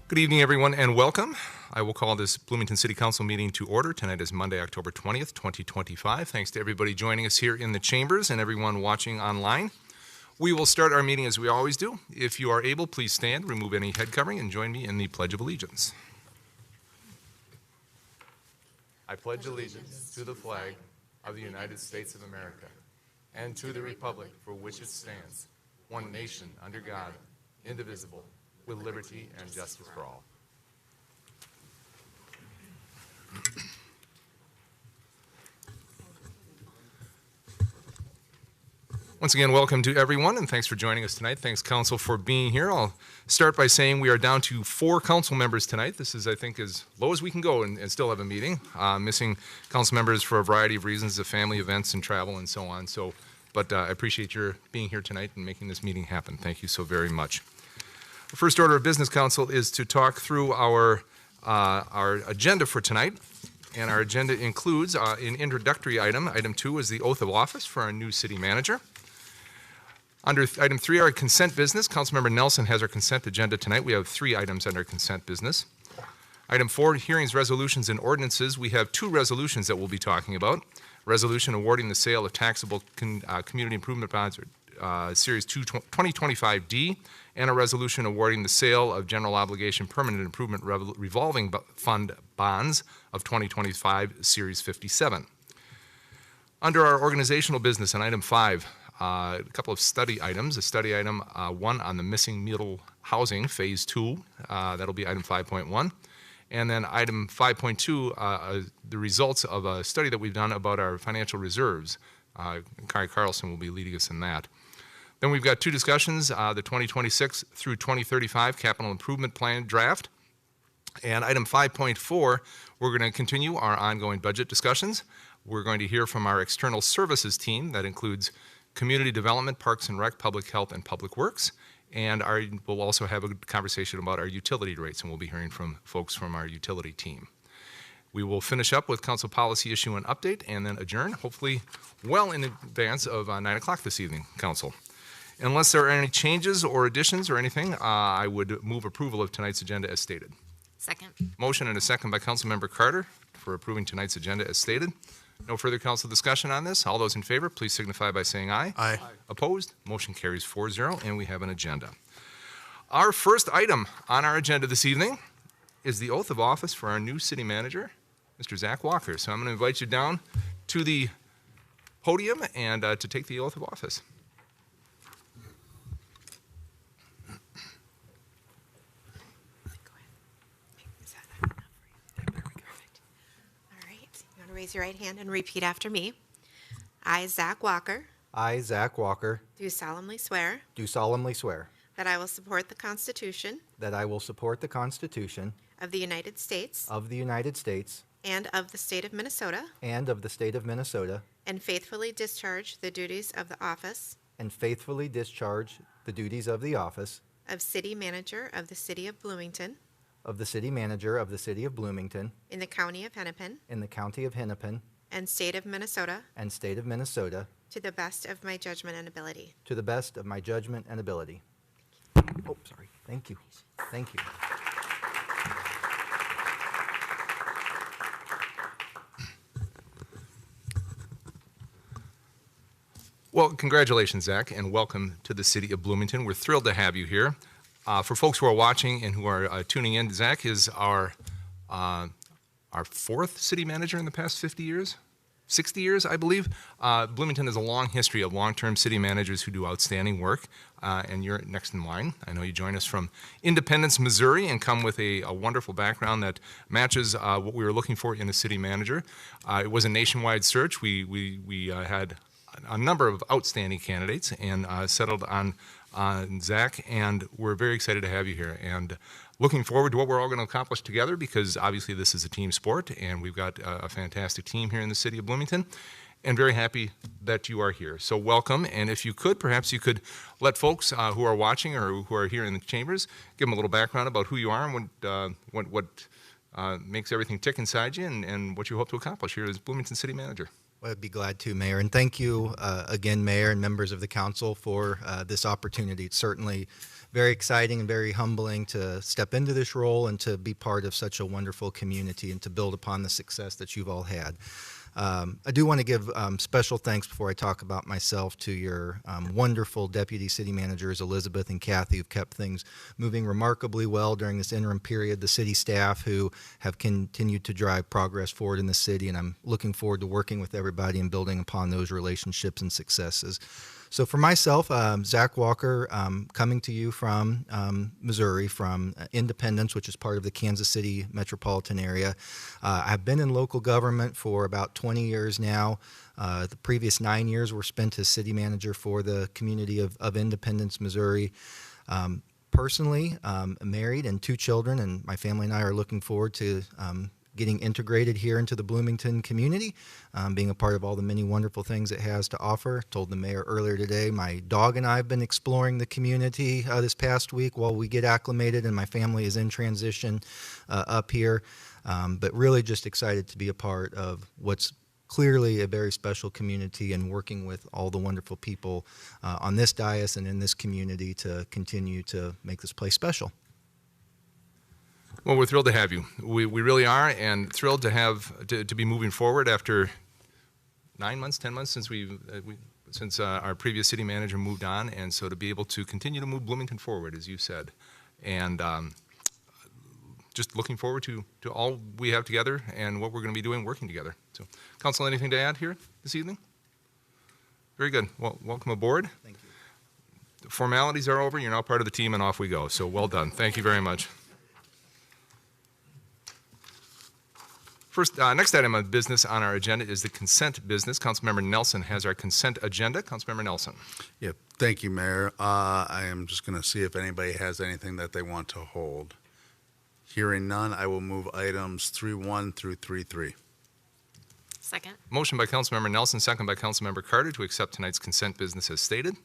Good evening, everyone, and welcome. I will call this Bloomington City Council meeting to order. Tonight is Monday, October 20th, 2025. Thanks to everybody joining us here in the chambers and everyone watching online. We will start our meeting as we always do. If you are able, please stand, remove any head covering, and join me in the Pledge of Allegiance. I pledge allegiance to the flag of the United States of America and to the republic for which it stands, one nation under God, indivisible, with liberty and justice for all. Once again, welcome to everyone, and thanks for joining us tonight. Thanks, Council, for being here. I'll start by saying we are down to 4 council members tonight. This is, I think, as low as we can go and still have a meeting. Missing council members for a variety of reasons, of family events and travel and so on. But I appreciate your being here tonight and making this meeting happen. Thank you so very much. The first order of business, Council, is to talk through our agenda for tonight. And our agenda includes an introductory item. Item 2 is the oath of office for our new city manager. Under item 3, our consent business. Councilmember Nelson has our consent agenda tonight. We have 3 items under consent business. Item 4, hearings, resolutions, and ordinances. We have 2 resolutions that we'll be talking about. Resolution awarding the sale of taxable community improvement bonds, Series 2025D, and a resolution awarding the sale of general obligation permanent improvement revolving fund bonds of 2025 Series 57. Under our organizational business on item 5, a couple of study items. A study item 1 on the missing middle housing, phase 2. That'll be item 5.1. And then item 5.2, the results of a study that we've done about our financial reserves. Kari Carlson will be leading us in that. Then we've got 2 discussions, the 2026 through 2035 capital improvement plan draft. And item 5.4, we're going to continue our ongoing budget discussions. We're going to hear from our external services team that includes community development, parks and rec, public health, and public works. And we'll also have a conversation about our utility rates, and we'll be hearing from folks from our utility team. We will finish up with council policy issue and update, and then adjourn, hopefully well in advance of 9 o'clock this evening, Council. Unless there are any changes or additions or anything, I would move approval of tonight's agenda as stated. Second. Motion and a second by Councilmember Carter for approving tonight's agenda as stated. No further council discussion on this. All those in favor, please signify by saying aye. Aye. Opposed? Motion carries 4-0, and we have an agenda. Our first item on our agenda this evening is the oath of office for our new city manager, Mr. Zach Walker. So I'm going to invite you down to the podium and to take the oath of office. Raise your right hand and repeat after me. I, Zach Walker, I, Zach Walker, do solemnly swear do solemnly swear that I will support the Constitution that I will support the Constitution of the United States of the United States and of the state of Minnesota, and of the state of Minnesota, and faithfully discharge the duties of the office and faithfully discharge the duties of the office of City Manager of the City of Bloomington of the City Manager of the City of Bloomington in the County of Hennepin in the County of Hennepin and State of Minnesota and State of Minnesota to the best of my judgment and ability. to the best of my judgment and ability. Oh, sorry. Thank you. Thank you. Well, congratulations, Zach, and welcome to the city of Bloomington. We're thrilled to have you here. For folks who are watching and who are tuning in, Zach is our 4th city manager in the past 50 years, 60 years, I believe. Bloomington has a long history of long-term city managers who do outstanding work, and you're next in line. I know you join us from Independence, Missouri, and come with a wonderful background that matches what we were looking for in a city manager. It was a nationwide search. We had a number of outstanding candidates and settled on Zach, and we're very excited to have you here and looking forward to what we're all going to accomplish together, because obviously this is a team sport and we've got a fantastic team here in the city of Bloomington, and very happy that you are here. So welcome, and if you could, perhaps you could let folks who are watching or who are here in the chambers, give them a little background about who you are and what makes everything tick inside you, and what you hope to accomplish here as Bloomington City Manager. Well, I'd be glad to, Mayor. And thank you again, Mayor and members of the council, for this opportunity. It's certainly very exciting and very humbling to step into this role and to be part of such a wonderful community and to build upon the success that you've all had. I do want to give special thanks before I talk about myself to your wonderful deputy city managers, Elizabeth and Kathy, who've kept things moving remarkably well during this interim period, the city staff who have continued to drive progress forward in the city, and I'm looking forward to working with everybody and building upon those relationships and successes. So for myself, Zach Walker, coming to you from Missouri, from Independence, which is part of the Kansas City metropolitan area. I've been in local government for about 20 years now. The previous 9 years were spent as city manager for the community of Independence, Missouri. Personally, married and 2 children, and my family and I are looking forward to getting integrated here into the Bloomington community, being a part of all the many wonderful things it has to offer. Told the mayor earlier today, my dog and I have been exploring the community this past week while we get acclimated, and my family is in transition up here. But really just excited to be a part of what's clearly a very special community and working with all the wonderful people on this dais and in this community to continue to make this place special. Well, we're thrilled to have you. We really are, and thrilled to have to be moving forward after 9 months, 10 months since our previous city manager moved on, and so to be able to continue to move Bloomington forward, as you said, and just looking forward to all we have together and what we're going to be doing working together. So, Council, anything to add here this evening? Very good. Well, welcome aboard. Thank you. The formalities are over. You're now part of the team, and off we go. So well done. Thank you very much. First, next item of business on our agenda is the consent business. Councilmember Nelson has our consent agenda. Councilmember Nelson. Yeah, thank you, Mayor. I am just going to see if anybody has anything that they want to hold. Hearing none, I will move items 3.1 through 3.3. Second. Motion by Councilmember Nelson, second by Councilmember Carter to accept tonight's consent business as stated.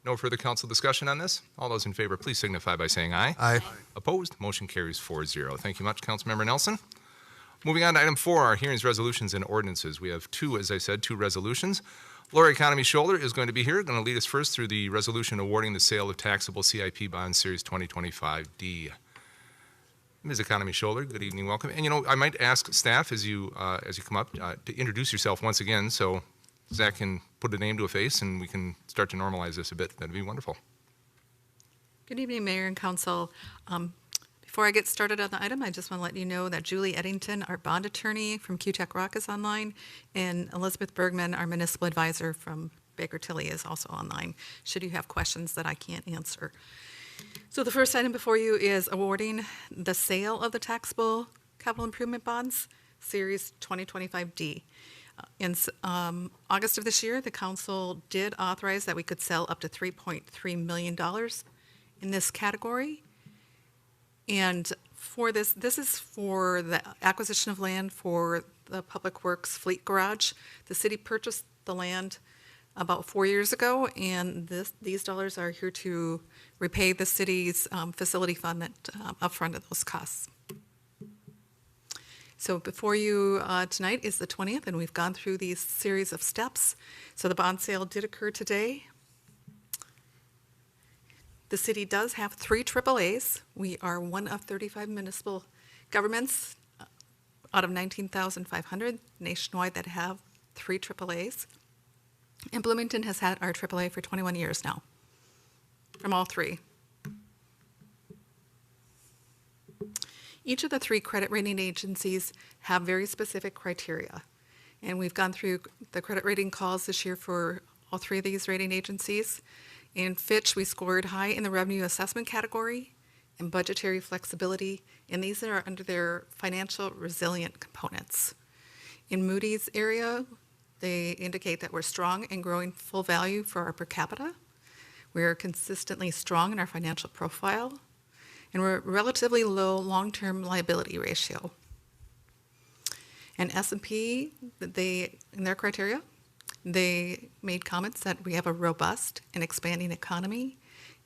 No further council discussion on this. All those in favor, please signify by saying aye. Aye. Opposed? Motion carries 4-0. Thank you much, Councilmember Nelson. Moving on to item 4, our hearings, resolutions, and ordinances. We have 2, as I said, 2 resolutions. Laura Economy Shoulder is going to be here, going to lead us first through the resolution awarding the sale of taxable CIP bonds Series 2025D. Ms. Economy Shoulder, good evening, welcome. And you know, I might ask staff as you come up to introduce yourself once again, so Zach can put a name to a face and we can start to normalize this a bit. That'd be wonderful. Good evening, Mayor and Council. Before I get started on the item, I just want to let you know that Julie Eddington, our bond attorney from QTech Rock, is online, and Elizabeth Bergman, our municipal advisor from Baker Tilly, is also online, should you have questions that I can't answer. So the first item before you is awarding the sale of the taxable capital improvement bonds, Series 2025D. In August of this year, the council did authorize that we could sell up to $3.3 million in this category. And for this is for the acquisition of land for the Public Works Fleet Garage. The city purchased the land about 4 years ago, and these dollars are here to repay the city's facility fund that upfronted those costs. So before you tonight is the 20th, and we've gone through these series of steps. So the bond sale did occur today. The city does have 3 AAAs. We are one of 35 municipal governments out of 19,500 nationwide that have 3 AAAs. And Bloomington has had our AAA for 21 years now, from all 3. Each of the 3 credit rating agencies have very specific criteria. And we've gone through the credit rating calls this year for all 3 of these rating agencies. In Fitch, we scored high in the revenue assessment category and budgetary flexibility, and these are under their financial resilient components. In Moody's area, they indicate that we're strong and growing full value for our per capita. We're consistently strong in our financial profile, and we're relatively low long-term liability ratio. And S&P, in their criteria, they made comments that we have a robust and expanding economy,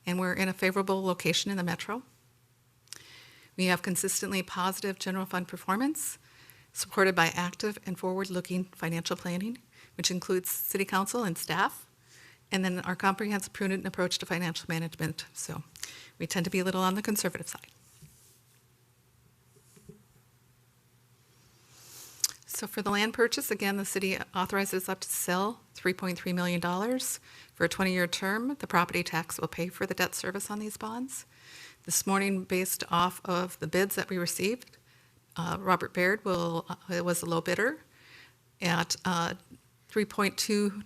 and we're in a favorable location in the metro. We have consistently positive general fund performance, supported by active and forward-looking financial planning. which includes city council and staff, and then our comprehensive prudent approach to financial management. So we tend to be a little on the conservative side. So for the land purchase, again, the city authorizes up to sell $3.3 million for a 20-year term. The property tax will pay for the debt service on these bonds. This morning, based off of the bids that we received, Robert Baird was the low bidder at $3.2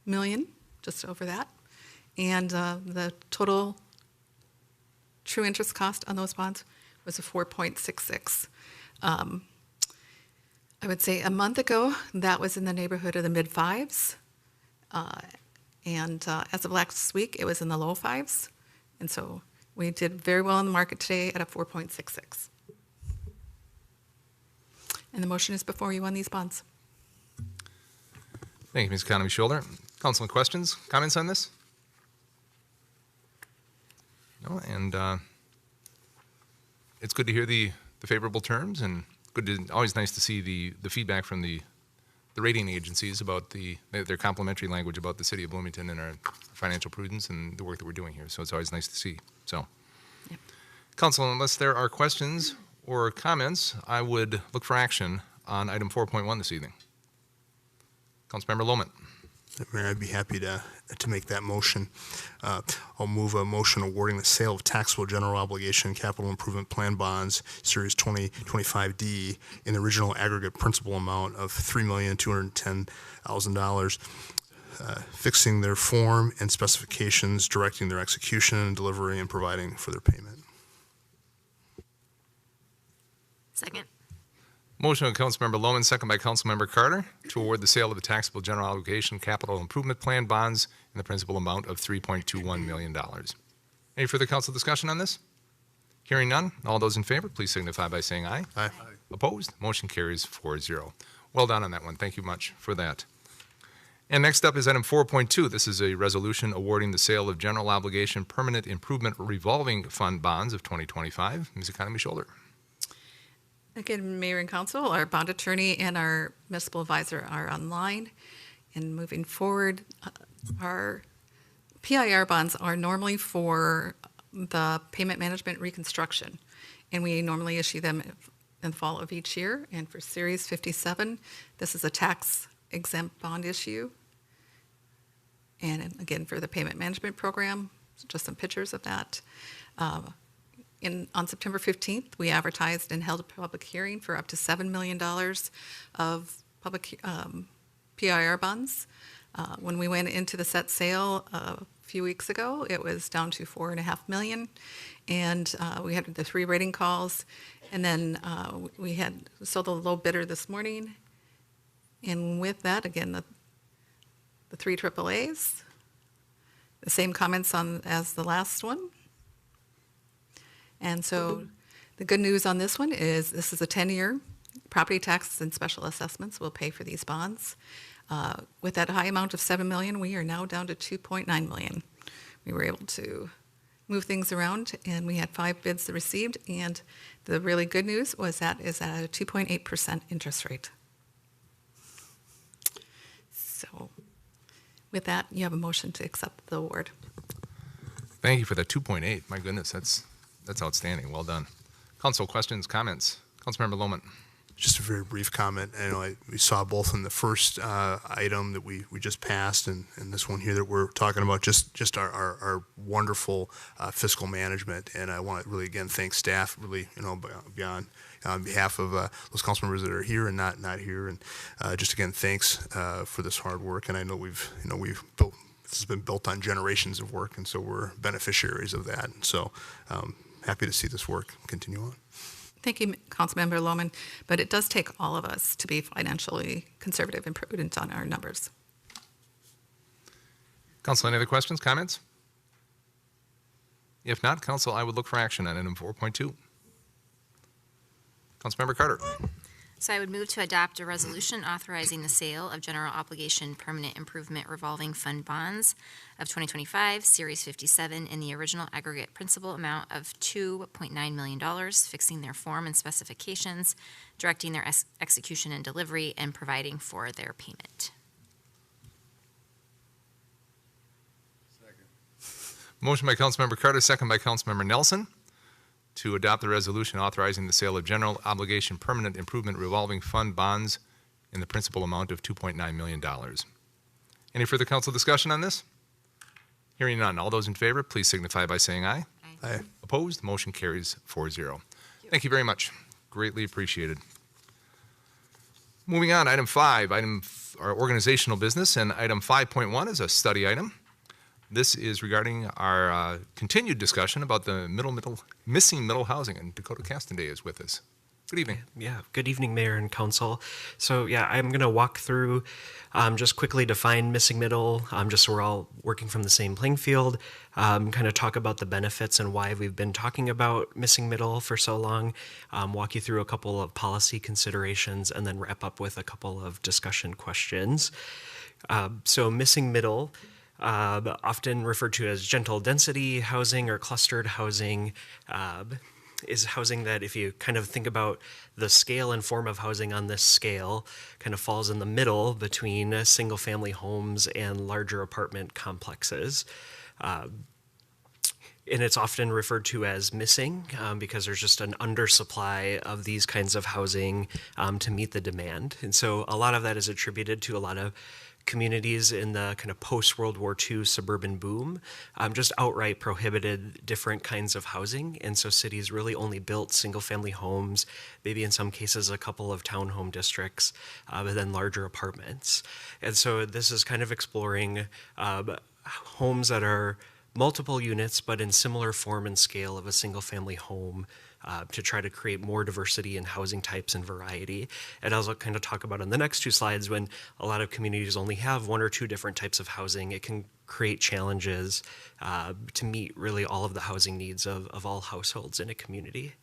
million, just over that. And the total true interest cost on those bonds was a 4.66. I would say a month ago, that was in the neighborhood of the mid-fives. And as of last week, it was in the low fives. And so we did very well in the market today at a 4.66. And the motion is before you on these bonds. Thank you, Ms. Economy-Shoulder. Council, questions, comments on this? No, and it's good to hear the favorable terms, and always nice to see the feedback from the rating agencies about their complimentary language about the city of Bloomington and our financial prudence and the work that we're doing here. So it's always nice to see. So, Yep. Council, unless there are questions or comments, I would look for action on item 4.1 this evening. Councilmember Lohman. Mayor, I'd be happy to make that motion. I'll move a motion awarding the sale of taxable general obligation capital improvement plan bonds, Series 2025D, in the original aggregate principal amount of $3,210,000, fixing their form and specifications, directing their execution and delivery, and providing for their payment. Second. Motion by Councilmember Lohman, second by Councilmember Carter, to award the sale of the taxable general obligation capital improvement plan bonds in the principal amount of $3.21 million. Any further council discussion on this? Hearing none, all those in favor, please signify by saying aye. Aye. Opposed? Motion carries 4-0. Well done on that one. Thank you much for that. And next up is item 4.2. This is a resolution awarding the sale of general obligation permanent improvement revolving fund bonds of 2025. Ms. Economy-Shoulder. Again, Mayor and Council, our bond attorney and our municipal advisor are online. And moving forward, our PIR bonds are normally for the payment management reconstruction. And we normally issue them in the fall of each year. And for Series 57, this is a tax-exempt bond issue. And again, for the payment management program, just some pictures of that. On September 15th, we advertised and held a public hearing for up to $7 million of public PIR bonds. When we went into the set sale a few weeks ago, it was down to $4.5 million, and we had the 3 rating calls, and then we had sold the low bidder this morning. And with that, again, the 3 AAAs, the same comments as the last one. And so the good news on this one is this is a 10-year. Property taxes and special assessments will pay for these bonds. With that high amount of $7 million, we are now down to $2.9 million. We were able to move things around, and we had 5 bids received, and the really good news was that is at a 2.8% interest rate. So with that, you have a motion to accept the award. Thank you for that 2.8. My goodness, that's outstanding. Well done. Council, questions, comments? Councilmember Lohman. Just a very brief comment. We saw both in the first item that we just passed and this one here that we're talking about just our wonderful fiscal management. And I want to really, again, thank staff really, beyond on behalf of those council members that are here and not here. And just again, thanks for this hard work. And I know we've built, this has been built on generations of work. And so we're beneficiaries of that. And so happy to see this work continue on. Thank you, Councilmember Lohman, but it does take all of us to be financially conservative and prudent on our numbers. Council, any other questions, comments? If not, Council, I would look for action on item 4.2. Councilmember Carter. So I would move to adopt a resolution authorizing the sale of general obligation permanent improvement revolving fund bonds of 2025, Series 57, in the original aggregate principal amount of $2.9 million, fixing their form and specifications, directing their execution and delivery, and providing for their payment. Motion by Councilmember Carter, second by Councilmember Nelson, to adopt the resolution authorizing the sale of general obligation permanent improvement revolving fund bonds in the principal amount of $2.9 million. Any further council discussion on this? Hearing none. All those in favor, please signify by saying aye. Aye. Opposed? Motion carries 4-0. Thank you very much. Greatly appreciated. Moving on, item 5, our organizational business, and item 5.1 is a study item. This is regarding our continued discussion about the missing middle housing, and Dakota Castanday is with us. Good evening. Yeah, good evening, Mayor and Council. So yeah, I'm going to walk through, just quickly define missing middle, just so we're all working from the same playing field, kind of talk about the benefits and why we've been talking about missing middle for so long, walk you through a couple of policy considerations, and then wrap up with a couple of discussion questions. So missing middle, often referred to as gentle density housing or clustered housing, is housing that, if you kind of think about the scale and form of housing on this scale, kind of falls in the middle between single family homes and larger apartment complexes. And it's often referred to as missing because there's just an undersupply of these kinds of housing to meet the demand. And so a lot of that is attributed to a lot of communities in the kind of post-World War II suburban boom just outright prohibited different kinds of housing. And so cities really only built single-family homes, maybe in some cases a couple of townhome districts, but then larger apartments. And so this is kind of exploring homes that are multiple units, but in similar form and scale of a single-family home, to try to create more diversity in housing types and variety. And as I'll kind of talk about on the next two slides, when a lot of communities only have one or two different types of housing, it can create challenges to meet really all of the housing needs of all households in a community.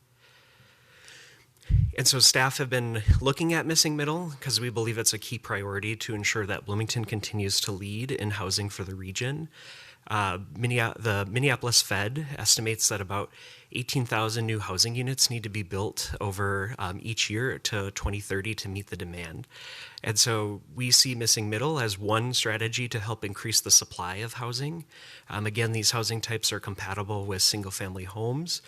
And so staff have been looking at missing middle because we believe it's a key priority to ensure that Bloomington continues to lead in housing for the region. The Minneapolis Fed estimates that about 18,000 new housing units need to be built over each year to 2030 to meet the demand. And so we see missing middle as one strategy to help increase the supply of housing. Again, these housing types are compatible with single-family homes,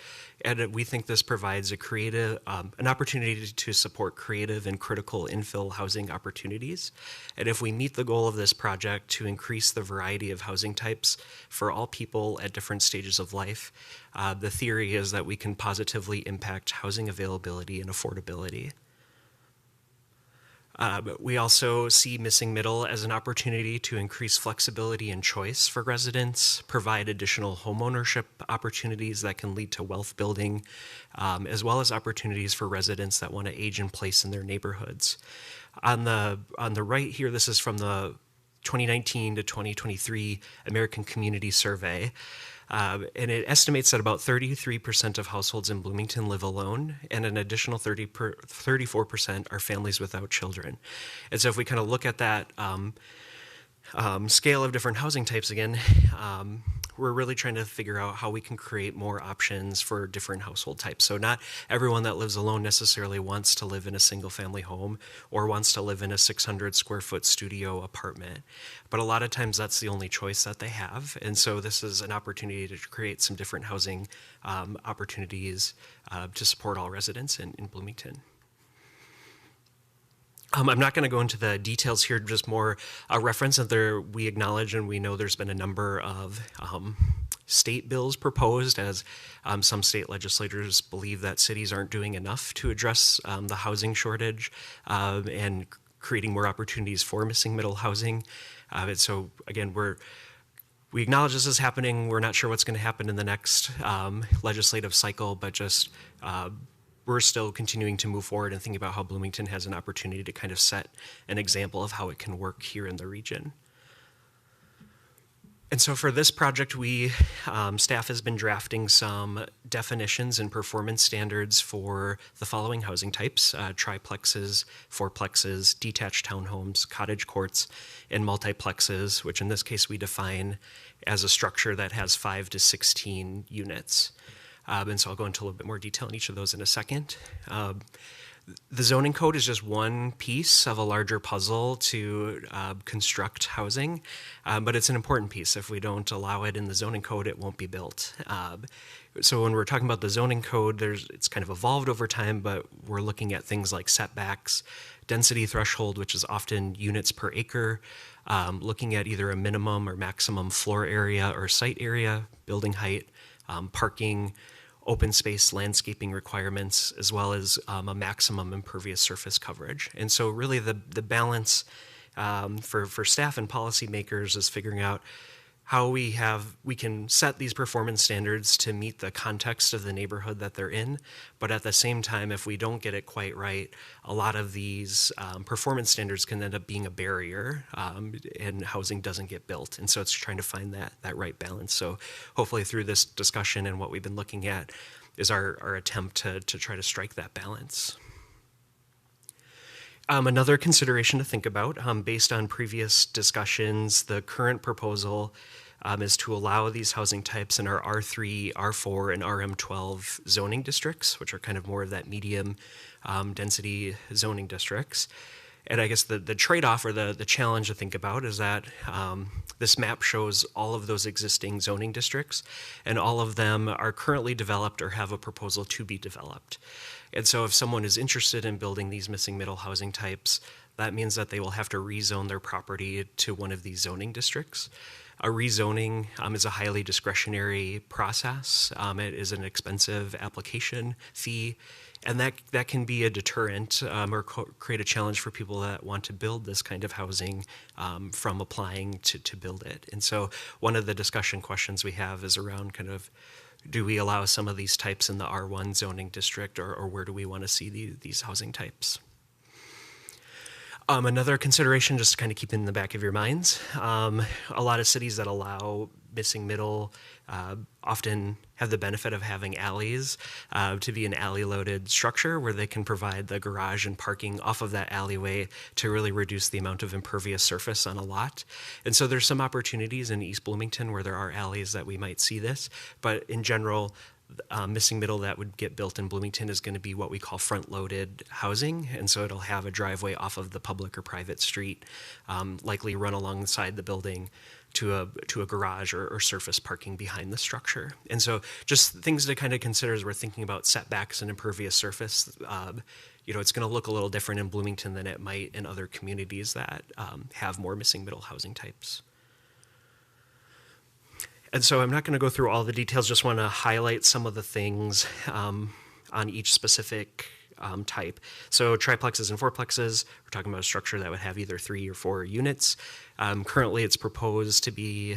and we think this provides an opportunity to support creative and critical infill housing opportunities. And if we meet the goal of this project to increase the variety of housing types for all people at different stages of life, the theory is that we can positively impact housing availability and affordability. We also see missing middle as an opportunity to increase flexibility and choice for residents, provide additional homeownership opportunities that can lead to wealth building, as well as opportunities for residents that want to age in place in their neighborhoods. On the right here, this is from the 2019 to 2023 American Community Survey. And it estimates that about 33% of households in Bloomington live alone, and an additional 34% are families without children. And so if we kind of look at that scale of different housing types again, we're really trying to figure out how we can create more options for different household types. So not everyone that lives alone necessarily wants to live in a single family home or wants to live in a 600 square foot studio apartment. But a lot of times that's the only choice that they have. And so this is an opportunity to create some different housing opportunities to support all residents in Bloomington. I'm not going to go into the details here, just more a reference that we acknowledge and we know there's been a number of state bills proposed as some state legislators believe that cities aren't doing enough to address the housing shortage and creating more opportunities for missing middle housing. And so again, we acknowledge this is happening. We're not sure what's going to happen in the next legislative cycle, but just we're still continuing to move forward and think about how Bloomington has an opportunity to kind of set an example of how it can work here in the region. And so for this project, staff has been drafting some definitions and performance standards for the following housing types: triplexes, fourplexes, detached townhomes, cottage courts, and multiplexes, which in this case we define as a structure that has 5 to 16 units. And so I'll go into a little bit more detail on each of those in a second. The zoning code is just one piece of a larger puzzle to construct housing, but it's an important piece. If we don't allow it in the zoning code, it won't be built. So when we're talking about the zoning code, it's kind of evolved over time, but we're looking at things like setbacks, density threshold, which is often units per acre, looking at either a minimum or maximum floor area or site area, building height, parking, open space landscaping requirements, as well as a maximum impervious surface coverage. And so really the balance for staff and policymakers is figuring out how we can set these performance standards to meet the context of the neighborhood that they're in, but at the same time, if we don't get it quite right, a lot of these performance standards can end up being a barrier, and housing doesn't get built. And so it's trying to find that right balance. So hopefully through this discussion and what we've been looking at is our attempt to try to strike that balance. Another consideration to think about, based on previous discussions, the current proposal is to allow these housing types in our R3, R4, and RM12 zoning districts, which are kind of more of that medium density zoning districts. And I guess the trade-off or the challenge to think about is that this map shows all of those existing zoning districts, and all of them are currently developed or have a proposal to be developed. And so if someone is interested in building these missing middle housing types, that means that they will have to rezone their property to one of these zoning districts. A rezoning is a highly discretionary process. It is an expensive application fee, and that can be a deterrent or create a challenge for people that want to build this kind of housing from applying to build it. And so one of the discussion questions we have is around kind of, do we allow some of these types in the R1 zoning district, or where do we want to see these housing types? Another consideration, just to kind of keep in the back of your minds, a lot of cities that allow missing middle often have the benefit of having alleys to be an alley-loaded structure where they can provide the garage and parking off of that alleyway to really reduce the amount of impervious surface on a lot. And so there's some opportunities in East Bloomington where there are alleys that we might see this, but in general, missing middle that would get built in Bloomington is going to be what we call front-loaded housing, and so it'll have a driveway off of the public or private street, likely run alongside the building to a garage or surface parking behind the structure. And so just things to kind of consider as we're thinking about setbacks and impervious surface. It's going to look a little different in Bloomington than it might in other communities that have more missing middle housing types. And so I'm not going to go through all the details, just want to highlight some of the things on each specific type. So triplexes and fourplexes, we're talking about a structure that would have either 3 or 4 units. Currently, it's proposed to be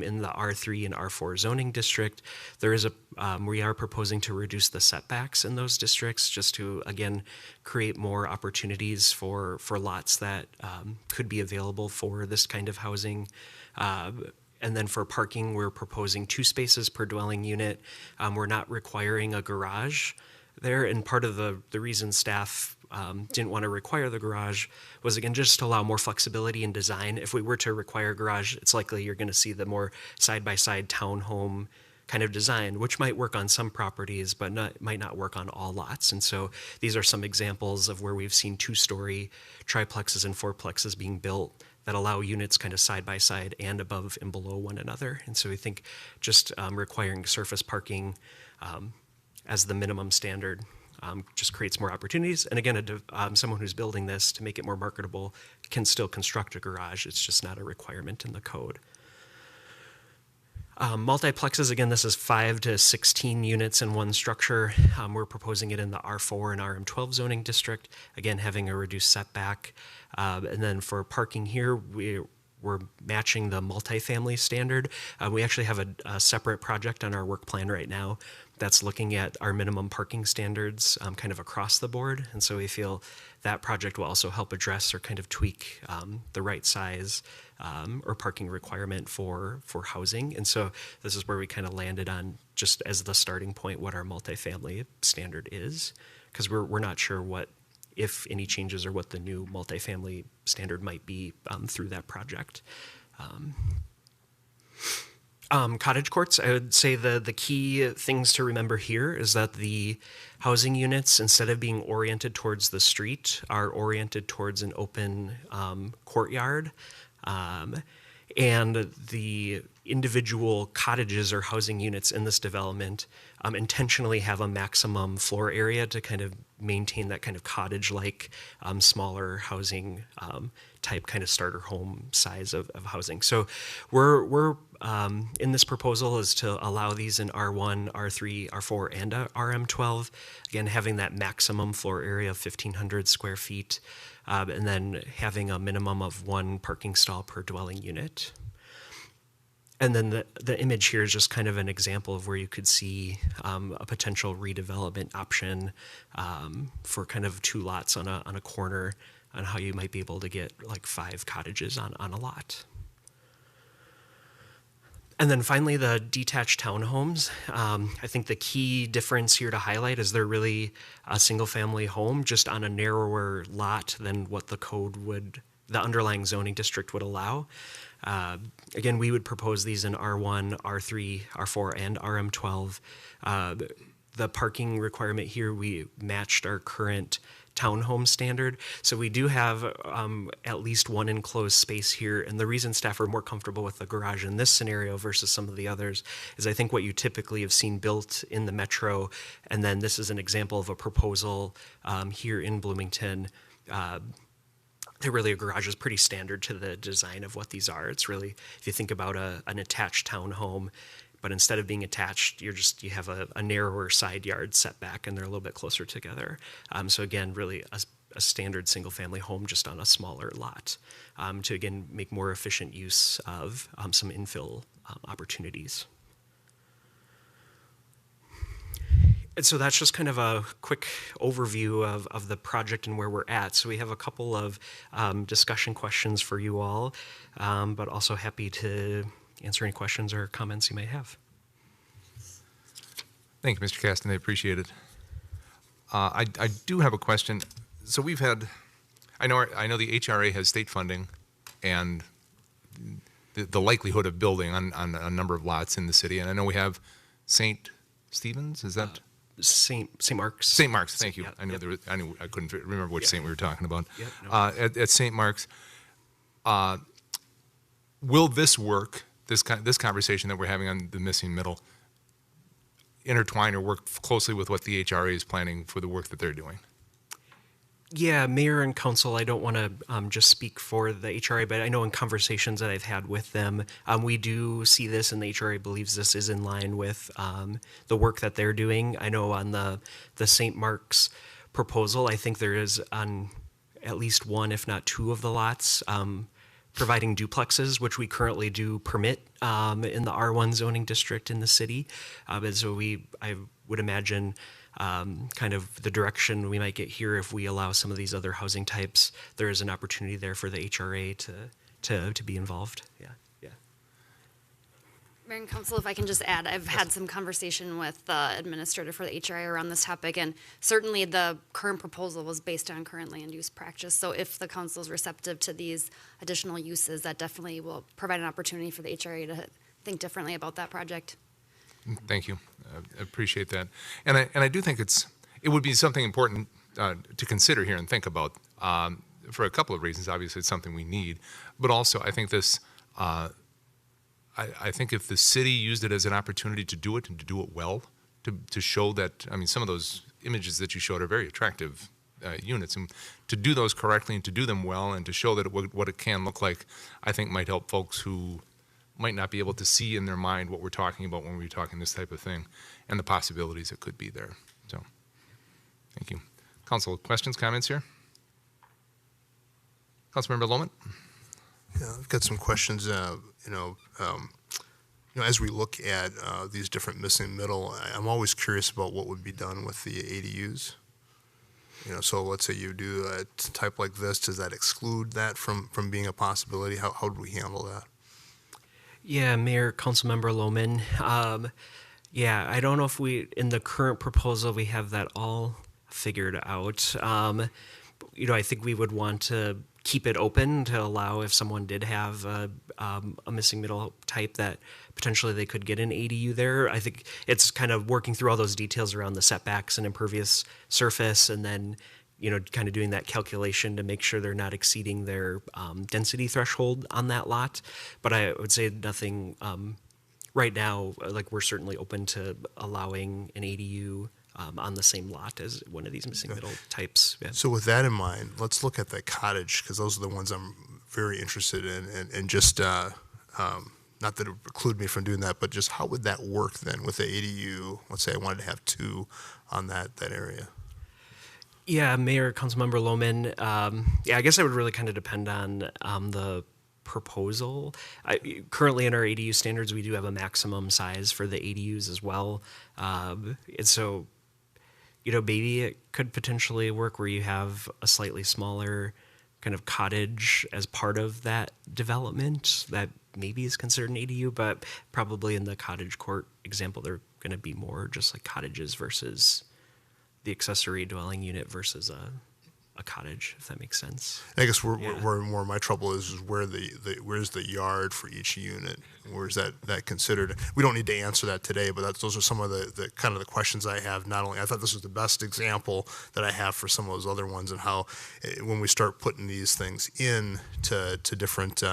in the R3 and R4 zoning district. We are proposing to reduce the setbacks in those districts just to, again, create more opportunities for lots that could be available for this kind of housing. And then for parking, we're proposing 2 spaces per dwelling unit. We're not requiring a garage there. And part of the reason staff didn't want to require the garage was, again, just to allow more flexibility in design. If we were to require a garage, it's likely you're going to see the more side-by-side townhome kind of design, which might work on some properties, but might not work on all lots. And so these are some examples of where we've seen 2-story triplexes and fourplexes being built that allow units kind of side by side and above and below one another. And so we think just requiring surface parking as the minimum standard just creates more opportunities. And again, someone who's building this to make it more marketable can still construct a garage. It's just not a requirement in the code. Multiplexes, again, this is 5 to 16 units in one structure. We're proposing it in the R4 and RM12 zoning district, again, having a reduced setback. And then for parking here, we're matching the multifamily standard. We actually have a separate project on our work plan right now that's looking at our minimum parking standards kind of across the board. And so we feel that project will also help address or kind of tweak the right size or parking requirement for housing. And so this is where we kind of landed on, just as the starting point, what our multifamily standard is, because we're not sure what, if any changes, or what the new multifamily standard might be through that project. Cottage courts, I would say the key things to remember here is that the housing units, instead of being oriented towards the street, are oriented towards an open courtyard. And the individual cottages or housing units in this development intentionally have a maximum floor area to kind of maintain that kind of cottage-like smaller housing type kind of starter home size of housing. So we're in this proposal is to allow these in R1, R3, R4, and RM12. Again, having that maximum floor area of 1,500 square feet, and then having a minimum of 1 parking stall per dwelling unit. And then the image here is just kind of an example of where you could see a potential redevelopment option for kind of 2 lots on a corner, on how you might be able to get like 5 cottages on a lot. And then finally, the detached townhomes. I think the key difference here to highlight is they're really a single-family home just on a narrower lot than what the underlying zoning district would allow. Again, we would propose these in R1, R3, R4, and RM12. The parking requirement here, we matched our current townhome standard. So we do have at least 1 enclosed space here. And the reason staff are more comfortable with the garage in this scenario versus some of the others is I think what you typically have seen built in the metro, and then this is an example of a proposal here in Bloomington. Really, a garage is pretty standard to the design of what these are. It's really, if you think about an attached townhome, but instead of being attached, you have a narrower side yard setback, and they're a little bit closer together. So again, really a standard single-family home just on a smaller lot to again make more efficient use of some infill opportunities. And so that's just kind of a quick overview of the project and where we're at. So we have a couple of discussion questions for you all, but also happy to answer any questions or comments you may have. Thank you, Mr. Caston. I appreciate it. I do have a question. So we've had, I know the HRA has state funding and the likelihood of building on a number of lots in the city. And I know we have St. Stephen's, is that? St. Mark's. St. Mark's, thank you. Yep, I knew yep. I couldn't remember which saint we were talking about. Yep, no. At St. Mark's, will this work? This conversation that we're having on the missing middle intertwine or work closely with what the HRA is planning for the work that they're doing? Yeah, Mayor and Council, I don't want to just speak for the HRA, but I know in conversations that I've had with them, we do see this, and the HRA believes this is in line with the work that they're doing. I know on the St. Mark's proposal, I think there is on at least 1, if not 2 of the lots, providing duplexes, which we currently do permit in the R1 zoning district in the city. And so I would imagine kind of the direction we might get here if we allow some of these other housing types, there is an opportunity there for the HRA to be involved. Yeah. Mayor and Council, if I can just add, I've had some conversation with the administrator for the HRA around this topic, and certainly the current proposal was based on current land use practice. So if the council is receptive to these additional uses, that definitely will provide an opportunity for the HRA to think differently about that project. Thank you. I appreciate that. And I do think it would be something important to consider here and think about for a couple of reasons. Obviously, it's something we need, but also I think this. I think if the city used it as an opportunity to do it and to do it well, to show that, I mean, some of those images that you showed are very attractive units, and to do those correctly and to do them well and to show that what it can look like, I think might help folks who might not be able to see in their mind what we're talking about when we're talking this type of thing and the possibilities that could be there. So, thank you. Council, questions, comments here? Councilmember Lohman? Yeah, I've got some questions. As we look at these different missing middle, I'm always curious about what would be done with the ADUs. So let's say you do a type like this. Does that exclude that from being a possibility? How do we handle that? Yeah, Mayor, Councilmember Lohman. I don't know if in the current proposal, we have that all figured out. I think we would want to keep it open to allow if someone did have a missing middle type that potentially they could get an ADU there. I think it's kind of working through all those details around the setbacks and impervious surface, and then kind of doing that calculation to make sure they're not exceeding their density threshold on that lot. But I would say nothing right now. Like, we're certainly open to allowing an ADU on the same lot as one of these missing middle types. Yeah. So with that in mind, let's look at the cottage, because those are the ones I'm very interested in, and just not that it would preclude me from doing that, but just how would that work then with the ADU? Let's say I wanted to have 2 on that area. Yeah, Mayor, Councilmember Lohman. I guess it would really kind of depend on the proposal. Currently in our ADU standards, we do have a maximum size for the ADUs as well. And so, maybe it could potentially work where you have a slightly smaller kind of cottage as part of that development that maybe is considered an ADU, but probably in the cottage court example, they're going to be more just like cottages versus the accessory dwelling unit versus a cottage, if that makes sense. I guess where more my trouble is where's the yard for each unit? Where's that considered? We don't need to answer that today, but those are some of the kind of the questions I have. Not only I thought this was the best example that I have for some of those other ones, and how when we start putting these things in to different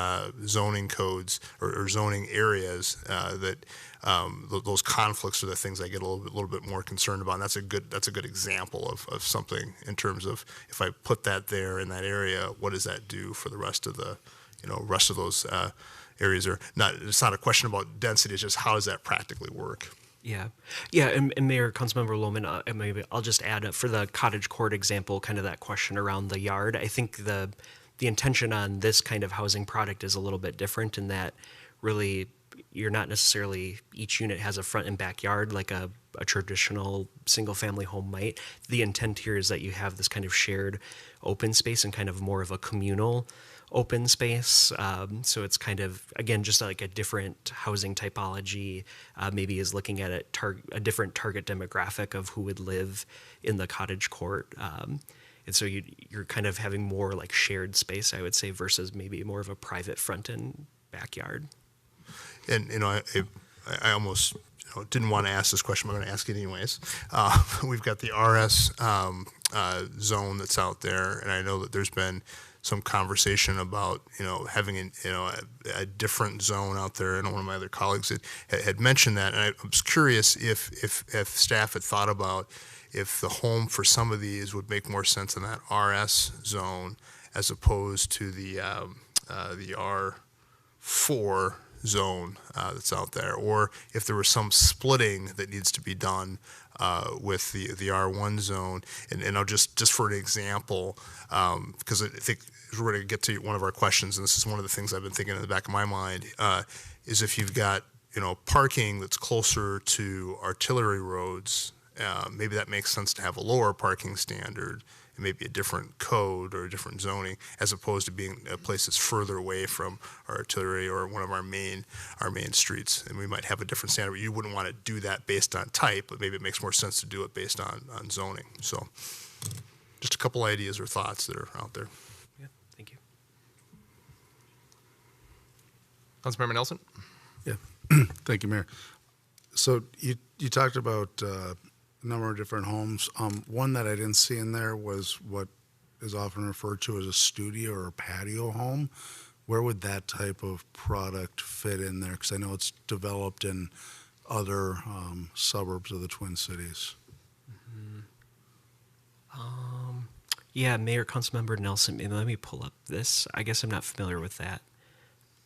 zoning codes or zoning areas, that those conflicts are the things I get a little bit more concerned about. And that's a good example of something in terms of, if I put that there in that area, what does that do for the rest of the rest of those areas? It's not a question about density. It's just how does that practically work? Yeah, and Mayor, Councilmember Lohman, maybe I'll just add for the cottage court example, kind of that question around the yard. I think the intention on this kind of housing product is a little bit different in that really you're not necessarily, each unit has a front and backyard like a traditional single family home might. The intent here is that you have this kind of shared open space and kind of more of a communal open space. So it's kind of, again, just like a different housing typology, maybe is looking at a different target demographic of who would live in the cottage court. And so you're kind of having more like shared space, I would say, versus maybe more of a private front and backyard. And I almost didn't want to ask this question, but I'm going to ask it anyways. We've got the RS zone that's out there, and I know that there's been some conversation about having a different zone out there. I know one of my other colleagues had mentioned that, and I was curious if staff had thought about if the home for some of these would make more sense in that RS zone as opposed to the R4 zone that's out there, or if there was some splitting that needs to be done with the R1 zone. And I'll just for an example, because I think we're going to get to one of our questions, and this is one of the things I've been thinking in the back of my mind, is if you've got parking that's closer to artillery roads, maybe that makes sense to have a lower parking standard, maybe a different code or a different zoning, as opposed to being a place that's further away from our artillery or one of our main streets. And we might have a different standard. You wouldn't want to do that based on type, but maybe it makes more sense to do it based on zoning. So just a couple ideas or thoughts that are out there. Yeah, thank you. Councilmember Nelson? Yeah, thank you, Mayor. So you talked about a number of different homes. One that I didn't see in there was what is often referred to as a studio or a patio home. Where would that type of product fit in there? Because I know it's developed in other suburbs of the Twin Cities. Yeah, Mayor, Councilmember Nelson, maybe let me pull up this. I guess I'm not familiar with that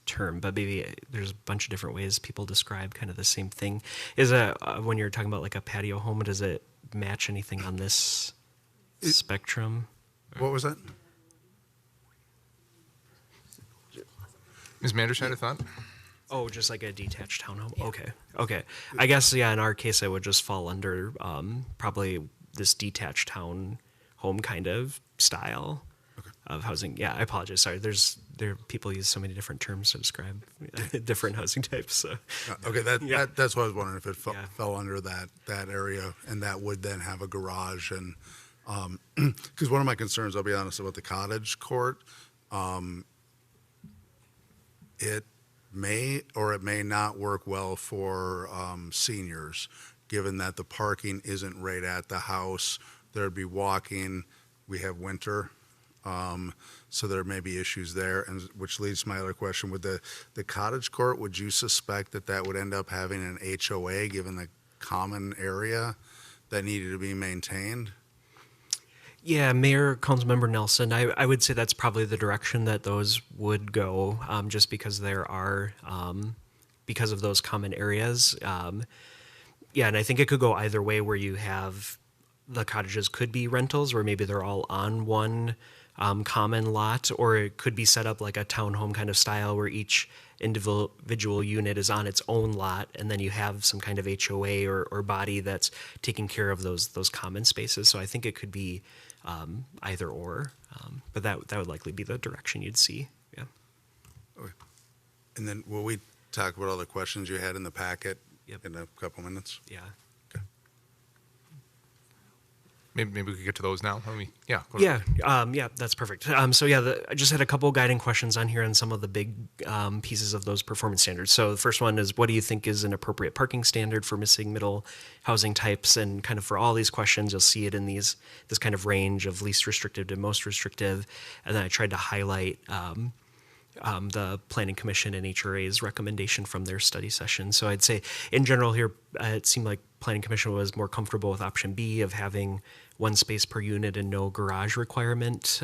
term, but maybe there's a bunch of different ways people describe kind of the same thing. Is when you're talking about like a patio home, does it match anything on this spectrum? What was that? Ms. Manderson, a thought? Oh, just like a detached townhome? Yeah. Okay. I guess, yeah, in our case, it would just fall under probably this detached town home kind of style of housing. Yeah, I apologize. Sorry, people use so many different terms to describe different housing types. So. Okay, that's what I was wondering, if it fell under that area, and that would then have a garage. And because one of my concerns, I'll be honest, about the cottage court, It may or it may not work well for seniors, given that the parking isn't right at the house. There'd be walking. We have winter, so there may be issues there, and which leads to my other question. With the cottage court, would you suspect that that would end up having an HOA, given the common area that needed to be maintained? Yeah, Mayor, Councilmember Nelson, I would say that's probably the direction that those would go, just because there are, because of those common areas. Yeah, and I think it could go either way, where you have the cottages could be rentals, or maybe they're all on one common lot, or it could be set up like a townhome kind of style, where each individual unit is on its own lot, and then you have some kind of HOA or body that's taking care of those common spaces. So I think it could be either or, but that would likely be the direction you'd see. Yeah. Okay. And then will we talk about all the questions you had in the packet Yep. in a couple minutes? Yeah. Maybe we could get to those now. Yeah. go Yeah, yeah, that's perfect. So yeah, I just had a couple guiding questions on here on some of the big pieces of those performance standards. So the first one is, what do you think is an appropriate parking standard for missing middle housing types? And kind of for all these questions, you'll see it in this kind of range of least restrictive to most restrictive. And then I tried to highlight the Planning Commission and HRA's recommendation from their study session. So I'd say in general here, it seemed like Planning Commission was more comfortable with option B of having one space per unit and no garage requirement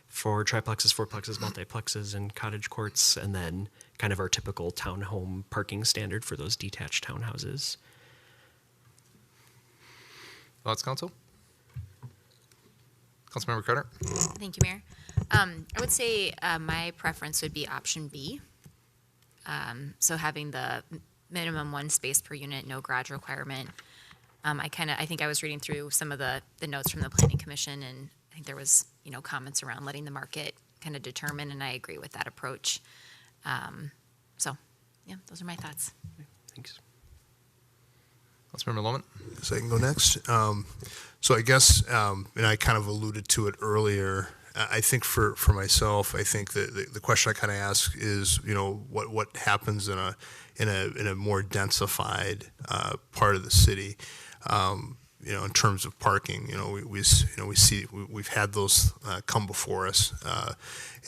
for triplexes, fourplexes, multiplexes, and cottage courts, and then kind of our typical townhome parking standard for those detached townhouses. Thoughts, Council? Councilmember Carter? Thank you, Mayor. I would say my preference would be option B. So having the minimum one space per unit, no garage requirement. I think I was reading through some of the notes from the Planning Commission, and I think there was, comments around letting the market kind of determine, and I agree with that approach. So, yeah, those are my thoughts. Thanks. Councilmember Lohman? So I can go next. So I guess, and I kind of alluded to it earlier, I think for myself, I think that the question I kind of ask is, what happens in a more densified part of the city, in terms of parking. We've had those come before us,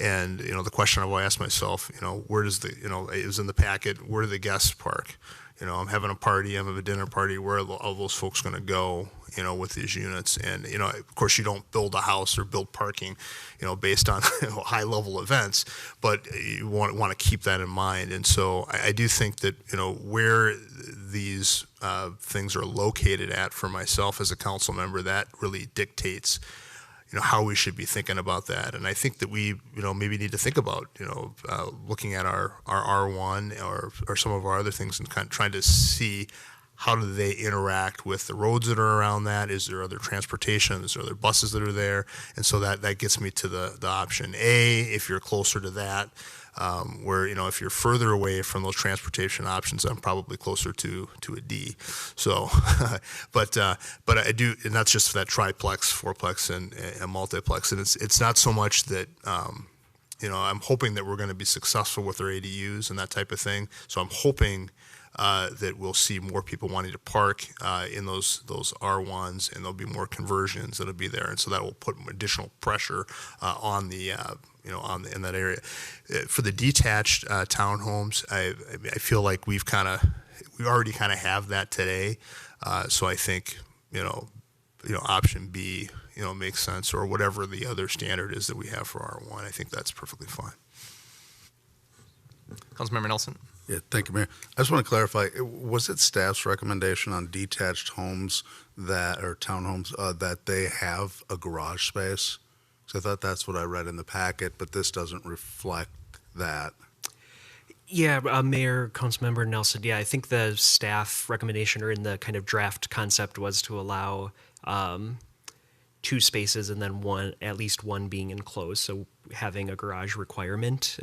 and the question I've always asked myself, where does it was in the packet, where do the guests park? I'm having a party, I'm having a dinner party, where are all those folks going to go, with these units? And, of course, you don't build a house or build parking, based on high-level events, but you want to keep that in mind. And so I do think that, where these things are located at for myself as a council member, that really dictates how we should be thinking about that. And I think that we, maybe need to think about, looking at our R1 or some of our other things and kind of trying to see how do they interact with the roads that are around that? Is there other transportation? Is there other buses that are there? And so that gets me to the option A, if you're closer to that, where, if you're further away from those transportation options, I'm probably closer to a D. So, but I do, and that's just for that triplex, fourplex, and multiplex. And it's not so much that, I'm hoping that we're going to be successful with our ADUs and that type of thing. So I'm hoping that we'll see more people wanting to park in those R1s, and there'll be more conversions that'll be there, and so that will put additional pressure on the in that area. For the detached townhomes, I feel like we already kind of have that today, so I think option B makes sense, or whatever the other standard is that we have for R1. I think that's perfectly fine. Councilmember Nelson? Yeah, thank you, Mayor. I just want to clarify, was it staff's recommendation on detached homes or townhomes that they have a garage space? Because I thought that's what I read in the packet, but this doesn't reflect that. Yeah, Mayor, Councilmember Nelson, yeah, I think the staff recommendation, or in the kind of draft concept, was to allow 2 spaces and then at least one being enclosed, so having a garage requirement.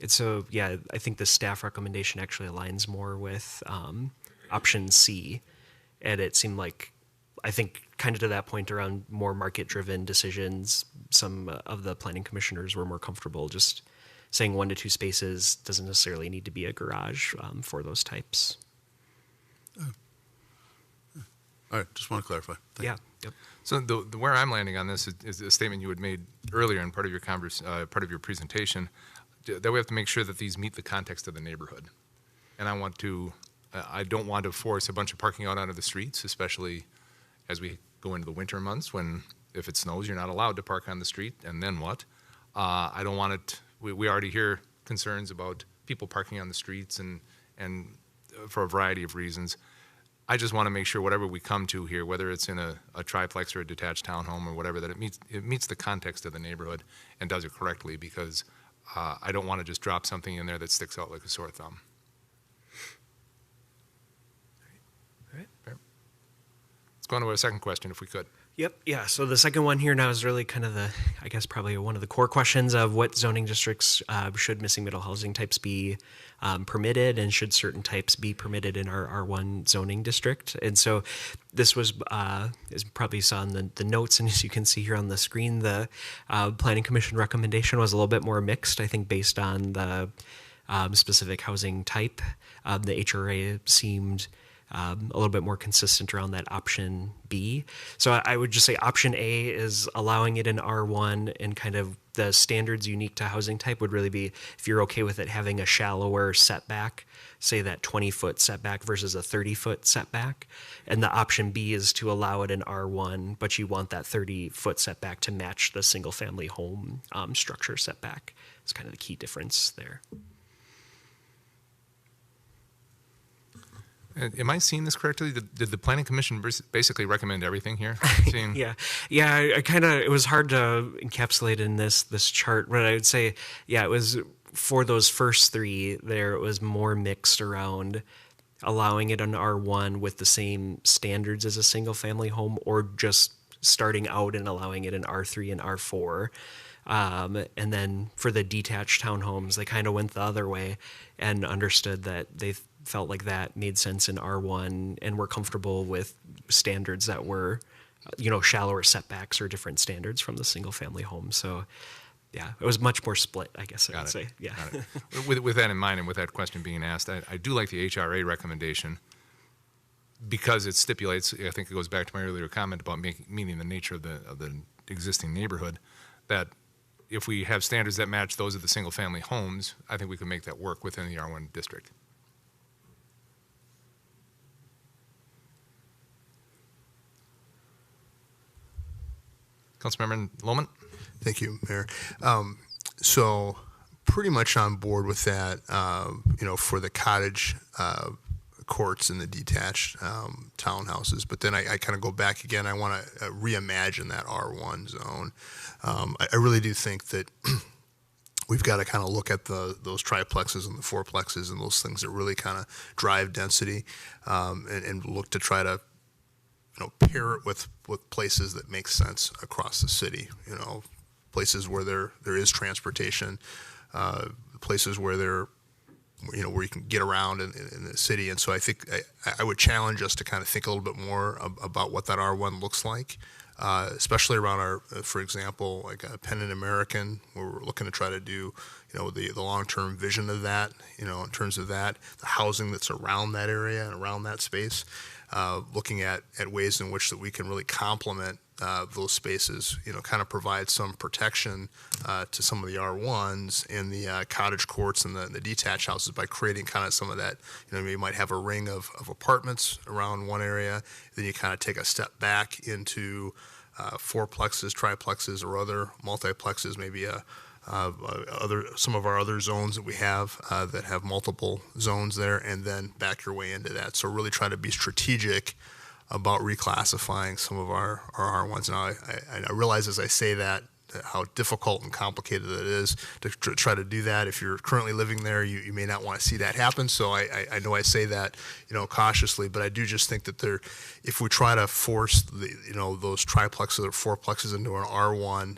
And so, yeah, I think the staff recommendation actually aligns more with option C, and it seemed like I think kind of to that point around more market-driven decisions, some of the planning commissioners were more comfortable just saying 1 to 2 spaces doesn't necessarily need to be a garage for those types. All right, just want to clarify. Thank you. Yep. So where I'm landing on this is a statement you had made earlier in part of your part of your presentation, that we have to make sure that these meet the context of the neighborhood. And I don't want to force a bunch of parking out onto the streets, especially as we go into the winter months when, if it snows, you're not allowed to park on the street, and then what? I don't want it, we already hear concerns about people parking on the streets and for a variety of reasons. I just want to make sure whatever we come to here, whether it's in a triplex or a detached townhome or whatever, that it meets the context of the neighborhood and does it correctly, because I don't want to just drop something in there that sticks out like a sore thumb. All right. Fair. Let's go on to our second question if we could. Yep. Yeah. So the second one here now is really kind of I guess probably one of the core questions of what zoning districts should missing middle housing types be permitted, and should certain types be permitted in our R1 zoning district. And so this was, as you probably saw in the notes, and as you can see here on the screen, the Planning Commission recommendation was a little bit more mixed, I think, based on the specific housing type. The HRA seemed a little bit more consistent around that option B. So I would just say option A is allowing it in R1, and kind of the standards unique to housing type would really be, if you're okay with it having a shallower setback, say that 20-foot setback versus a 30-foot setback. And the option B is to allow it in R1, but you want that 30-foot setback to match the single-family home structure setback. It's kind of the key difference there. Am I seeing this correctly? Did the Planning Commission basically recommend everything here? Yeah. I kind of, it was hard to encapsulate in this chart, but I would say, yeah, it was for those first three there, it was more mixed around allowing it on R1 with the same standards as a single family home, or just starting out and allowing it in R3 and R4. And then for the detached townhomes, they kind of went the other way and understood that they felt like that made sense in R1 and were comfortable with standards that were, shallower setbacks or different standards from the single family home. So yeah, it was much more split, I guess I would say. Yeah. Got it. With that in mind, and with that question being asked, I do like the HRA recommendation, because it stipulates, I think it goes back to my earlier comment about meeting the nature of the existing neighborhood, that if we have standards that match those of the single family homes, I think we can make that work within the R1 district. Councilmember Lohman? Thank you, Mayor. So pretty much on board with that, for the cottage courts and the detached townhouses. But then I kind of go back again. I want to reimagine that R1 zone. I really do think that we've got to kind of look at those triplexes and the fourplexes and those things that really kind of drive density, and look to try to pair it with places that make sense across the city. Places where there is transportation, places where where you can get around in the city. And so I think I would challenge us to kind of think a little bit more about what that R1 looks like, especially around for example, like a Pennant American, where we're looking to try to do, the long-term vision of that, in terms of that, the housing that's around that area and around that space. Looking at ways in which that we can really complement those spaces, kind of provide some protection to some of the R1s and the cottage courts and the detached houses by creating kind of some of that. You might have a ring of apartments around one area, then you kind of take a step back into fourplexes, triplexes, or other multiplexes, maybe some of our other zones that we have that have multiple zones there, and then back your way into that. So really try to be strategic about reclassifying some of our R1s. Now, I realize as I say that how difficult and complicated it is to try to do that. If you're currently living there, you may not want to see that happen. So I know I say that, cautiously, but I do just think that if we try to force those triplexes or fourplexes into an R1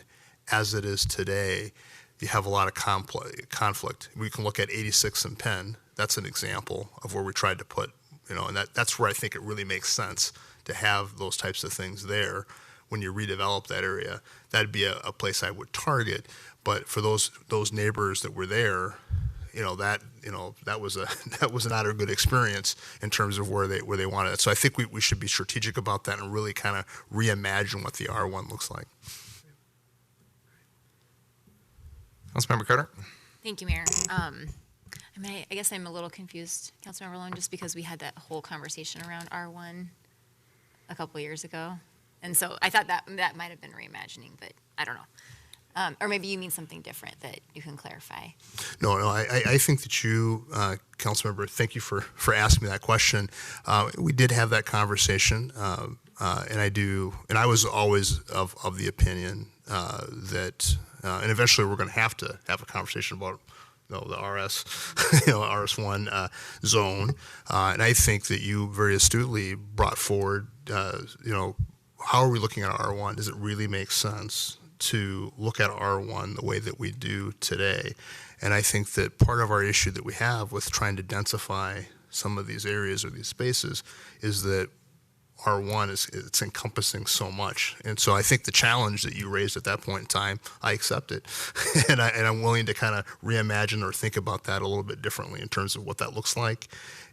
as it is today, you have a lot of conflict. We can look at 86 and Penn. That's an example of where we tried to put and that's where I think it really makes sense to have those types of things there. When you redevelop that area, that'd be a place I would target. But for those neighbors that were there, that was not a good experience in terms of where they wanted it. So I think we should be strategic about that and really kind of reimagine what the R1 looks like. Councilmember Carter? Thank you, Mayor. I guess I'm a little confused, Councilmember Lone, just because we had that whole conversation around R1 a couple years ago. And so I thought that might have been reimagining, but I don't know. Or maybe you mean something different that you can clarify. No, I think that you, Councilmember, thank you for asking me that question. We did have that conversation, and I was always of the opinion that, and eventually we're going to have a conversation about the RS, RS1 zone, and I think that you very astutely brought forward, how are we looking at R1? Does it really make sense to look at R1 the way that we do today? And I think that part of our issue that we have with trying to densify some of these areas or these spaces is that R1 it's encompassing so much. And so I think the challenge that you raised at that point in time, I accept it. and I'm willing to kind of reimagine or think about that a little bit differently in terms of what that looks like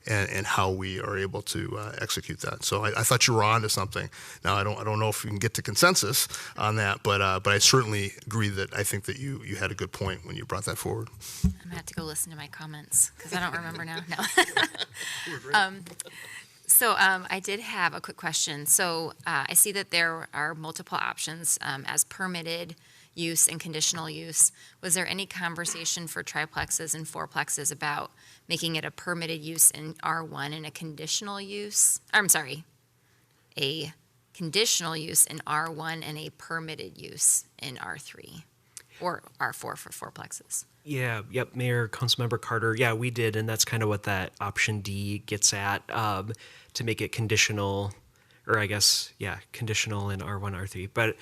and how we are able to execute that. So I thought you were onto something. Now I don't know if we can get to consensus on that, but I certainly agree that I think that you had a good point when you brought that forward. I'm gonna have to go listen to my comments because I don't remember now. No. So I did have a quick question. So I see that there are multiple options as permitted use and conditional use. Was there any conversation for triplexes and fourplexes about making it a permitted use in R1 and a conditional use? A conditional use in R1 and a permitted use in R3 or R4 for fourplexes? Yeah, yep, Mayor, Councilmember Carter. Yeah, we did, and that's kind of what that option D gets at, to make it conditional, or I guess, yeah, conditional in R1, R3. But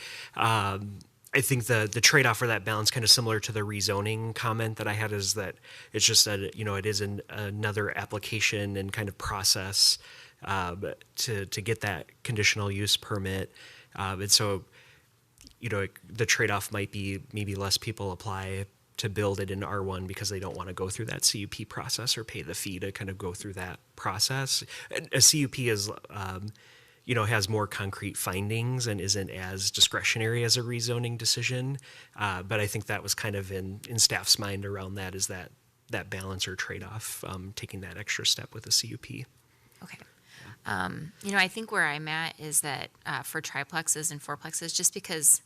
I think the trade-off for that balance, kind of similar to the rezoning comment that I had, is that it's just that, it is another application and kind of process to get that conditional use permit. And so, the trade-off might be maybe less people apply to build it in R1 because they don't want to go through that CUP process or pay the fee to kind of go through that process. A CUP is, has more concrete findings and isn't as discretionary as a rezoning decision. But I think that was kind of in staff's mind around that, is that balance or trade-off, taking that extra step with a CUP. Okay. I think where I'm at is that for triplexes and fourplexes, just because,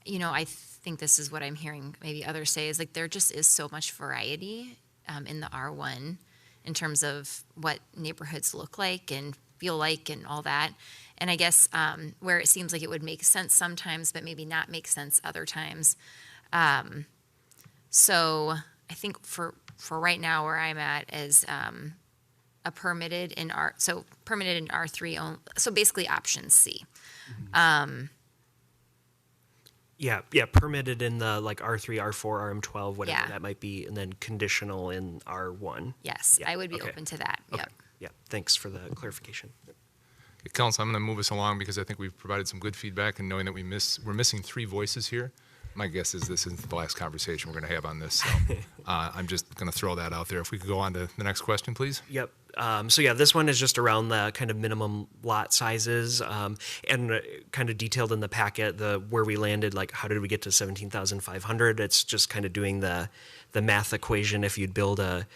I think this is what I'm hearing maybe others say, is like there just is so much variety in the R1 in terms of what neighborhoods look like and feel like and all that. And I guess where it seems like it would make sense sometimes, but maybe not make sense other times. So I think for right now where I'm at is a permitted in R3 only, so basically option C. Yeah, permitted in the R3, R4, RM12, whatever Yeah. that might be, and then conditional in R1. Yes, Yeah, I would be okay. open to that. Okay. Yep. Yeah, thanks for the clarification. Okay, Council, I'm going to move us along because I think we've provided some good feedback, and knowing that we're missing 3 voices here, my guess is this isn't the last conversation we're going to have on this. So I'm just going to throw that out there. If we could go on to the next question, please. Yep. So yeah, this one is just around the kind of minimum lot sizes, and kind of detailed in the packet, where we landed, like how did we get to 17,500? It's just kind of doing the math equation. If you'd build a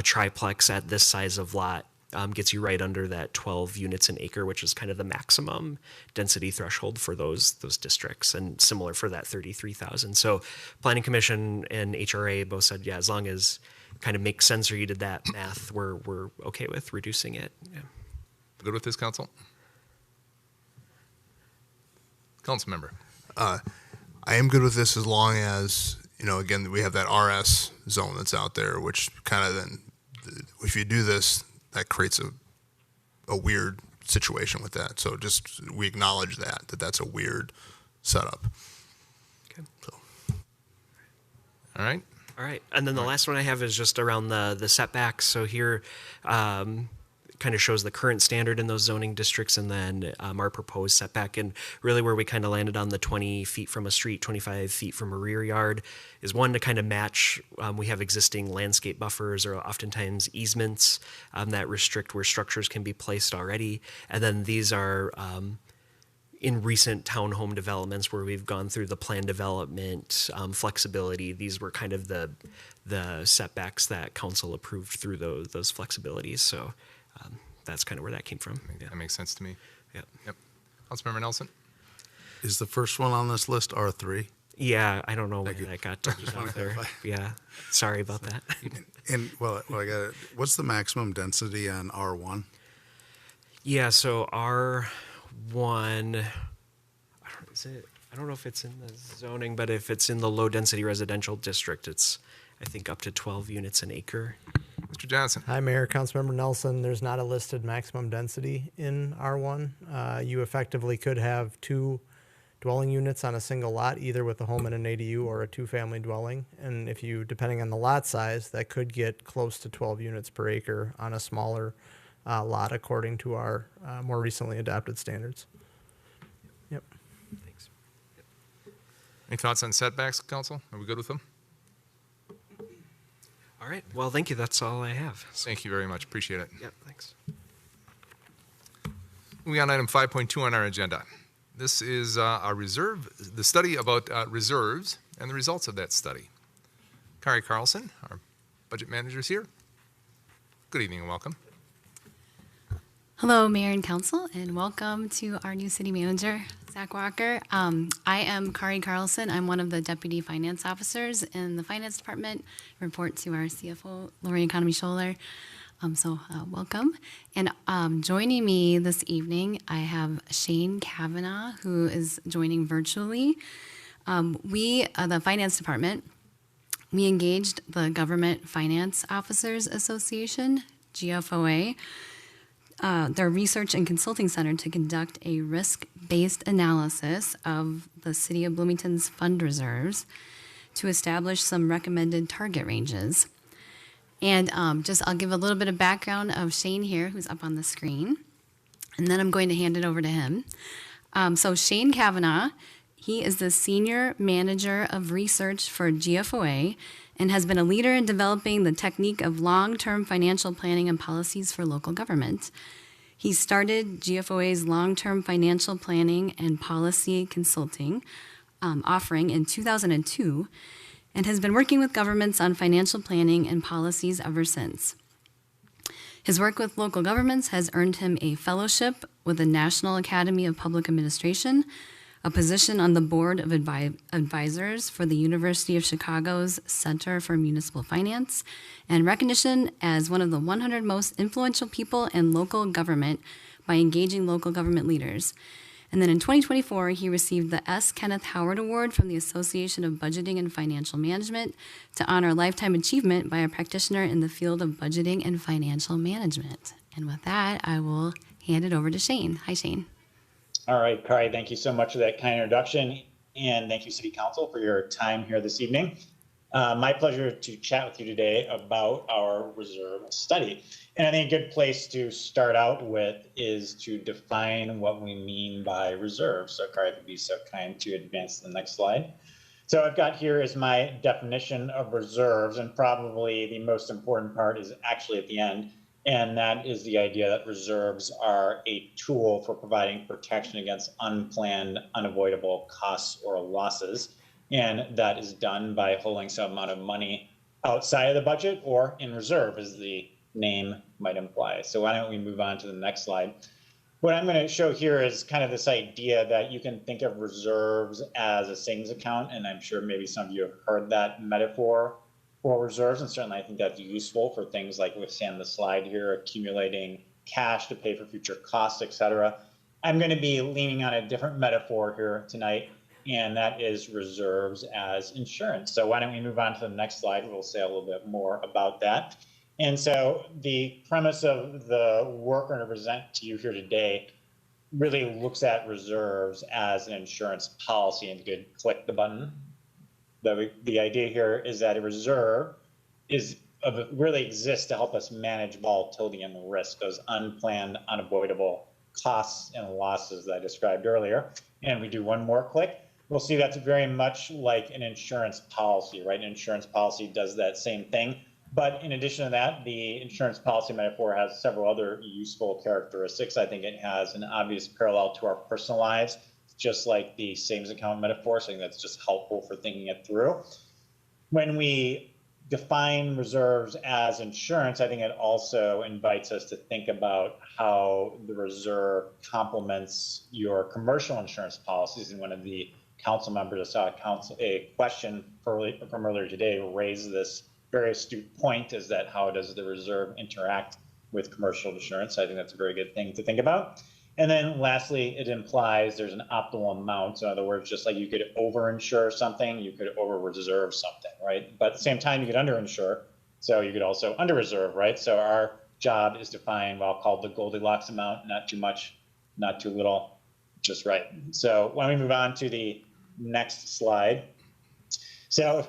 triplex at this size of lot, gets you right under that 12 units an acre, which is kind of the maximum density threshold for those districts, and similar for that 33,000. So Planning Commission and HRA both said, yeah, as long as kind of makes sense or you did that math, we're okay with reducing it. Yeah. Good with this, Council? Council member. I am good with this as long as, again, we have that RS zone that's out there, which kind of then, if you do this, that creates a weird situation with that. So just, we acknowledge that's a weird setup. Okay. So. All right. All right, and then the last one I have is just around the setbacks. So here, kind kind of shows the current standard in those zoning districts and then our proposed setback. And really where we kind of landed on the 20 feet from a street, 25 feet from a rear yard is one to kind of match. We have existing landscape buffers or oftentimes easements that restrict where structures can be placed already. And then these are in recent townhome developments where we've gone through the plan development flexibility. These were kind of the setbacks that council approved through those flexibilities. So that's kind of where that came from. Yeah. That makes sense to me. Yep. Yep. Councilmember Nelson? Is the first one on this list R3? Yeah, I don't know where that got taken out there. Yeah, sorry about that. And I got it. What's the maximum density on R1? Yeah, so R1, I don't know if it's in the zoning, but if it's in the low density residential district, it's I think up to 12 units an acre. Mr. Johnson? Hi, Mayor, Councilmember Nelson. There's not a listed maximum density in R1. You effectively could have 2 dwelling units on a single lot, either with a home and an ADU or a 2-family dwelling. And if you, depending on the lot size, that could get close to 12 units per acre on a smaller lot, according to our more recently adopted standards. Yep. Thanks. Any thoughts on setbacks, council? Are we good with them? All right, well, thank you. That's all I have. Thank you very much. Appreciate it. Yep, thanks. We on item 5.2 on our agenda. This is the study about reserves and the results of that study. Kari Carlson, our budget manager, is here. Good evening and welcome. Hello, Mayor and Council, and welcome to our new city manager, Zach Walker. I am Kari Carlson. I'm one of the deputy finance officers in the finance department. Report to our CFO, Lori Economy-Scholler. Welcome. And joining me this evening, I have Shane Kavanaugh, who is joining virtually. The finance department, we engaged the Government Finance Officers Association, GFOA, their research and consulting center to conduct a risk-based analysis of the City of Bloomington's fund reserves to establish some recommended target ranges. And I'll give a little bit of background of Shane here, who's up on the screen, and then I'm going to hand it over to him. So Shane Kavanaugh, he is the Senior Manager of Research for GFOA and has been a leader in developing the technique of long-term financial planning and policies for local government. He started GFOA's long-term financial planning and policy consulting offering in 2002 and has been working with governments on financial planning and policies ever since. His work with local governments has earned him a fellowship with the National Academy of Public Administration, a position on the board of advisors for the University of Chicago's Center for Municipal Finance, and recognition as one of the 100 most influential people in local government by engaging local government leaders. And then in 2024, he received the S. Kenneth Howard Award from the Association of Budgeting and Financial Management to honor lifetime achievement by a practitioner in the field of budgeting and financial management. And with that, I will hand it over to Shane. Hi, Shane. All right, Kari, thank you so much for that kind introduction, and thank you, City Council, for your time here this evening. My pleasure to chat with you today about our reserve study. And I think a good place to start out with is to define what we mean by reserve. So Kari, if you'd be so kind to advance to the next slide. So I've got here is my definition of reserves, and probably the most important part is actually at the end. And that is the idea that reserves are a tool for providing protection against unplanned, unavoidable costs or losses. And that is done by holding some amount of money outside of the budget or in reserve, as the name might imply. So why don't we move on to the next slide? What I'm going to show here is kind of this idea that you can think of reserves as a savings account. And I'm sure maybe some of you have heard that metaphor for reserves, and certainly I think that's useful for things like we see on the slide here, accumulating cash to pay for future costs, etc. I'm going to be leaning on a different metaphor here tonight, and that is reserves as insurance. So why don't we move on to the next slide? We'll say a little bit more about that. And so the premise of the work we're going to present to you here today really looks at reserves as an insurance policy. And if you could click the button. The idea here is that a reserve is really exist to help us manage volatility and risk, those unplanned, unavoidable costs and losses that I described earlier. And we do one more click, we'll see that's very much like an insurance policy, right? An insurance policy does that same thing. But in addition to that, the insurance policy metaphor has several other useful characteristics. I think it has an obvious parallel to our personal lives, just like the savings account metaphor. So I think that's just helpful for thinking it through. When we define reserves as insurance, I think it also invites us to think about how the reserve complements your commercial insurance policies. And one of the council members, I saw a question from earlier today raise this very astute point, is that how does the reserve interact with commercial insurance? I think that's a very good thing to think about. And then lastly, it implies there's an optimal amount. So in other words, just like you could over-insure something, you could over-reserve something, right? But at the same time, you could under-insure, so you could also under-reserve, right? So our job is to find what I'll call the Goldilocks amount, not too much, not too little, just right. So why don't we move on to the next slide. So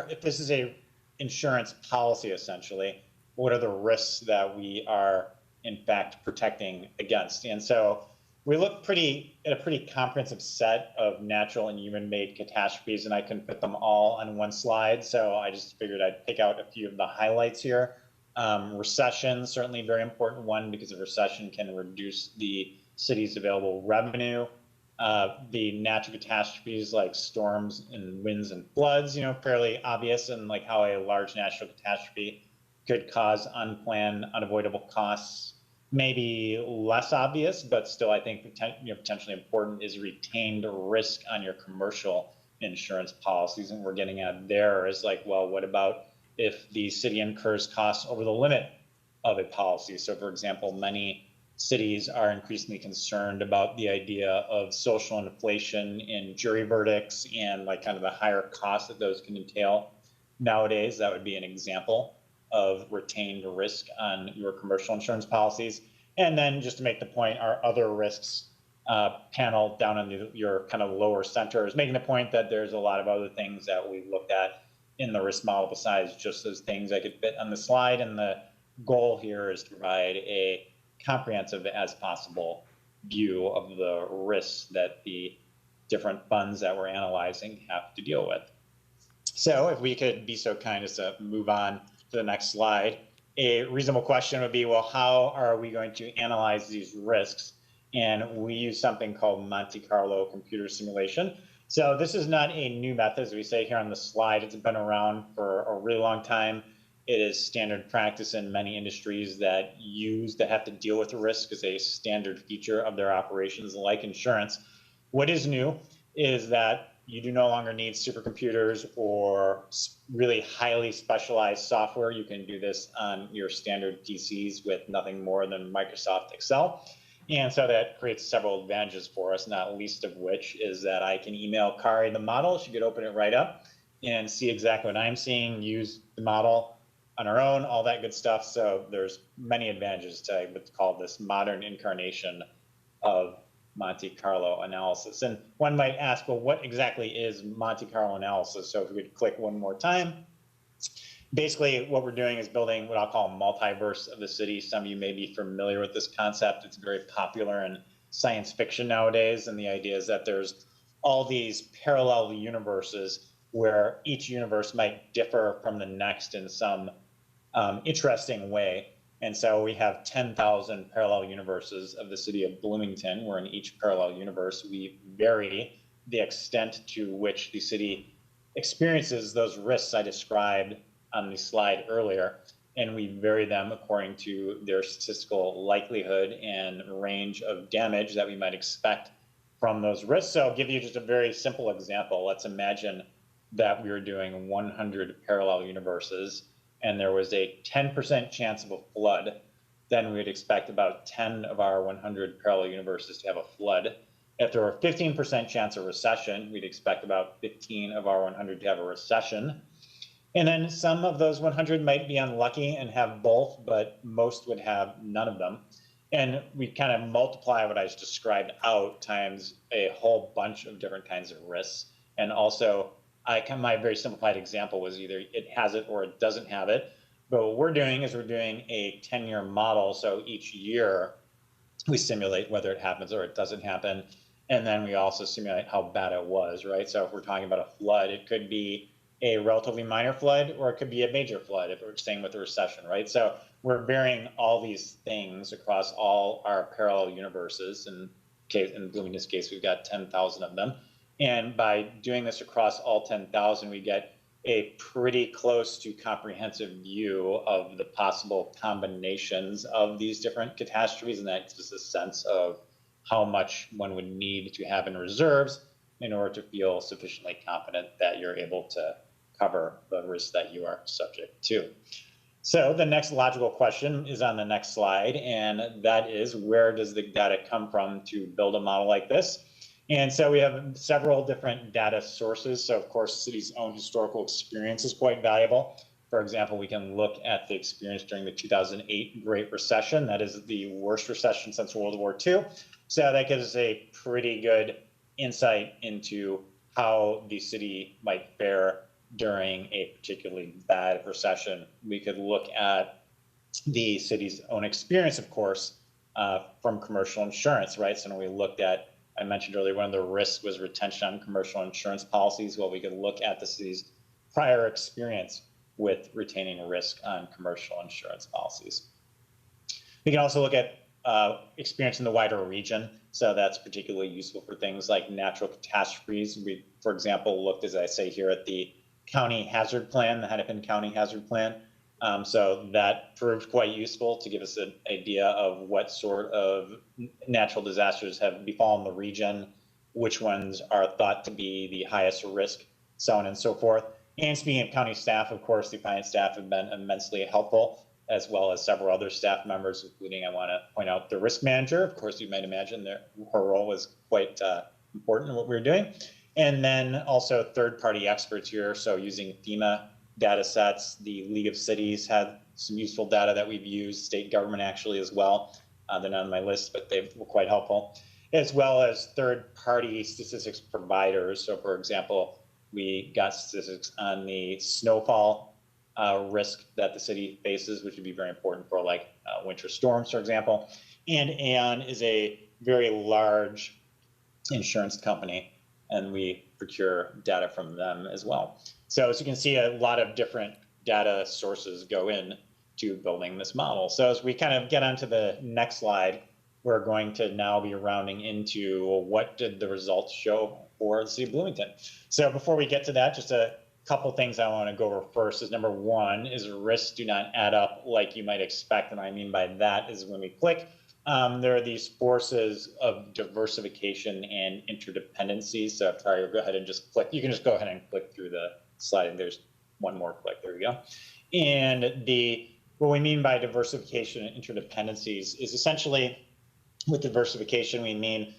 if this is a insurance policy, essentially, what are the risks that we are in fact protecting against? And so we look at a pretty comprehensive set of natural and human-made catastrophes, and I couldn't put them all on one slide, so I just figured I'd pick out a few of the highlights here. Recession, certainly a very important one, because a recession can reduce the city's available revenue. The natural catastrophes like storms and winds and floods, fairly obvious, and like how a large natural catastrophe could cause unplanned, unavoidable costs. Maybe less obvious, but still I think potentially important, is retained risk on your commercial insurance policies. And we're getting at there is like, well, what about if the city incurs costs over the limit of a policy? So for example, many cities are increasingly concerned about the idea of social inflation in jury verdicts and like kind of the higher costs that those can entail. Nowadays, that would be an example of retained risk on your commercial insurance policies. And then just to make the point, our other risks panel down on your kind of lower center is making the point that there's a lot of other things that we looked at in the risk model besides just those things I could fit on the slide. And the goal here is to provide a comprehensive as possible view of the risks that the different funds that we're analyzing have to deal with. So if we could be so kind as to move on to the next slide, a reasonable question would be, well, how are we going to analyze these risks? And we use something called Monte Carlo computer simulation. So this is not a new method, as we say here on the slide. It's been around for a really long time. It is standard practice in many industries that have to deal with risk as a standard feature of their operations, like insurance. What is new is that you do no longer need supercomputers or really highly specialized software. You can do this on your standard PCs with nothing more than Microsoft Excel. And so that creates several advantages for us, not least of which is that I can email Kari the model. She could open it right up and see exactly what I'm seeing, use the model on our own, all that good stuff. So there's many advantages to what's called this modern incarnation of Monte Carlo analysis. And one might ask, well, what exactly is Monte Carlo analysis? So if we could click one more time. Basically, what we're doing is building what I'll call a multiverse of the city. Some of you may be familiar with this concept. It's very popular in science fiction nowadays. And the idea is that there's all these parallel universes where each universe might differ from the next in some interesting way. And so we have 10,000 parallel universes of the city of Bloomington, where in each parallel universe, we vary the extent to which the city experiences those risks I described on the slide earlier. And we vary them according to their statistical likelihood and range of damage that we might expect from those risks. So I'll give you just a very simple example. Let's imagine that we were doing 100 parallel universes and there was a 10% chance of a flood, then we'd expect about 10 of our 100 parallel universes to have a flood. If there were a 15% chance of recession, we'd expect about 15 of our 100 to have a recession. And then some of those 100 might be unlucky and have both, but most would have none of them. And we kind of multiply what I just described out times a whole bunch of different kinds of risks. And also, my very simplified example was either it has it or it doesn't have it. But what we're doing is we're doing a 10-year model. So each year we simulate whether it happens or it doesn't happen. And then we also simulate how bad it was, right? So if we're talking about a flood, it could be a relatively minor flood, or it could be a major flood if we're staying with a recession, right? So we're varying all these things across all our parallel universes. In Bloomington's case, we've got 10,000 of them. And by doing this across all 10,000, we get a pretty close to comprehensive view of the possible combinations of these different catastrophes. And that gives us a sense of how much one would need to have in reserves in order to feel sufficiently confident that you're able to cover the risk that you are subject to. So the next logical question is on the next slide, and that is, where does the data come from to build a model like this? And so we have several different data sources. So of course, the city's own historical experience is quite valuable. For example, we can look at the experience during the 2008 Great Recession. That is the worst recession since World War II. So that gives us a pretty good insight into how the city might fare during a particularly bad recession. We could look at the city's own experience, of course, from commercial insurance, right? So when we looked at, I mentioned earlier, one of the risks was retention on commercial insurance policies. Well, we could look at the city's prior experience with retaining risk on commercial insurance policies. We can also look at experience in the wider region. So that's particularly useful for things like natural catastrophes. We, for example, looked, as I say here, at the county hazard plan, the Hennepin County hazard plan. So that proved quite useful to give us an idea of what sort of natural disasters have befallen the region, which ones are thought to be the highest risk, so on and so forth. And speaking of county staff, of course, the finance staff have been immensely helpful, as well as several other staff members, including, I want to point out, the risk manager. Of course, you might imagine her role was quite important in what we were doing. And then also third-party experts here. So using FEMA data sets, the League of Cities had some useful data that we've used, state government actually as well. They're not on my list, but they were quite helpful, as well as third-party statistics providers. So for example, we got statistics on the snowfall risk that the city faces, which would be very important for like winter storms, for example. And Aon is a very large insurance company, and we procure data from them as well. So as you can see, a lot of different data sources go in to building this model. So as we kind of get onto the next slide, we're going to now be rounding into what did the results show for the city of Bloomington. So before we get to that, just a couple things I want to go over first is, number one is risks do not add up like you might expect. And what I mean by that is when we click, there are these forces of diversification and interdependencies. So sorry, go ahead and just click. You can just go ahead and click through the slide. There's one more click. There we go. And what we mean by diversification and interdependencies is essentially, with diversification, we mean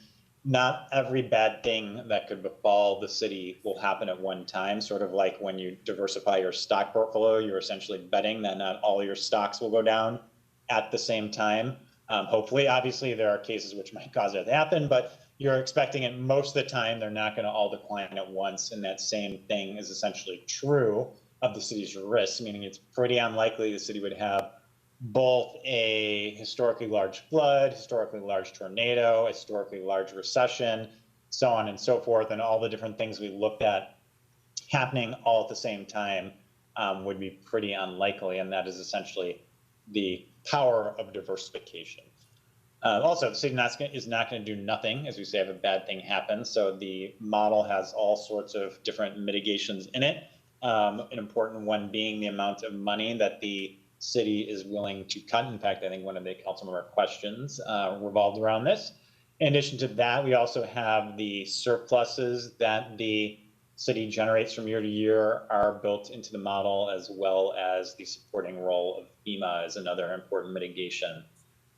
not every bad thing that could befall the city will happen at one time. Sort of like when you diversify your stock portfolio, you're essentially betting that not all your stocks will go down at the same time. Hopefully, obviously, there are cases which might cause that to happen, but you're expecting it most of the time. They're not going to all decline at once. And that same thing is essentially true of the city's risks, meaning it's pretty unlikely the city would have both a historically large flood, historically large tornado, historically large recession, so on and so forth, and all the different things we looked at happening all at the same time would be pretty unlikely, and that is essentially the power of diversification. Also, the city is not going to do nothing, as we say, if a bad thing happens. So the model has all sorts of different mitigations in it. An important one being the amount of money that the city is willing to cut. In fact, I think one of the council member questions revolved around this. In addition to that, we also have the surpluses that the city generates from year to year are built into the model, as well as the supporting role of FEMA is another important mitigation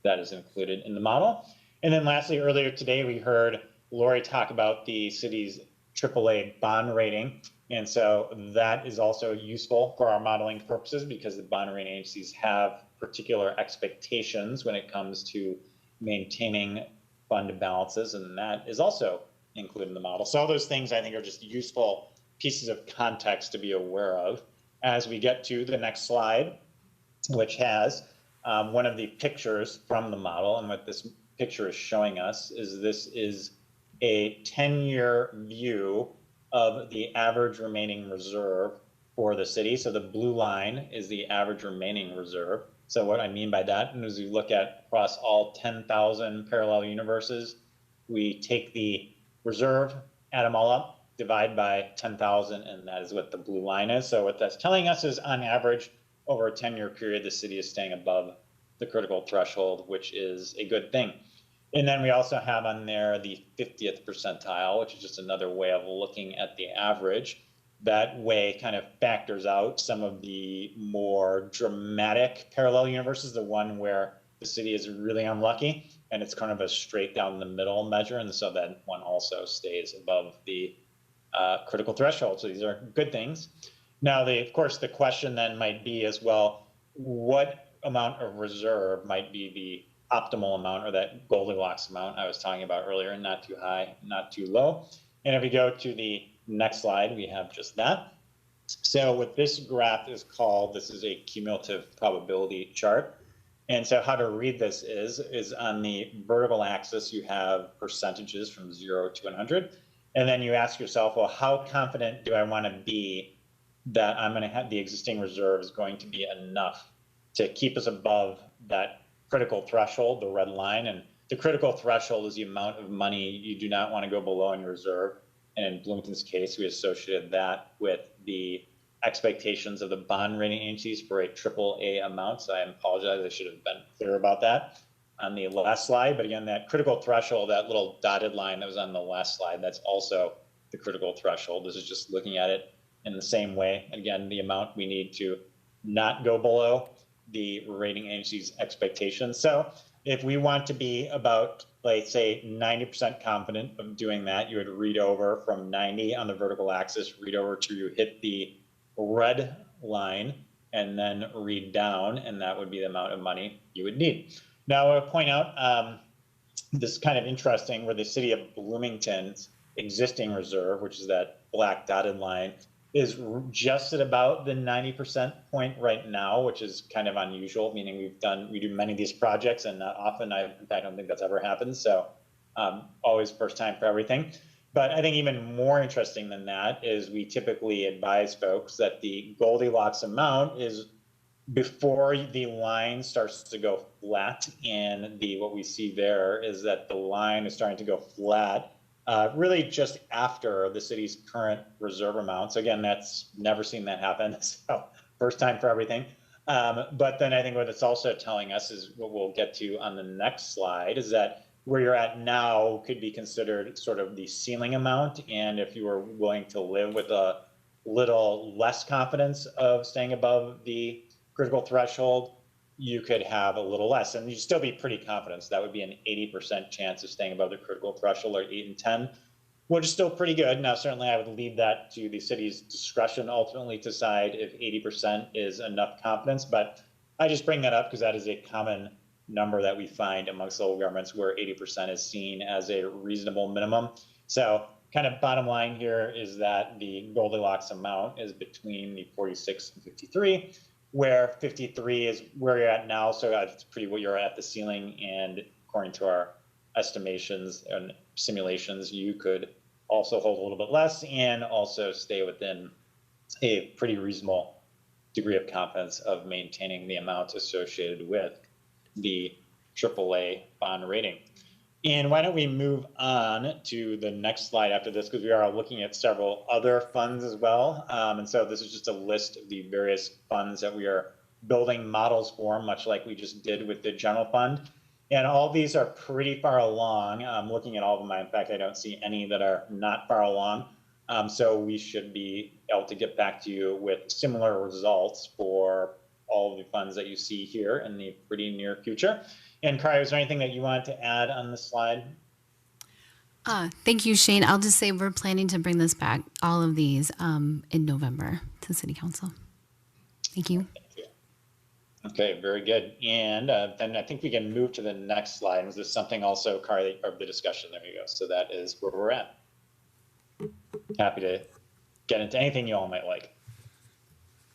that is included in the model. And then lastly, earlier today, we heard Lori talk about the city's AAA bond rating. And so that is also useful for our modeling purposes, because the bond rating agencies have particular expectations when it comes to maintaining fund balances, and that is also included in the model. So all those things I think are just useful pieces of context to be aware of. As we get to the next slide, which has one of the pictures from the model. And what this picture is showing us is this is a 10-year view of the average remaining reserve for the city. So the blue line is the average remaining reserve. So what I mean by that is we look at across all 10,000 parallel universes, we take the reserve, add them all up, divide by 10,000, and that is what the blue line is. So what that's telling us is on average, over a 10-year period, the city is staying above the critical threshold, which is a good thing. And then we also have on there the 50th percentile, which is just another way of looking at the average. That way kind of factors out some of the more dramatic parallel universes, the one where the city is really unlucky and it's kind of a straight down the middle measure. And so that one also stays above the critical threshold. So these are good things. Now, of course, the question then might be as well, what amount of reserve might be the optimal amount, or that Goldilocks amount I was talking about earlier, not too high, not too low. And if we go to the next slide, we have just that. So what this graph is called, this is a cumulative probability chart. And so how to read this is on the vertical axis, you have percentages from 0 to 100. And then you ask yourself, well, how confident do I want to be that I'm going to have the existing reserve is going to be enough to keep us above that critical threshold, the red line. And the critical threshold is the amount of money you do not want to go below in your reserve. And in Bloomington's case, we associated that with the expectations of the bond rating agencies for a AAA amount. So I apologize, I should have been clear about that on the last slide. But again, that critical threshold, that little dotted line that was on the last slide, that's also the critical threshold. This is just looking at it in the same way. Again, the amount we need to not go below the rating agency's expectations. So if we want to be about, like, say, 90% confident of doing that, you would read over from 90 on the vertical axis, read over till you hit the red line, and then read down, and that would be the amount of money you would need. Now, I would point out this is kind of interesting, where the city of Bloomington's existing reserve, which is that black dotted line, is just at about the 90% point right now, which is kind of unusual, meaning we do many of these projects and not often. In fact, I don't think that's ever happened. So always first time for everything. But I think even more interesting than that is we typically advise folks that the Goldilocks amount is before the line starts to go flat. And what we see there is that the line is starting to go flat really just after the city's current reserve amount. So again, that's never seen that happen. So first time for everything. But then I think what it's also telling us is what we'll get to on the next slide is that where you're at now could be considered sort of the ceiling amount. And if you were willing to live with a little less confidence of staying above the critical threshold, you could have a little less, and you'd still be pretty confident. So that would be an 80% chance of staying above the critical threshold, or 8 and 10, which is still pretty good. Now, certainly I would leave that to the city's discretion ultimately to decide if 80% is enough confidence. But I just bring that up because that is a common number that we find amongst local governments, where 80% is seen as a reasonable minimum. So kind of bottom line here is that the Goldilocks amount is between the 46 and 53, where 53 is where you're at now. So it's pretty what you're at the ceiling. And according to our estimations and simulations, you could also hold a little bit less and also stay within a pretty reasonable degree of confidence of maintaining the amount associated with the AAA bond rating. And why don't we move on to the next slide after this, because we are looking at several other funds as well. And so this is just a list of the various funds that we are building models for, much like we just did with the general fund. And all these are pretty far along. I'm looking at all of them. In fact, I don't see any that are not far along. So we should be able to get back to you with similar results for all of the funds that you see here in the pretty near future. And Kari, is there anything that you wanted to add on this slide? Thank you, Shane. I'll just say we're planning to bring this back, all of these, in November to City Council. Thank you. Thank you. Okay, very good. And then I think we can move to the next slide. Is this something also, Kari, of the discussion? There you go. So that is where we're at. Happy to get into anything you all might like.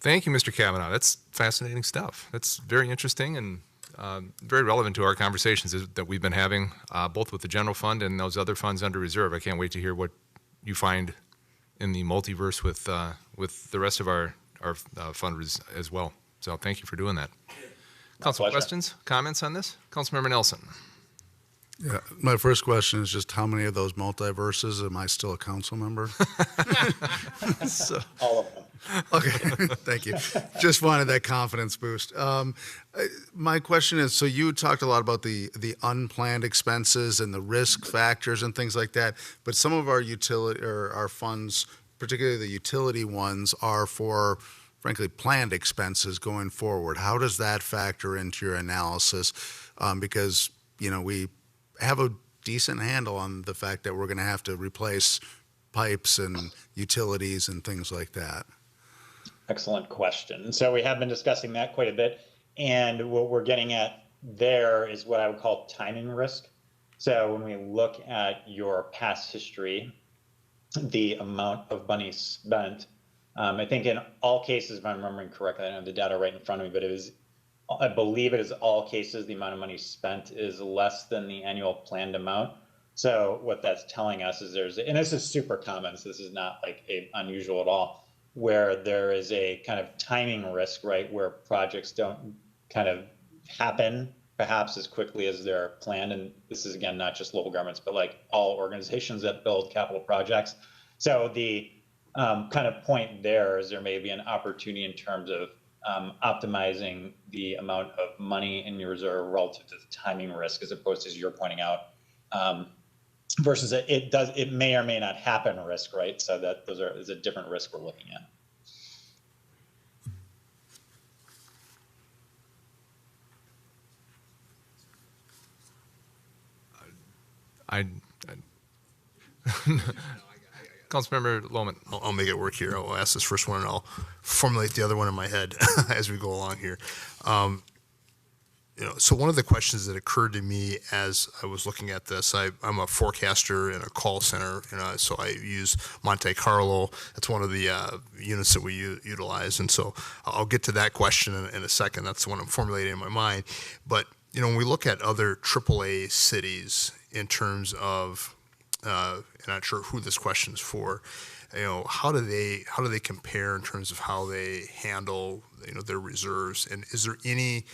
Thank you, Mr. Kavanaugh. That's fascinating stuff. That's very interesting and very relevant to our conversations that we've been having, both with the general fund and those other funds under reserve. I can't wait to hear what you find in the multiverse with the rest of our funds as well. So thank you for doing that. Council, questions, comments on this? Councilmember Nelson. Yeah, my first question is just how many of those multiverses am I still a council member? All of them. Okay, thank you. Just wanted that confidence boost. My question is, so you talked a lot about the unplanned expenses and the risk factors and things like that, but some of our utility or our funds, particularly the utility ones, are for, frankly, planned expenses going forward. How does that factor into your analysis? Because, we have a decent handle on the fact that we're going to have to replace pipes and utilities and things like that. Excellent question. So we have been discussing that quite a bit. And what we're getting at there is what I would call timing risk. So when we look at your past history, the amount of money spent, I think in all cases, if I'm remembering correctly, I don't have the data right in front of me, but I believe it is all cases, the amount of money spent is less than the annual planned amount. So what that's telling us is and this is super common, so this is not like unusual at all, where there is a kind of timing risk, right, where projects don't kind of happen perhaps as quickly as they're planned. And this is, again, not just local governments, but like all organizations that build capital projects. So the kind of point there is there may be an opportunity in terms of optimizing the amount of money in your reserve relative to the timing risk, as opposed to, as you're pointing out, versus it may or may not happen risk, right? So that is a different risk we're looking at. Councilmember Lohman. I'll make it work here. I'll ask this first one and I'll formulate the other one in my head as we go along here. So one of the questions that occurred to me as I was looking at this, I'm a forecaster in a call center, so I use Monte Carlo. That's one of the units that we utilize, and so I'll get to that question in a second. That's the one I'm formulating in my mind. But when we look at other AAA cities in terms of, and I'm not sure who this question's for, how do they compare in terms of how they handle their reserves, and is there any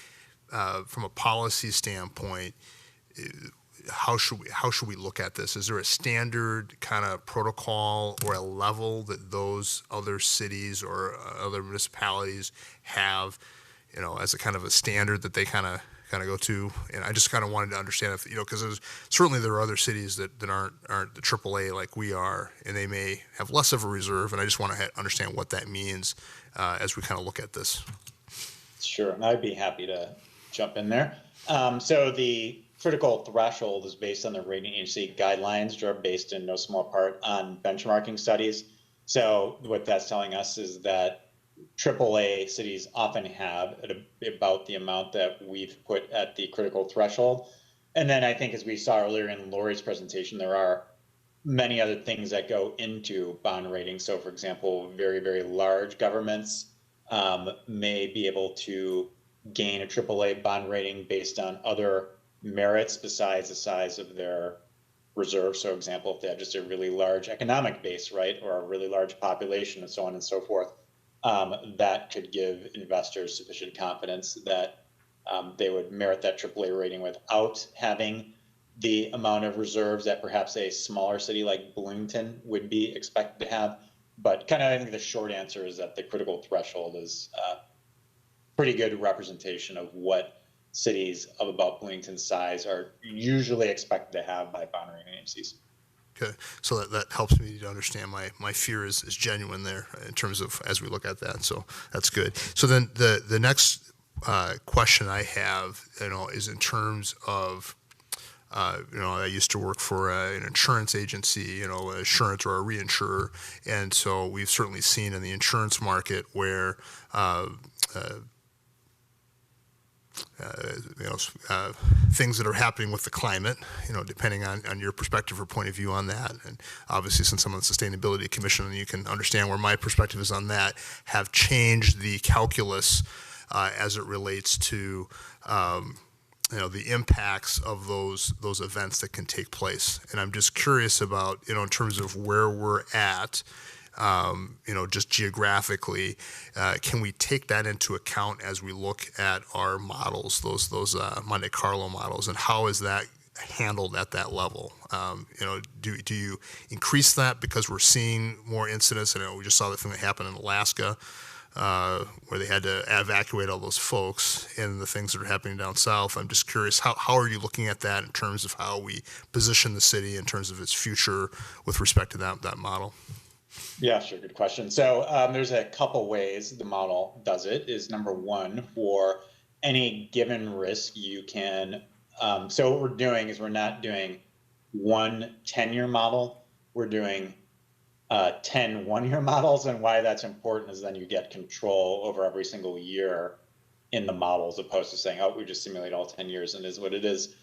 from a policy standpoint, how should we look at this? Is there a standard kind of protocol or a level that those other cities or other municipalities have, as a kind of a standard that they kind of go to? And I just kind of wanted to understand if, because certainly there are other cities that aren't the AAA like we are, and they may have less of a reserve, and I just want to understand what that means as we kind of look at this. Sure, I'd be happy to jump in there. So the critical threshold is based on the rating agency guidelines, which are based in no small part on benchmarking studies. So what that's telling us is that AAA cities often have about the amount that we've put at the critical threshold. And then I think, as we saw earlier in Lori's presentation, there are many other things that go into bond rating. So, for example, very, very large governments may be able to gain a AAA bond rating based on other merits besides the size of their reserve. So, for example, if they have just a really large economic base, right, or a really large population and so on and so forth, that could give investors sufficient confidence that they would merit that AAA rating without having the amount of reserves that perhaps a smaller city like Bloomington would be expected to have. But kind of, I think the short answer is that the critical threshold is pretty good representation of what cities of about Bloomington's size are usually expected to have by bond rating agencies. Okay, so that helps me to understand my fear is genuine there in terms of as we look at that. So that's good. So then the next question I have, is in terms of, I used to work for an insurance agency, insurance or a reinsurer, and so we've certainly seen in the insurance market where things that are happening with the climate, depending on your perspective or point of view on that. And obviously, since I'm on the Sustainability Commission, you can understand where my perspective is on that, have changed the calculus as it relates to the impacts of those events that can take place. And I'm just curious about, in terms of where we're at, just geographically, can we take that into account as we look at our models, those Monte Carlo models, and how is that handled at that level? Do you increase that because we're seeing more incidents? We just saw the thing that happened in Alaska, where they had to evacuate all those folks, and the things that are happening down south. I'm just curious, how are you looking at that in terms of how we position the city in terms of its future with respect to that model? Yeah, sure. Good question. So there's a couple ways the model does it. Is number one, for any given risk, you can. So what we're doing is we're not doing one 10-year model. We're doing 10 one-year models. And why that's important is then you get control over every single year in the model, as opposed to saying, oh, we just simulate all 10 years and it is what it is.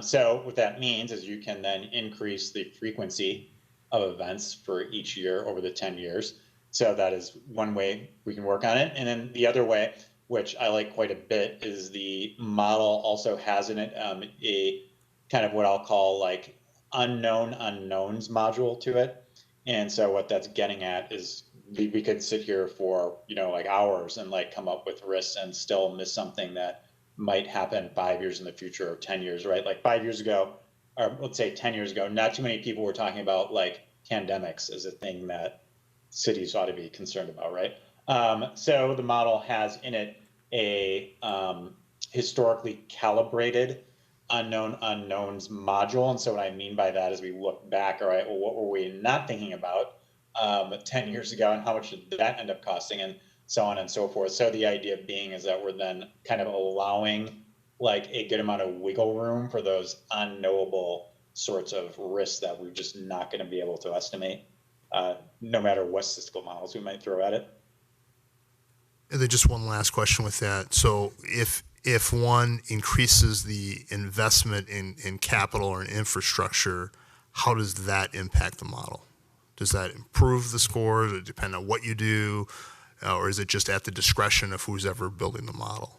So what that means is you can then increase the frequency of events for each year over the 10 years. So that is one way we can work on it. And then the other way, which I like quite a bit, is the model also has in it a kind of what I'll call like unknown unknowns module to it. And so what that's getting at is we could sit here for, like hours and like come up with risks and still miss something that might happen 5 years in the future or 10 years, right? Like 5 years ago, or let's say 10 years ago, not too many people were talking about like pandemics as a thing that cities ought to be concerned about, right? So the model has in it a historically calibrated unknown unknowns module. And so what I mean by that is we look back, all right, well, what were we not thinking about 10 years ago, and how much did that end up costing, and so on and so forth. So the idea being is that we're then kind of allowing like a good amount of wiggle room for those unknowable sorts of risks that we're just not going to be able to estimate, no matter what statistical models we might throw at it. And then just one last question with that. So if one increases the investment in capital or in infrastructure, how does that impact the model? Does that improve the scores? Does it depend on what you do? Or is it just at the discretion of who's ever building the model?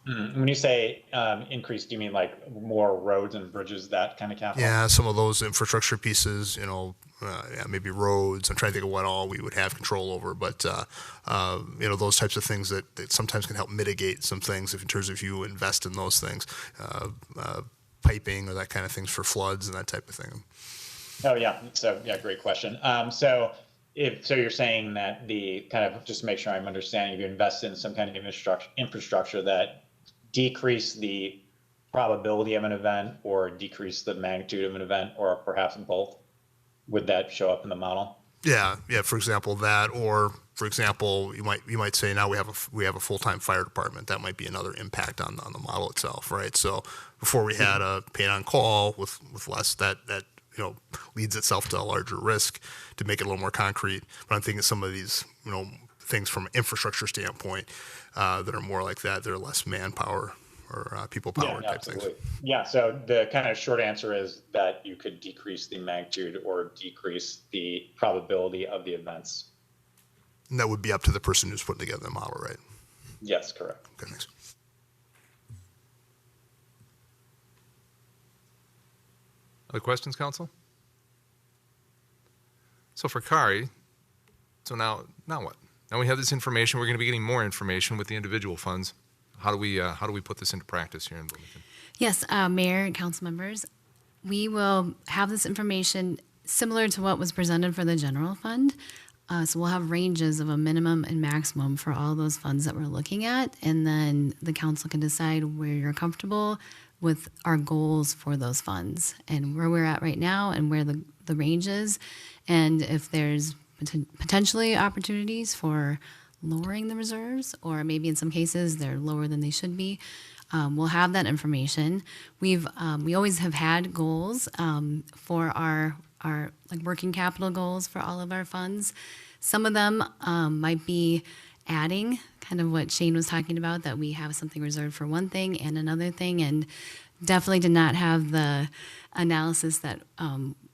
When you say increase, do you mean like more roads and bridges, that kind of capital? Yeah, some of those infrastructure pieces, maybe roads. I'm trying to think of what all we would have control over, but those types of things that sometimes can help mitigate some things in terms of you invest in those things, piping or that kind of things for floods and that type of thing. Oh yeah, so yeah, great question. So you're saying that the kind of, just to make sure I'm understanding, if you invest in some kind of infrastructure that decrease the probability of an event or decrease the magnitude of an event, or perhaps both, would that show up in the model? Yeah. For example, that, or for example, you might say now we have a full-time fire department. That might be another impact on the model itself, right? So before we had a paid on call with less, that leads itself to a larger risk to make it a little more concrete. But I'm thinking some of these things from an infrastructure standpoint that are more like that. They're less manpower or people power type things. Yeah. So the kind of short answer is that you could decrease the magnitude or decrease the probability of the events. And that would be up to the person who's putting together the model, right? Yes, correct. Okay, thanks. Other questions, Council? So for Kari, now what? Now we have this information. We're going to be getting more information with the individual funds. How do we put this into practice here in Bloomington? Yes, Mayor and council members, we will have this information similar to what was presented for the general fund. So we'll have ranges of a minimum and maximum for all those funds that we're looking at, and then the council can decide where you're comfortable with our goals for those funds and where we're at right now and where the range is, and if there's potentially opportunities for lowering the reserves, or maybe in some cases they're lower than they should be. We'll have that information. We always have had goals for our like working capital goals for all of our funds. Some of them might be adding, kind of what Shane was talking about, that we have something reserved for one thing and another thing, and definitely did not have the analysis that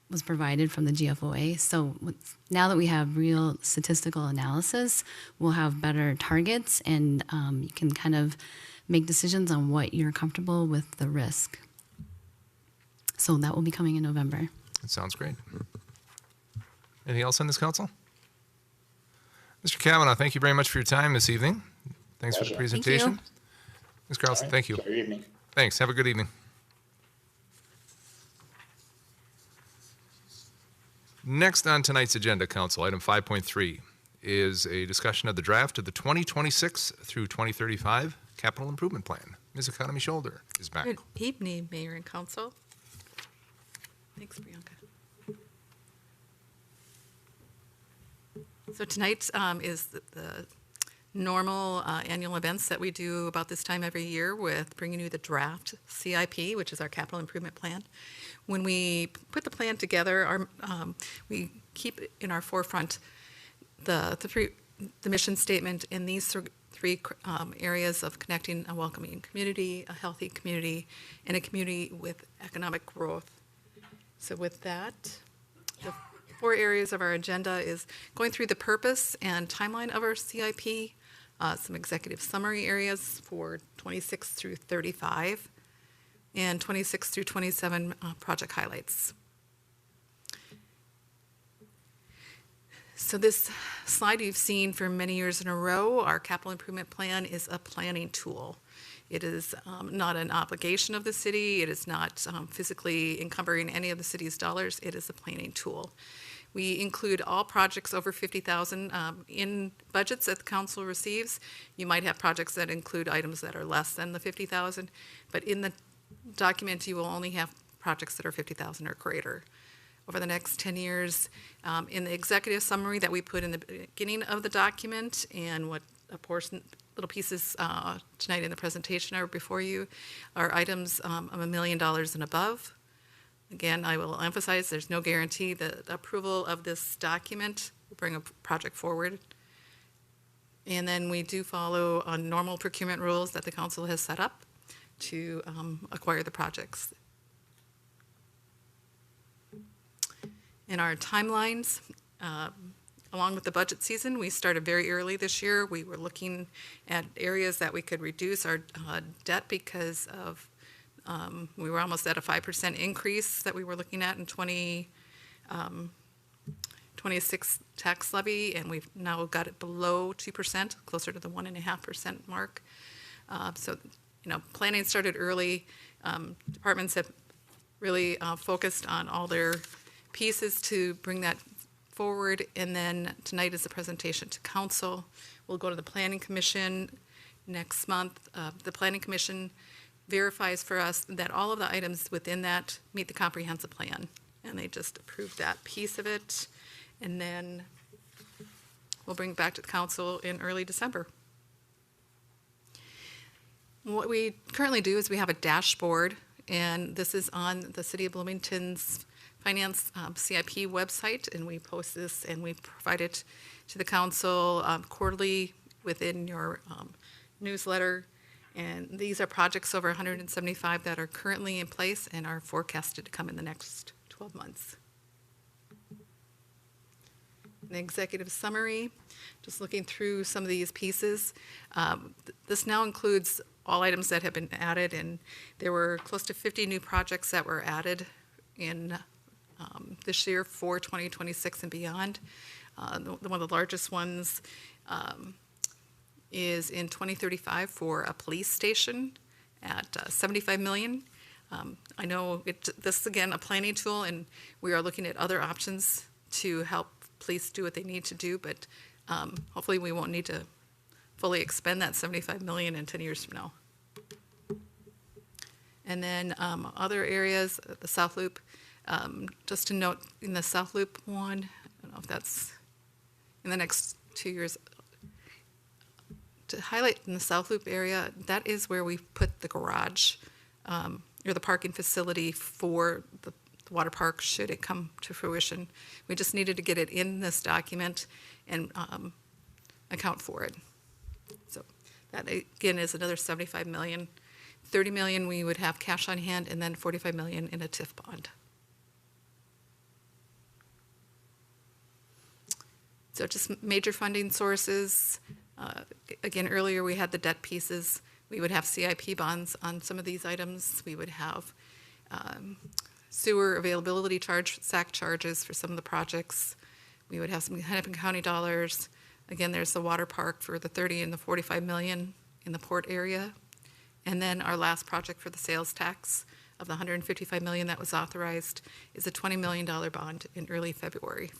was provided from the GFOA. So now that we have real statistical analysis, we'll have better targets, and you can kind of make decisions on what you're comfortable with the risk. So that will be coming in November. That sounds great. Anything else on this, council? Mr. Kavanaugh, thank you very much for your time this evening. Thanks for the presentation. Ms. Carlson, thank you. Enjoy your evening. Thanks. Have a good evening. Next on tonight's agenda, council, item 5.3 is a discussion of the draft of the 2026 through 2035 capital improvement plan. Ms. Economy Shoulder is back. Good evening, Mayor and Council. Thanks, Bianca. So tonight is the normal annual events that we do about this time every year with bringing you the draft CIP, which is our capital improvement plan. When we put the plan together, we keep in our forefront the mission statement in these three areas of connecting a welcoming community, a healthy community, and a community with economic growth. So with that, the 4 areas of our agenda is going through the purpose and timeline of our CIP, some executive summary areas for 26 through 35, and 26 through 27 project highlights. So this slide you've seen for many years in a row. Our capital improvement plan is a planning tool. It is not an obligation of the city. It is not physically encumbering any of the city's dollars. It is a planning tool. We include all projects over $50,000 in budgets that the council receives. You might have projects that include items that are less than the $50,000, but in the document you will only have projects that are $50,000 or greater. Over the next 10 years, in the executive summary that we put in the beginning of the document, and what a portion, little pieces tonight in the presentation are before you, are items of $1 million and above. Again, I will emphasize there's no guarantee that the approval of this document will bring a project forward. And then we do follow on normal procurement rules that the council has set up to acquire the projects. In our timelines, along with the budget season, we started very early this year. We were looking at areas that we could reduce our debt because of we were almost at a 5% increase that we were looking at in 2026 tax levy, and we've now got it below 2%, closer to the 1.5% mark. So, planning started early. Departments have really focused on all their pieces to bring that forward, and then tonight is the presentation to council. We'll go to the Planning Commission next month. The Planning Commission verifies for us that all of the items within that meet the comprehensive plan, and they just approved that piece of it, and then we'll bring it back to the council in early December. What we currently do is we have a dashboard, and this is on the City of Bloomington's Finance CIP website, and we post this and we provide it to the council quarterly within your newsletter. And these are projects over 175 that are currently in place and are forecasted to come in the next 12 months. An executive summary, just looking through some of these pieces. This now includes all items that have been added, and there were close to 50 new projects that were added in this year for 2026 and beyond. One of the largest ones is in 2035 for a police station at $75 million. I know this is, again, a planning tool, and we are looking at other options to help police do what they need to do, but hopefully we won't need to fully expend that $75 million in 10 years from now. And then other areas, the South Loop, just to note in the South Loop one, I don't know if that's in the next 2 years, to highlight in the South Loop area, that is where we put the garage or the parking facility for the water park should it come to fruition. We just needed to get it in this document and account for it. So that again is another 75 million. 30 million we would have cash on hand, and then 45 million in a TIF bond. So just major funding sources. Again, earlier we had the debt pieces. We would have CIP bonds on some of these items. We would have sewer availability SAC charges for some of the projects. We would have some Hennepin County dollars. Again, there's the water park for the 30 and the 45 million in the port area. And then our last project for the sales tax of the 155 million that was authorized is a $20 million bond in early February.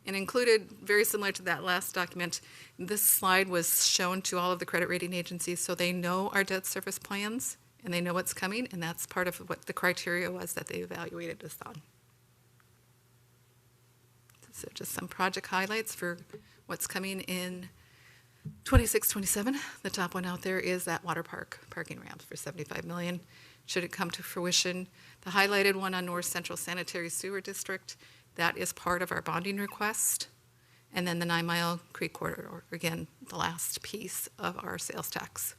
And included, very similar to that last document, this slide was shown to all of the credit rating agencies so they know our debt service plans and they know what's coming, and that's part of what the criteria was that they evaluated us on. So just some project highlights for what's coming in 26, 27. The top one out there is that water park parking ramp for 75 million. Should it come to fruition, the highlighted one on North Central Sanitary Sewer District, that is part of our bonding request. And then the 9 Mile Creek Corridor, again, the last piece of our sales tax.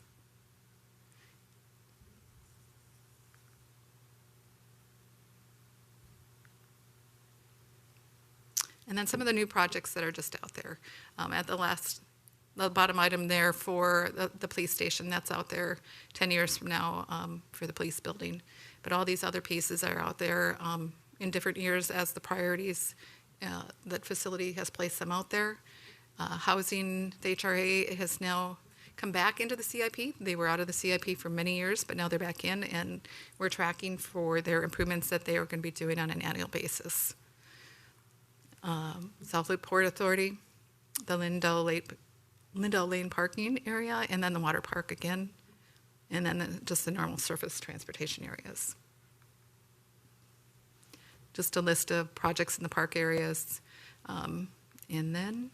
And then some of the new projects that are just out there. At the bottom item there for the police station, that's out there 10 years from now for the police building. But all these other pieces are out there in different years as the priorities that facility has placed them out there. Housing, the HRA has now come back into the CIP. They were out of the CIP for many years, but now they're back in, and we're tracking for their improvements that they are going to be doing on an annual basis. South Loop Port Authority, the Lindell Lane parking area, and then the water park again, and then just the normal surface transportation areas. Just a list of projects in the park areas. And then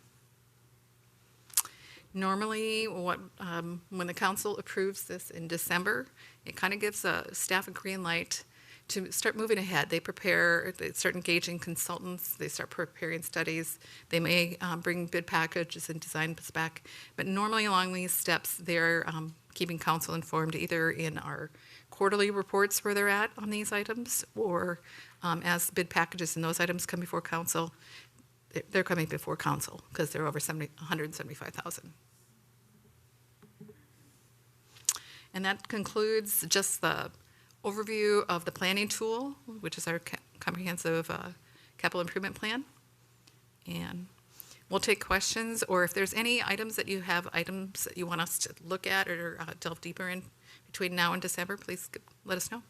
normally when the council approves this in December, it kind of gives staff a green light to start moving ahead. They start engaging consultants, they start preparing studies. They may bring bid packages and design spec, but normally along these steps, they're keeping council informed either in our quarterly reports where they're at on these items, or as bid packages and those items come before council, they're coming before council because they're over 175,000. And that concludes just the overview of the planning tool, which is our comprehensive capital improvement plan. And we'll take questions, or if there's any items that you want us to look at or delve deeper in between now and December, please let us know.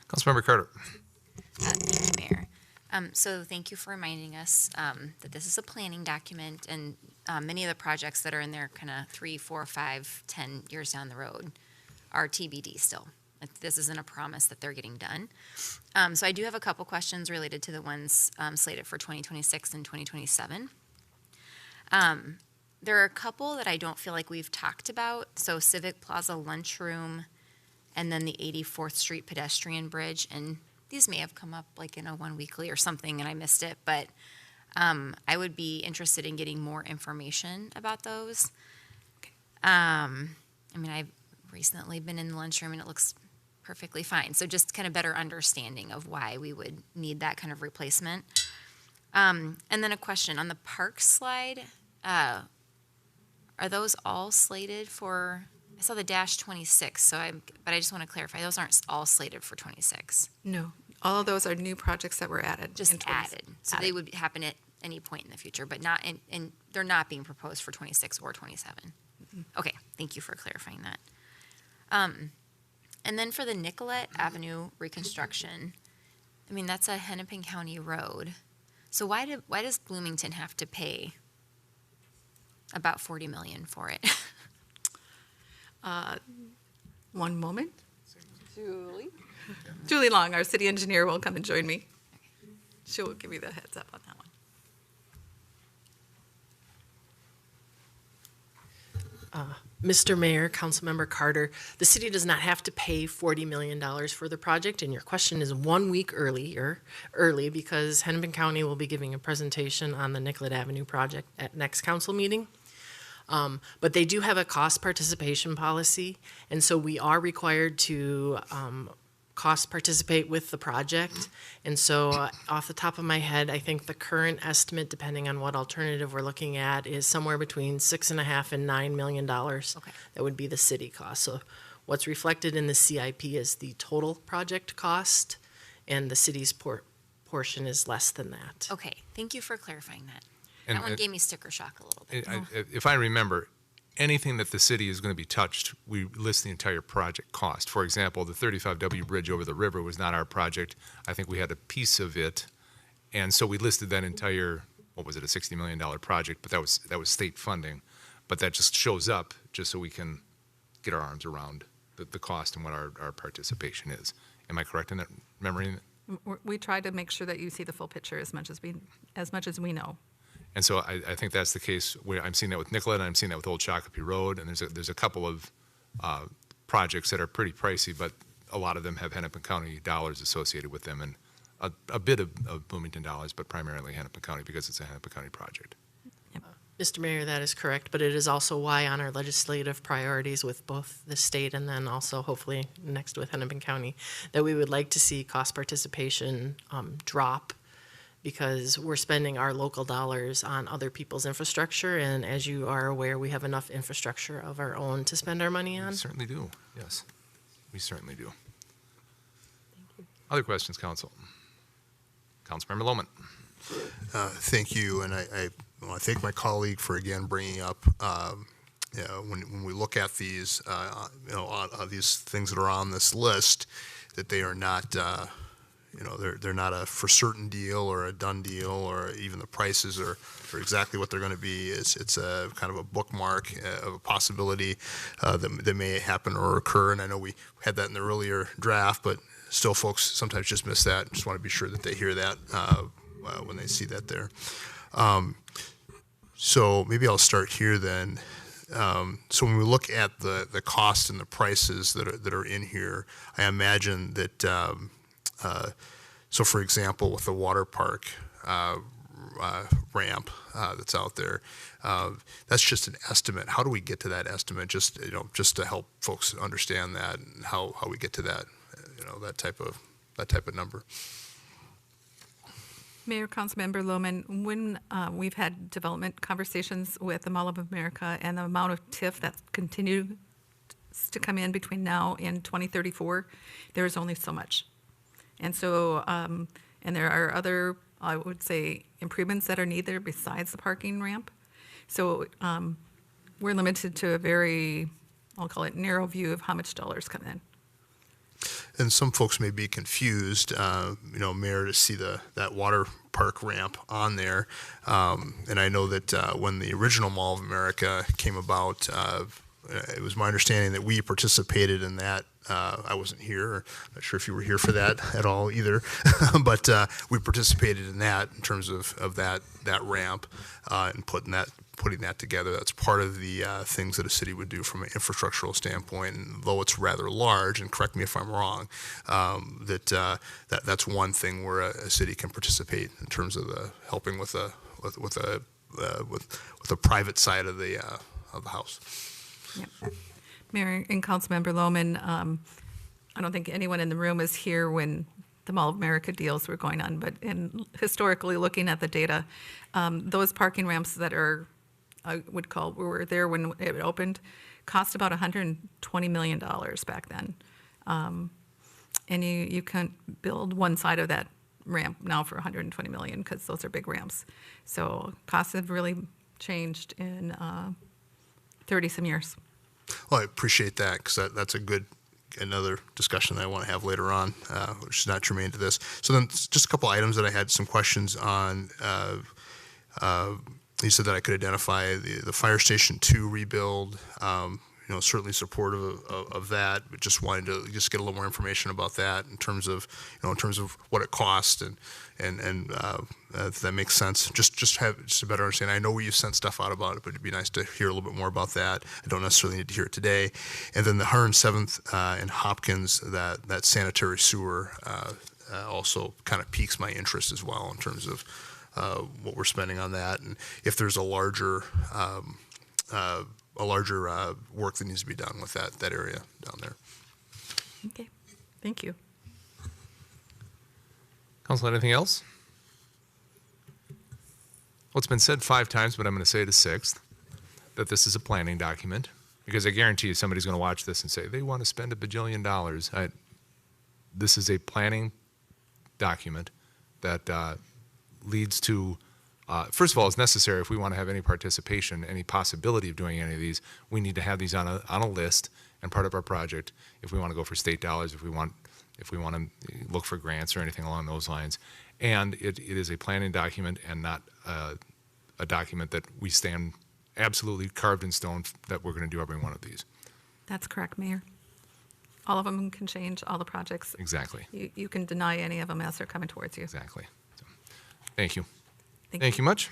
Councilmember Carter. Thank you, Mayor. So thank you for reminding us that this is a planning document, and many of the projects that are in there kind of 3, 4, 5, 10 years down the road are TBD still. This isn't a promise that they're getting done. So I do have a couple questions related to the ones slated for 2026 and 2027. There are a couple that I don't feel like we've talked about. So Civic Plaza Lunchroom, and then the 84th Street pedestrian bridge. And these may have come up like in a One Weekly or something and I missed it, but I would be interested in getting more information about those. I mean, I've recently been in the lunchroom and it looks perfectly fine. So just kind of better understanding of why we would need that kind of replacement. And then a question on the park slide. Are those all slated for, I saw the dash 26, but I just want to clarify, those aren't all slated for 26. No, all of those are new projects that were added. Just added. So they would happen at any point in the future, but not, and they're not being proposed for 26 or 27. Mm-hmm. Okay, thank you for clarifying that. And then for the Nicollet Avenue reconstruction, I mean, that's a Hennepin County road. So why does Bloomington have to pay about $40 million for it? One moment. Julie Long, our city engineer, will come and join me. She will give you the heads up on that one. Mr. Mayor, Councilmember Carter, the city does not have to pay $40 million for the project, and your question is 1 week early because Hennepin County will be giving a presentation on the Nicollet Avenue project at next council meeting. But they do have a cost participation policy, and so we are required to cost participate with the project. And so off the top of my head, I think the current estimate, depending on what alternative we're looking at, is somewhere between $6.5 and $9 million. Okay. That would be the city cost. So what's reflected in the CIP is the total project cost, and the city's portion is less than that. Okay, thank you for clarifying that. And That one gave me sticker shock a little bit. If I remember, anything that the city is going to be touched, we list the entire project cost. For example, the 35W bridge over the river was not our project. I think we had a piece of it, and so we listed that entire, what was it, a $60 million project, but that was state funding. But that just shows up just so we can get our arms around the cost and what our participation is. Am I correct in that memory? We try to make sure that you see the full picture as much as we know. And so I think that's the case. I'm seeing that with Nicollet, and I'm seeing that with Old Shakopee Road, and there's a couple of projects that are pretty pricey, but a lot of them have Hennepin County dollars associated with them, and a bit of Bloomington dollars, but primarily Hennepin County because it's a Hennepin County project. Mr. Mayor, that is correct, but it is also why on our legislative priorities with both the state and then also hopefully next with Hennepin County, that we would like to see cost participation drop, because we're spending our local dollars on other people's infrastructure, and as you are aware, we have enough infrastructure of our own to spend our money on. We certainly do, yes. We certainly do. Other questions, Council? Councilmember Lohman. Thank you, and I want to thank my colleague for again bringing up when we look at these these things that are on this list, that they are not they're not a for certain deal or a done deal, or even the prices are exactly what they're going to be. It's a kind of a bookmark of a possibility that may happen or occur, and I know we had that in the earlier draft, but still folks sometimes just miss that. Just want to be sure that they hear that when they see that there. So maybe I'll start here then. So when we look at the cost and the prices that are in here, I imagine that so for example, with the water park ramp that's out there, that's just an estimate. How do we get to that estimate? Just to help folks understand that and how we get to that, that type of number. Mayor, Councilmember Lohman, when we've had development conversations with the Mall of America and the amount of TIF that continues to come in between now and 2034, there is only so much. And so, and there are other, I would say, improvements that are needed besides the parking ramp. So we're limited to a very, I'll call it narrow view of how much dollars come in. And some folks may be confused, Mayor, to see that water park ramp on there. And I know that when the original Mall of America came about, it was my understanding that we participated in that. I wasn't here. I'm not sure if you were here for that at all either. But we participated in that in terms of that ramp and putting that together. That's part of the things that a city would do from an infrastructural standpoint. And though it's rather large, and correct me if I'm wrong, that's one thing where a city can participate in terms of helping with the private side of the house. Yep. Mayor and Councilmember Lohman, I don't think anyone in the room was here when the Mall of America deals were going on, but historically looking at the data, those parking ramps that were there when it opened, cost about $120 million back then. And you can't build one side of that ramp now for $120 million because those are big ramps. So costs have really changed in 30-some years. Well, I appreciate that, because that's another discussion that I want to have later on, which is not germane to this. So then just a couple items that I had some questions on. You said that I could identify the Fire Station 2 rebuild. certainly supportive of that, but just wanted to just get a little more information about that in terms of what it costs and if that makes sense. Just a better understanding. I know you've sent stuff out about it, but it'd be nice to hear a little bit more about that. I don't necessarily need to hear it today. And then the 107th and Hopkins, that sanitary sewer also kind of piques my interest as well in terms of what we're spending on that, and if there's a larger work that needs to be done with that area down there. Okay, thank you. Council, anything else? Well, it's been said 5 times, but I'm going to say it a 6th, that this is a planning document, because I guarantee you somebody's going to watch this and say, they want to spend $1 bajillion. This is a planning document that leads to, first of all, it's necessary if we want to have any participation, any possibility of doing any of these, we need to have these on a list and part of our project if we want to go for state dollars, if we want to look for grants or anything along those lines. And it is a planning document and not a document that we stand absolutely carved in stone that we're going to do every one of these. That's correct, Mayor. All of them can change, all the projects. Exactly. You can deny any of them as they're coming towards you. Exactly. So, thank you. Thank you much.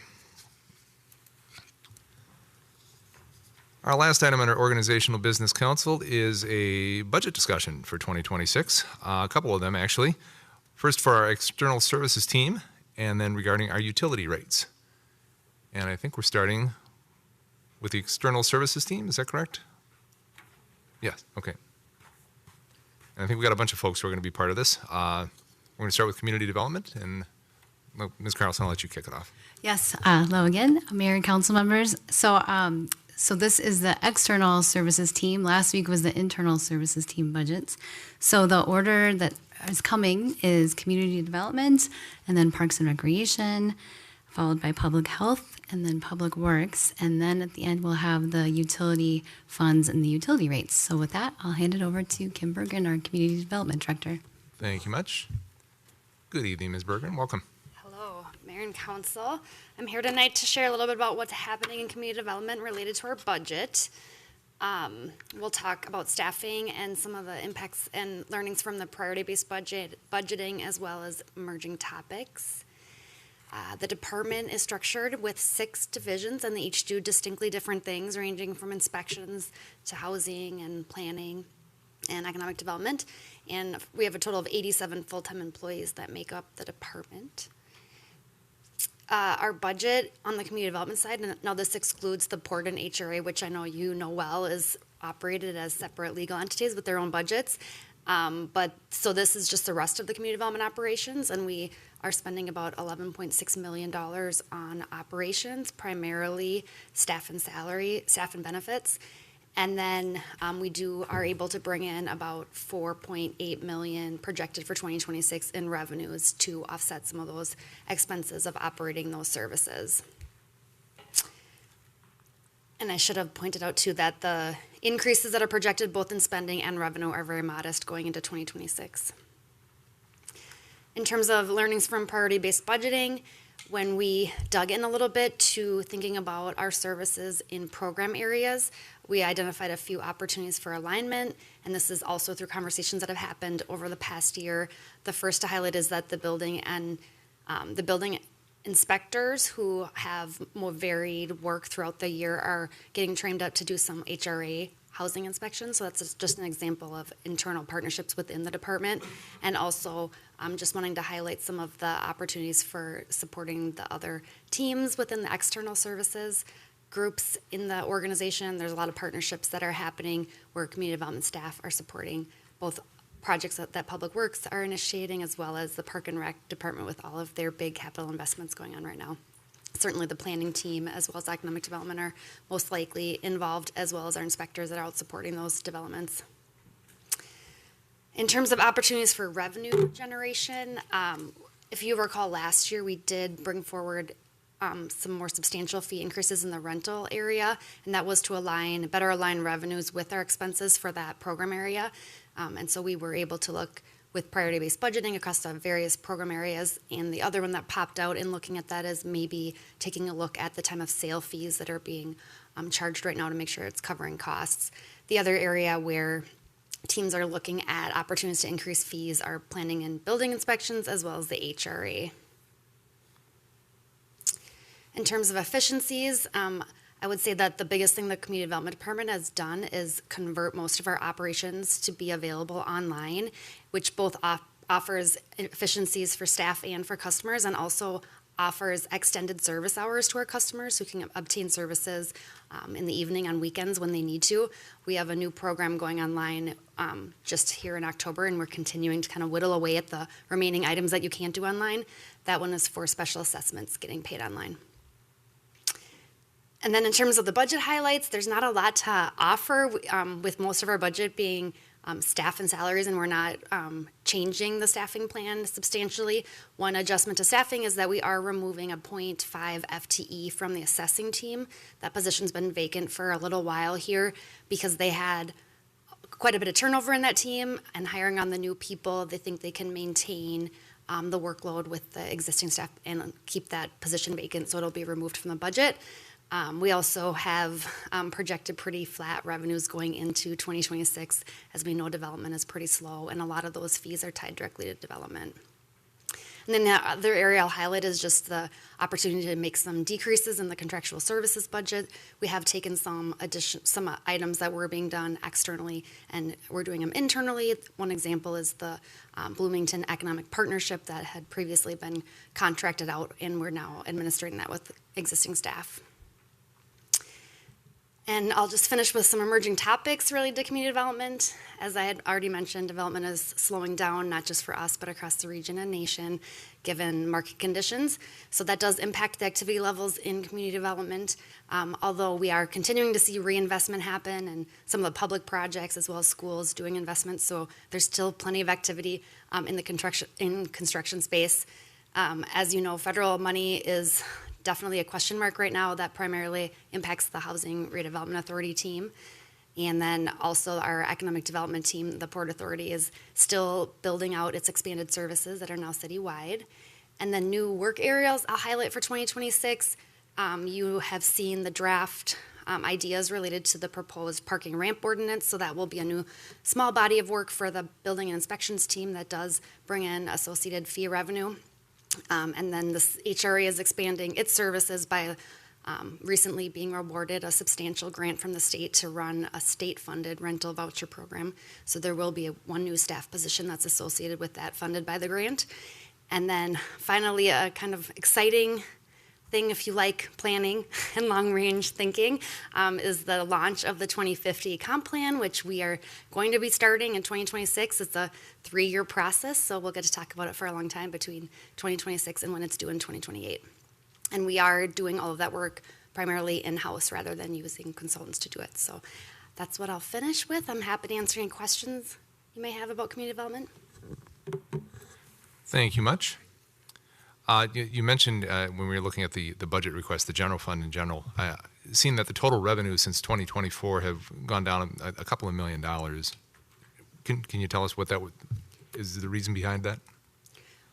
Our last item under Organizational Business Council is a budget discussion for 2026. A couple of them, actually. First for our external services team, and then regarding our utility rates. And I think we're starting with the external services team. Is that correct? Yes. Okay. And I think we got a bunch of folks who are going to be part of this. We're going to start with community development, and Ms. Carlson, I'll let you kick it off. Yes, hello again, Mayor and council members. So this is the external services team. Last week was the internal services team budgets. So the order that is coming is community development, and then parks and recreation, followed by public health, and then public works. And then at the end, we'll have the utility funds and the utility rates. So with that, I'll hand it over to Kim Bergen, our community development director. Thank you much. Good evening, Ms. Bergen. Welcome. Hello, Mayor and Council. I'm here tonight to share a little bit about what's happening in community development related to our budget. We'll talk about staffing and some of the impacts and learnings from the priority-based budgeting, as well as emerging topics. The department is structured with 6 divisions, and they each do distinctly different things, ranging from inspections to housing and planning and economic development. And we have a total of 87 full-time employees that make up the department. Our budget on the community development side, and now this excludes the Port and HRA, which I know you know well is operated as separate legal entities with their own budgets. So this is just the rest of the community development operations, and we are spending about $11.6 million on operations, primarily staff and benefits. And then we are able to bring in about $4.8 million projected for 2026 in revenues to offset some of those expenses of operating those services. And I should have pointed out too that the increases that are projected both in spending and revenue are very modest going into 2026. In terms of learnings from priority-based budgeting, when we dug in a little bit to thinking about our services in program areas, we identified a few opportunities for alignment, and this is also through conversations that have happened over the past year. The first to highlight is that the building inspectors who have more varied work throughout the year are getting trained up to do some HRA housing inspections. So that's just an example of internal partnerships within the department, and also just wanting to highlight some of the opportunities for supporting the other teams within the external services groups in the organization. There's a lot of partnerships that are happening where community development staff are supporting both projects that Public Works are initiating, as well as the Park and Rec department with all of their big capital investments going on right now. Certainly the planning team as well as economic development are most likely involved, as well as our inspectors that are out supporting those developments. In terms of opportunities for revenue generation, if you recall last year, we did bring forward some more substantial fee increases in the rental area, and that was to better align revenues with our expenses for that program area. And so we were able to look with priority-based budgeting across the various program areas. And the other one that popped out in looking at that is maybe taking a look at the time of sale fees that are being charged right now to make sure it's covering costs. The other area where teams are looking at opportunities to increase fees are planning and building inspections as well as the HRA. In terms of efficiencies, I would say that the biggest thing the Community Development Department has done is convert most of our operations to be available online, which both offers efficiencies for staff and for customers, and also offers extended service hours to our customers who can obtain services in the evening on weekends when they need to. We have a new program going online just here in October, and we're continuing to kind of whittle away at the remaining items that you can't do online. That one is for special assessments getting paid online. And then in terms of the budget highlights, there's not a lot to offer with most of our budget being staff and salaries, and we're not changing the staffing plan substantially. One adjustment to staffing is that we are removing a 0.5 FTE from the assessing team. That position's been vacant for a little while here because they had quite a bit of turnover in that team, and hiring on the new people, they think they can maintain the workload with the existing staff and keep that position vacant, so it'll be removed from the budget. We also have projected pretty flat revenues going into 2026, as we know development is pretty slow, and a lot of those fees are tied directly to development. And then the other area I'll highlight is just the opportunity to make some decreases in the contractual services budget. We have taken some items that were being done externally, and we're doing them internally. One example is the Bloomington Economic Partnership that had previously been contracted out, and we're now administering that with existing staff. And I'll just finish with some emerging topics related to community development. As I had already mentioned, development is slowing down, not just for us, but across the region and nation, given market conditions. So that does impact the activity levels in community development, although we are continuing to see reinvestment happen and some of the public projects as well as schools doing investments. So there's still plenty of activity in the construction space. As you know, federal money is definitely a question mark right now that primarily impacts the Housing Redevelopment Authority team. And then also our economic development team, the Port Authority, is still building out its expanded services that are now citywide. And then new work areas I'll highlight for 2026. You have seen the draft ideas related to the proposed parking ramp ordinance. So that will be a new small body of work for the building and inspections team that does bring in associated fee revenue. And then this HRA is expanding its services by recently being awarded a substantial grant from the state to run a state-funded rental voucher program. So there will be one new staff position that's associated with that, funded by the grant. And then finally, a kind of exciting thing, if you like planning and long-range thinking, is the launch of the 2050 comp plan, which we are going to be starting in 2026. It's a 3-year process, so we'll get to talk about it for a long time between 2026 and when it's due in 2028. And we are doing all of that work primarily in-house rather than using consultants to do it. So that's what I'll finish with. I'm happy to answer any questions you may have about community development. Thank you much. You mentioned when we were looking at the budget request, the general fund in general, seeing that the total revenues since 2024 have gone down a couple of $1 million. Can you tell us what that is the reason behind that?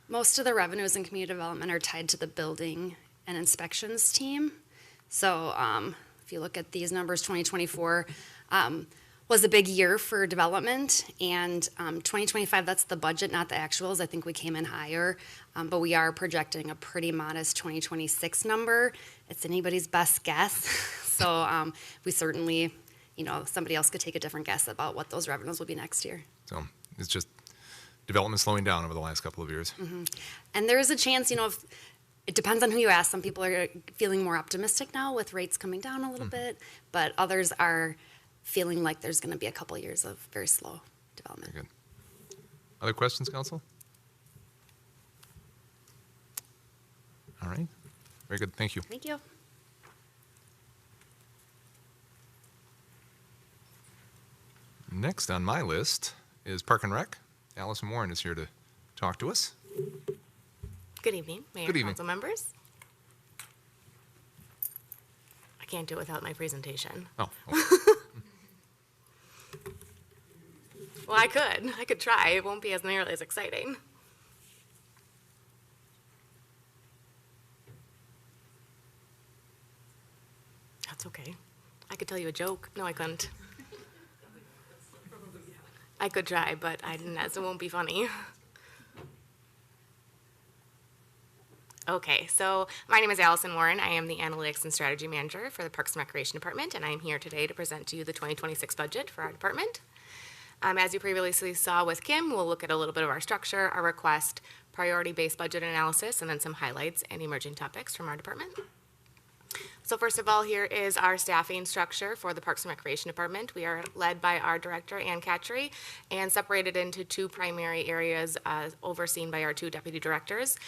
Most of the revenues in community development are tied to the building and inspections team. So if you look at these numbers, 2024 was a big year for development, and 2025, that's the budget, not the actuals. I think we came in higher, but we are projecting a pretty modest 2026 number. It's anybody's best guess. So we certainly, somebody else could take a different guess about what those revenues will be next year. So it's just development slowing down over the last couple of years. Mm-hmm. And there is a chance, if it depends on who you ask. Some people are feeling more optimistic now with rates coming down a little bit, but others are feeling like there's going to be a couple years of very slow development. Very good. Other questions, Council? All right. Very good. Thank you. Thank you. Next on my list is Park and Rec. Allison Warren is here to talk to us. Good evening, Mayor Good and evening. council members. I can't do it without my presentation. Oh. Well, I could try. It won't be as nearly as exciting. That's okay. I could tell you a joke. No, I couldn't. I could try, but it won't be funny. Okay, so my name is Allison Warren. I am the Analytics and Strategy Manager for the Parks and Recreation Department, and I am here today to present to you the 2026 budget for our department. As you previously saw with Kim, we'll look at a little bit of our structure, our request, priority-based budget analysis, and then some highlights and emerging topics from our department. So first of all, here is our staffing structure for the Parks and Recreation Department. We are led by our director, Ann Catchery, and separated into two primary areas overseen by our two deputy directors,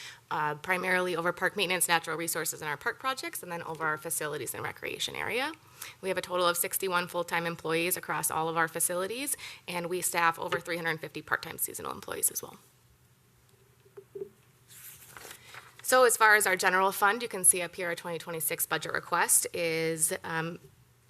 primarily over park maintenance, natural resources, and our park projects, and then over our facilities and recreation area. We have a total of 61 full-time employees across all of our facilities, and we staff over 350 part-time seasonal employees as well. So as far as our general fund, you can see up here our 2026 budget request is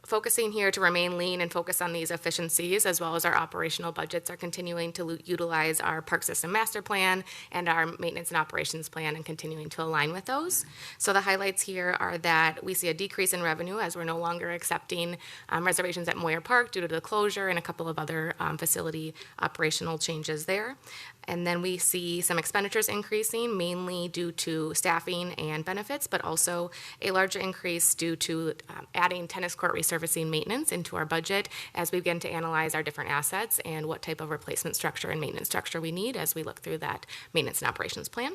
focusing here to remain lean and focus on these efficiencies, as well as our operational budgets are continuing to utilize our park system master plan and our maintenance and operations plan and continuing to align with those. So the highlights here are that we see a decrease in revenue as we're no longer accepting reservations at Moyer Park due to the closure and a couple of other facility operational changes there. And then we see some expenditures increasing, mainly due to staffing and benefits, but also a larger increase due to adding tennis court resurfacing maintenance into our budget as we begin to analyze our different assets and what type of replacement structure and maintenance structure we need as we look through that maintenance and operations plan.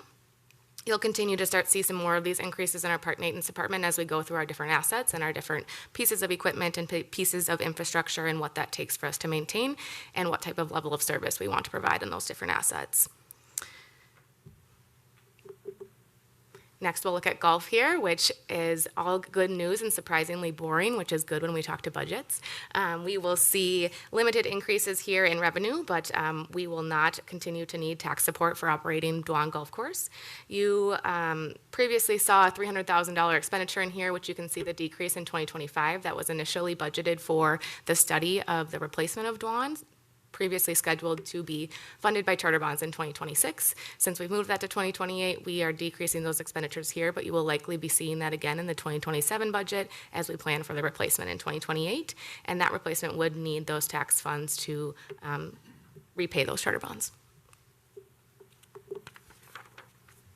You'll continue to see some more of these increases in our park maintenance department as we go through our different assets and our different pieces of equipment and pieces of infrastructure and what that takes for us to maintain and what type of level of service we want to provide in those different assets. Next, we'll look at golf here, which is all good news and surprisingly boring, which is good when we talk to budgets. We will see limited increases here in revenue, but we will not continue to need tax support for operating Dwan Golf Course. You previously saw a $300,000 expenditure in here, which you can see the decrease in 2025 that was initially budgeted for the study of the replacement of Dwan, previously scheduled to be funded by charter bonds in 2026. Since we've moved that to 2028, we are decreasing those expenditures here, but you will likely be seeing that again in the 2027 budget as we plan for the replacement in 2028. And that replacement would need those tax funds to repay those charter bonds.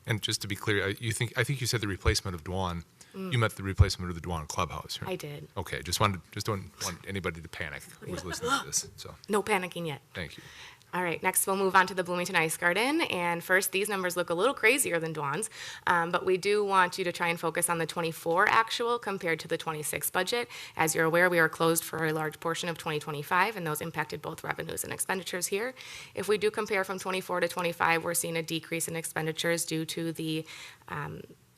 And just to be clear, I think you said the replacement of Dwan. You meant the replacement of the Dwan Clubhouse, right? I did. Okay, just don't want anybody to panic who's listening to this. So no panicking yet. Thank you. All right, next we'll move on to the Bloomington Ice Garden. And first, these numbers look a little crazier than Dwan's, but we do want you to try and focus on the 24 actual compared to the 26 budget. As you're aware, we are closed for a large portion of 2025, and those impacted both revenues and expenditures here. If we do compare from 24 to 25, we're seeing a decrease in expenditures due to the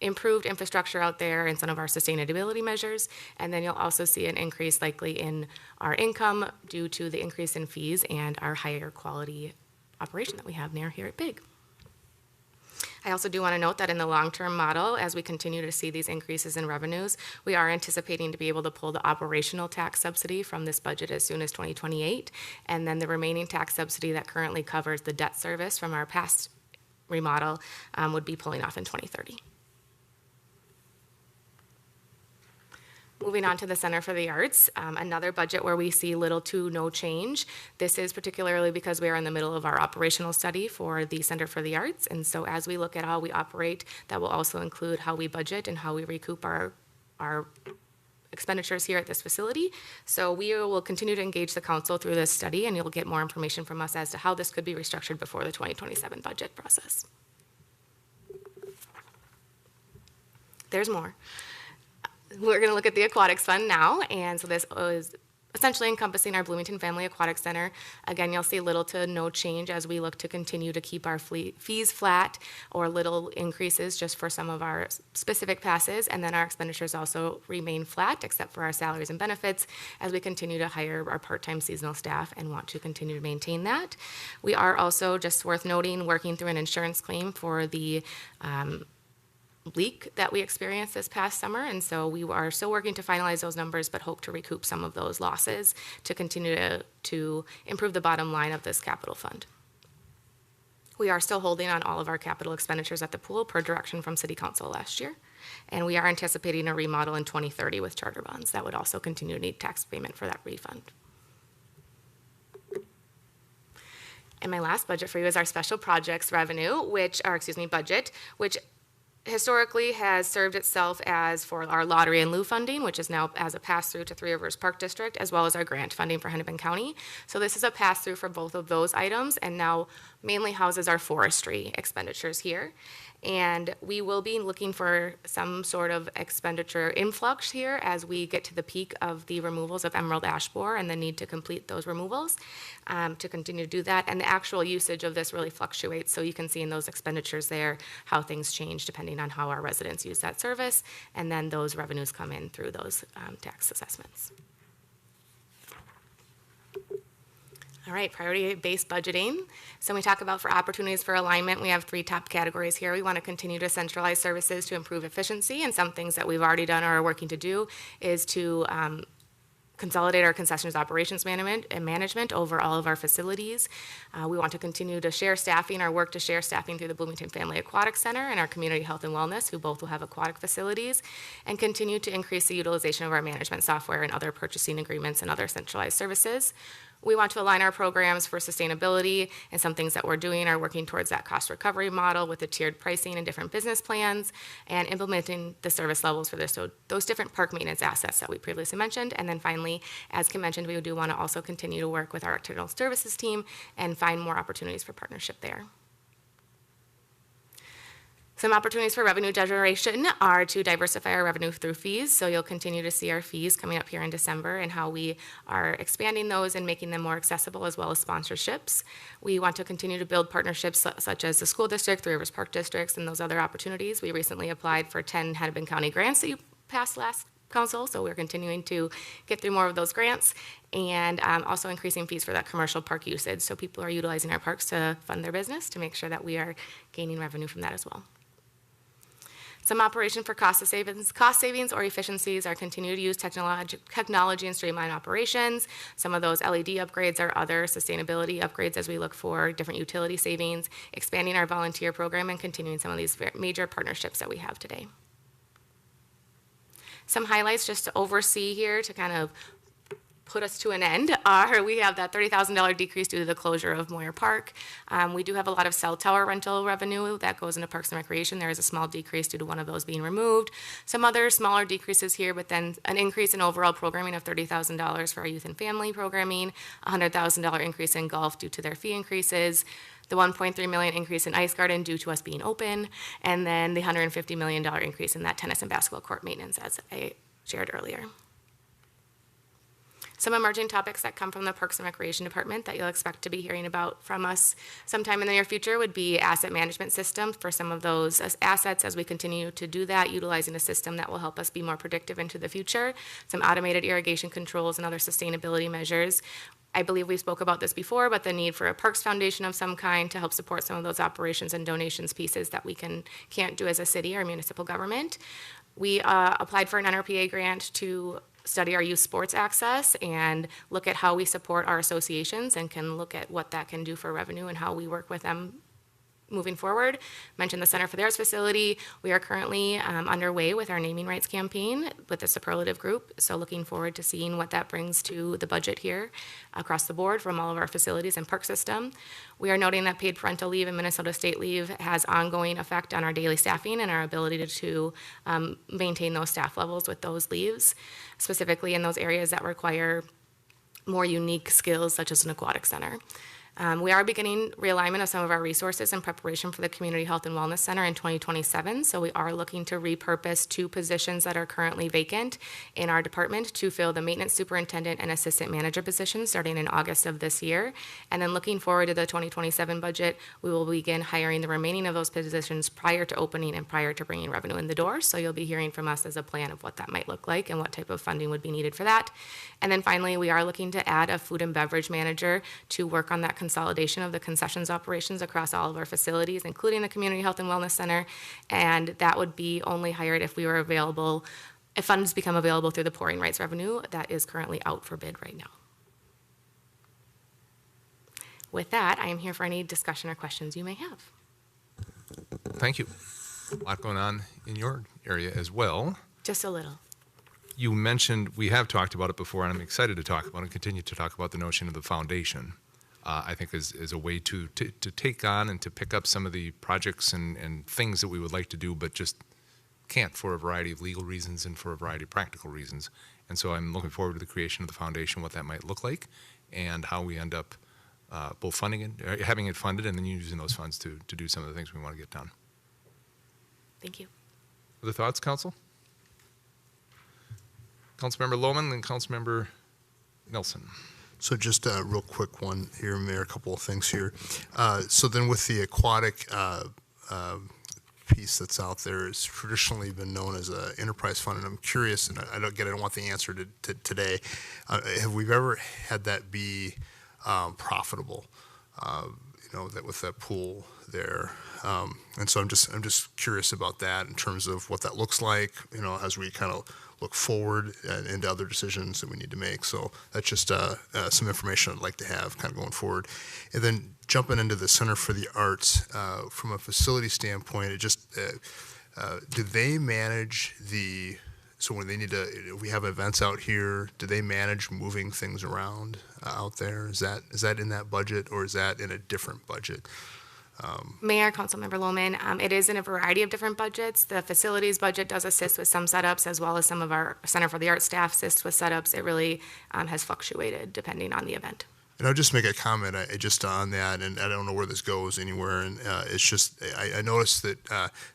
improved infrastructure out there and some of our sustainability measures. And then you'll also see an increase likely in our income due to the increase in fees and our higher quality operation that we have near here at BIG. I also do want to note that in the long-term model, as we continue to see these increases in revenues, we are anticipating to be able to pull the operational tax subsidy from this budget as soon as 2028. And then the remaining tax subsidy that currently covers the debt service from our past remodel would be pulling off in 2030. Moving on to the Center for the Arts, another budget where we see little to no change. This is particularly because we are in the middle of our operational study for the Center for the Arts. And so as we look at how we operate, that will also include how we budget and how we recoup our expenditures here at this facility. So we will continue to engage the council through this study, and you'll get more information from us as to how this could be restructured before the 2027 budget process. There's more. We're going to look at the Aquatics Fund now, and so this is essentially encompassing our Bloomington Family Aquatic Center. Again, you'll see little to no change as we look to continue to keep our fees flat or little increases just for some of our specific passes, and then our expenditures also remain flat except for our salaries and benefits as we continue to hire our part-time seasonal staff and want to continue to maintain that. We are also, just worth noting, working through an insurance claim for the leak that we experienced this past summer, and so we are still working to finalize those numbers, but hope to recoup some of those losses to continue to improve the bottom line of this capital fund. We are still holding on all of our capital expenditures at the pool per direction from City Council last year, and we are anticipating a remodel in 2030 with charter bonds that would also continue to need tax payment for that refund. And my last budget for you is our special projects revenue, budget, which historically has served itself as for our lottery and lieu funding, which is now as a pass-through to Three Rivers Park District, as well as our grant funding for Hennepin County. So this is a pass-through for both of those items, and now mainly houses our forestry expenditures here. And we will be looking for some sort of expenditure influx here as we get to the peak of the removals of emerald ash borer and the need to complete those removals to continue to do that. And the actual usage of this really fluctuates, so you can see in those expenditures there how things change depending on how our residents use that service, and then those revenues come in through those tax assessments. All right, priority-based budgeting. So when we talk about for opportunities for alignment, we have 3 top categories here. We want to continue to centralize services to improve efficiency, and some things that we've already done or are working to do is to consolidate our concessions operations management over all of our facilities. We want to continue to share staffing or work to share staffing through the Bloomington Family Aquatic Center and our Community Health and Wellness, who both will have aquatic facilities, and continue to increase the utilization of our management software and other purchasing agreements and other centralized services. We want to align our programs for sustainability, and some things that we're doing are working towards that cost recovery model with the tiered pricing and different business plans, and implementing the service levels for this, so those different park maintenance assets that we previously mentioned. And then finally, as Kim mentioned, we do want to also continue to work with our external services team and find more opportunities for partnership there. Some opportunities for revenue generation are to diversify our revenue through fees. So you'll continue to see our fees coming up here in December and how we are expanding those and making them more accessible, as well as sponsorships. We want to continue to build partnerships such as the school district, Three Rivers Park Districts, and those other opportunities. We recently applied for 10 Hennepin County grants that you passed last council, so we're continuing to get through more of those grants, and also increasing fees for that commercial park usage. So people are utilizing our parks to fund their business, to make sure that we are gaining revenue from that as well. Some operation for cost savings or efficiencies are continue to use technology and streamline operations. Some of those LED upgrades are other sustainability upgrades as we look for different utility savings, expanding our volunteer program, and continuing some of these major partnerships that we have today. Some highlights just to oversee here to kind of put us to an end are we have that $30,000 decrease due to the closure of Moyer Park. We do have a lot of cell tower rental revenue that goes into Parks and Recreation. There is a small decrease due to one of those being removed. Some other smaller decreases here, but then an increase in overall programming of $30,000 for our youth and family programming, $100,000 increase in golf due to their fee increases, the $1.3 million increase in Ice Garden due to us being open, and then the $150 million increase in that tennis and basketball court maintenance, as I shared earlier. Some emerging topics that come from the Parks and Recreation Department that you'll expect to be hearing about from us sometime in the near future would be asset management systems for some of those assets as we continue to do that, utilizing a system that will help us be more predictive into the future, some automated irrigation controls and other sustainability measures. I believe we spoke about this before, but the need for a Parks Foundation of some kind to help support some of those operations and donations pieces that we can't do as a city or municipal government. We applied for an NRPA grant to study our youth sports access and look at how we support our associations, and can look at what that can do for revenue and how we work with them moving forward. Mentioned the Center for the Arts facility. We are currently underway with our naming rights campaign with the Superlative Group, so looking forward to seeing what that brings to the budget here across the board from all of our facilities and park system. We are noting that paid parental leave and Minnesota state leave has ongoing effect on our daily staffing and our ability to maintain those staff levels with those leaves, specifically in those areas that require more unique skills such as an aquatic center. We are beginning realignment of some of our resources in preparation for the Community Health and Wellness Center in 2027. So we are looking to repurpose 2 positions that are currently vacant in our department to fill the maintenance superintendent and assistant manager positions starting in August of this year. And then looking forward to the 2027 budget, we will begin hiring the remaining of those positions prior to opening and prior to bringing revenue in the door. So you'll be hearing from us as a plan of what that might look like and what type of funding would be needed for that. And then finally, we are looking to add a food and beverage manager to work on that consolidation of the concessions operations across all of our facilities, including the Community Health and Wellness Center, and that would be only hired if we were available, if funds become available through the pouring rights revenue that is currently out for bid right now. With that, I am here for any discussion or questions you may have. Thank you. A lot going on in your area as well. Just a little. You mentioned, we have talked about it before, and I'm excited to talk about it and continue to talk about the notion of the foundation. I think is a way to take on and to pick up some of the projects and things that we would like to do, but just can't for a variety of legal reasons and for a variety of practical reasons. And so I'm looking forward to the creation of the foundation, what that might look like, and how we end up both funding it, having it funded, and then using those funds to do some of the things we want to get done. Thank you. Other thoughts, Council? Councilmember Lohman and Councilmember Nelson. So just a real quick one here, Mayor, a couple of things here. So then with the aquatic piece that's out there, it's traditionally been known as an enterprise fund, and I'm curious, and I don't want the answer to today. Have we ever had that be profitable? That with that pool there, and so I'm just curious about that in terms of what that looks like. As we kind of look forward into other decisions that we need to make. So that's just some information I'd like to have kind of going forward. And then jumping into the Center for the Arts, from a facility standpoint, do they manage so when they need to, if we have events out here, do they manage moving things around out there? Is that in that budget, or is that in a different budget? Mayor, Councilmember Lohman, it is in a variety of different budgets. The facilities budget does assist with some setups, as well as some of our Center for the Arts staff assists with setups. It really has fluctuated depending on the event. And I'll just make a comment just on that, and I don't know where this goes anywhere. And it's just I noticed that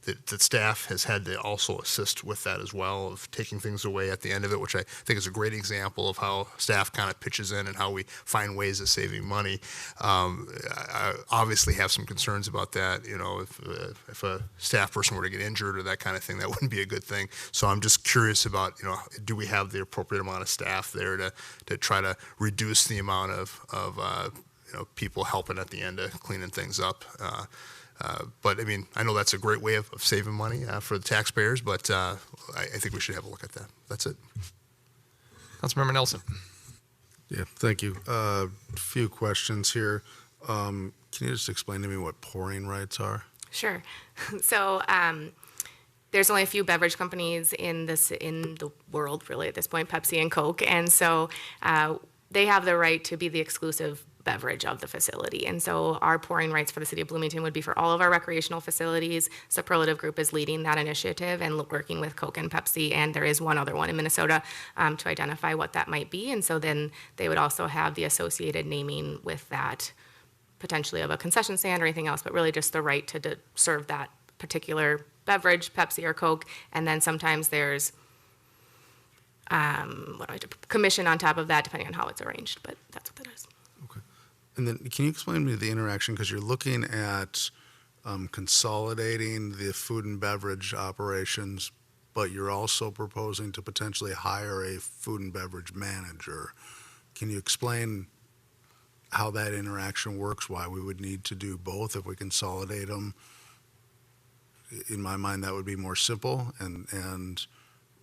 that staff has had to also assist with that as well, of taking things away at the end of it, which I think is a great example of how staff kind of pitches in and how we find ways of saving money. I obviously have some concerns about that. If a staff person were to get injured or that kind of thing, that wouldn't be a good thing. So I'm just curious about do we have the appropriate amount of staff there to try to reduce the amount of people helping at the end of cleaning things up. But I mean, I know that's a great way of saving money for the taxpayers, but I think we should have a look at that. That's it. Councilmember Nelson. Yeah, thank you. A few questions here. Can you just explain to me what pouring rights are? Sure. So there's only a few beverage companies in the world, really, at this point, Pepsi and Coke, and so they have the right to be the exclusive beverage of the facility. And so our pouring rights for the city of Bloomington would be for all of our recreational facilities. Superlative Group is leading that initiative and working with Coke and Pepsi, and there is one other one in Minnesota to identify what that might be. And so then they would also have the associated naming with that, potentially of a concession stand or anything else, but really just the right to serve that particular beverage, Pepsi or Coke. And then sometimes there's commission on top of that, depending on how it's arranged, but that's what that is. Okay. And then can you explain to me the interaction, because you're looking at consolidating the food and beverage operations, but you're also proposing to potentially hire a food and beverage manager. Can you explain how that interaction works, why we would need to do both if we consolidate them? In my mind, that would be more simple and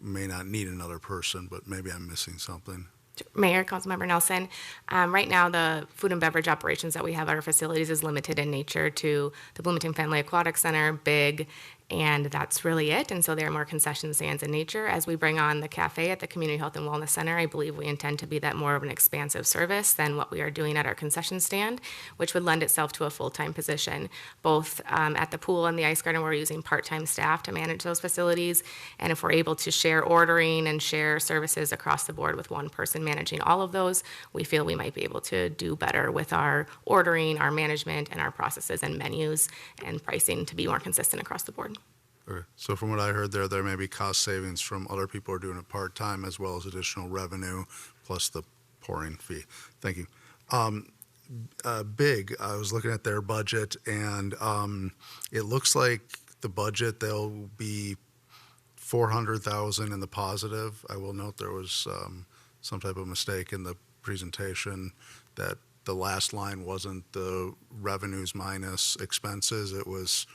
may not need another person, but maybe I'm missing something. Mayor, Councilmember Nelson, right now the food and beverage operations that we have at our facilities is limited in nature to the Bloomington Family Aquatic Center, BIG, and that's really it. And so they're more concession stands in nature. As we bring on the cafe at the Community Health and Wellness Center, I believe we intend to be that more of an expansive service than what we are doing at our concession stand, which would lend itself to a full-time position. Both at the pool and the ice garden, we're using part-time staff to manage those facilities. And if we're able to share ordering and share services across the board with one person managing all of those, we feel we might be able to do better with our ordering, our management, and our processes and menus and pricing to be more consistent across the board. Okay. So from what I heard there may be cost savings from other people who are doing it part-time, as well as additional revenue plus the pouring fee. Thank you. BIG, I was looking at their budget, and it looks like the budget, they'll be $400,000 in the positive. I will note there was some type of mistake in the presentation that the last line wasn't the revenues minus expenses, it was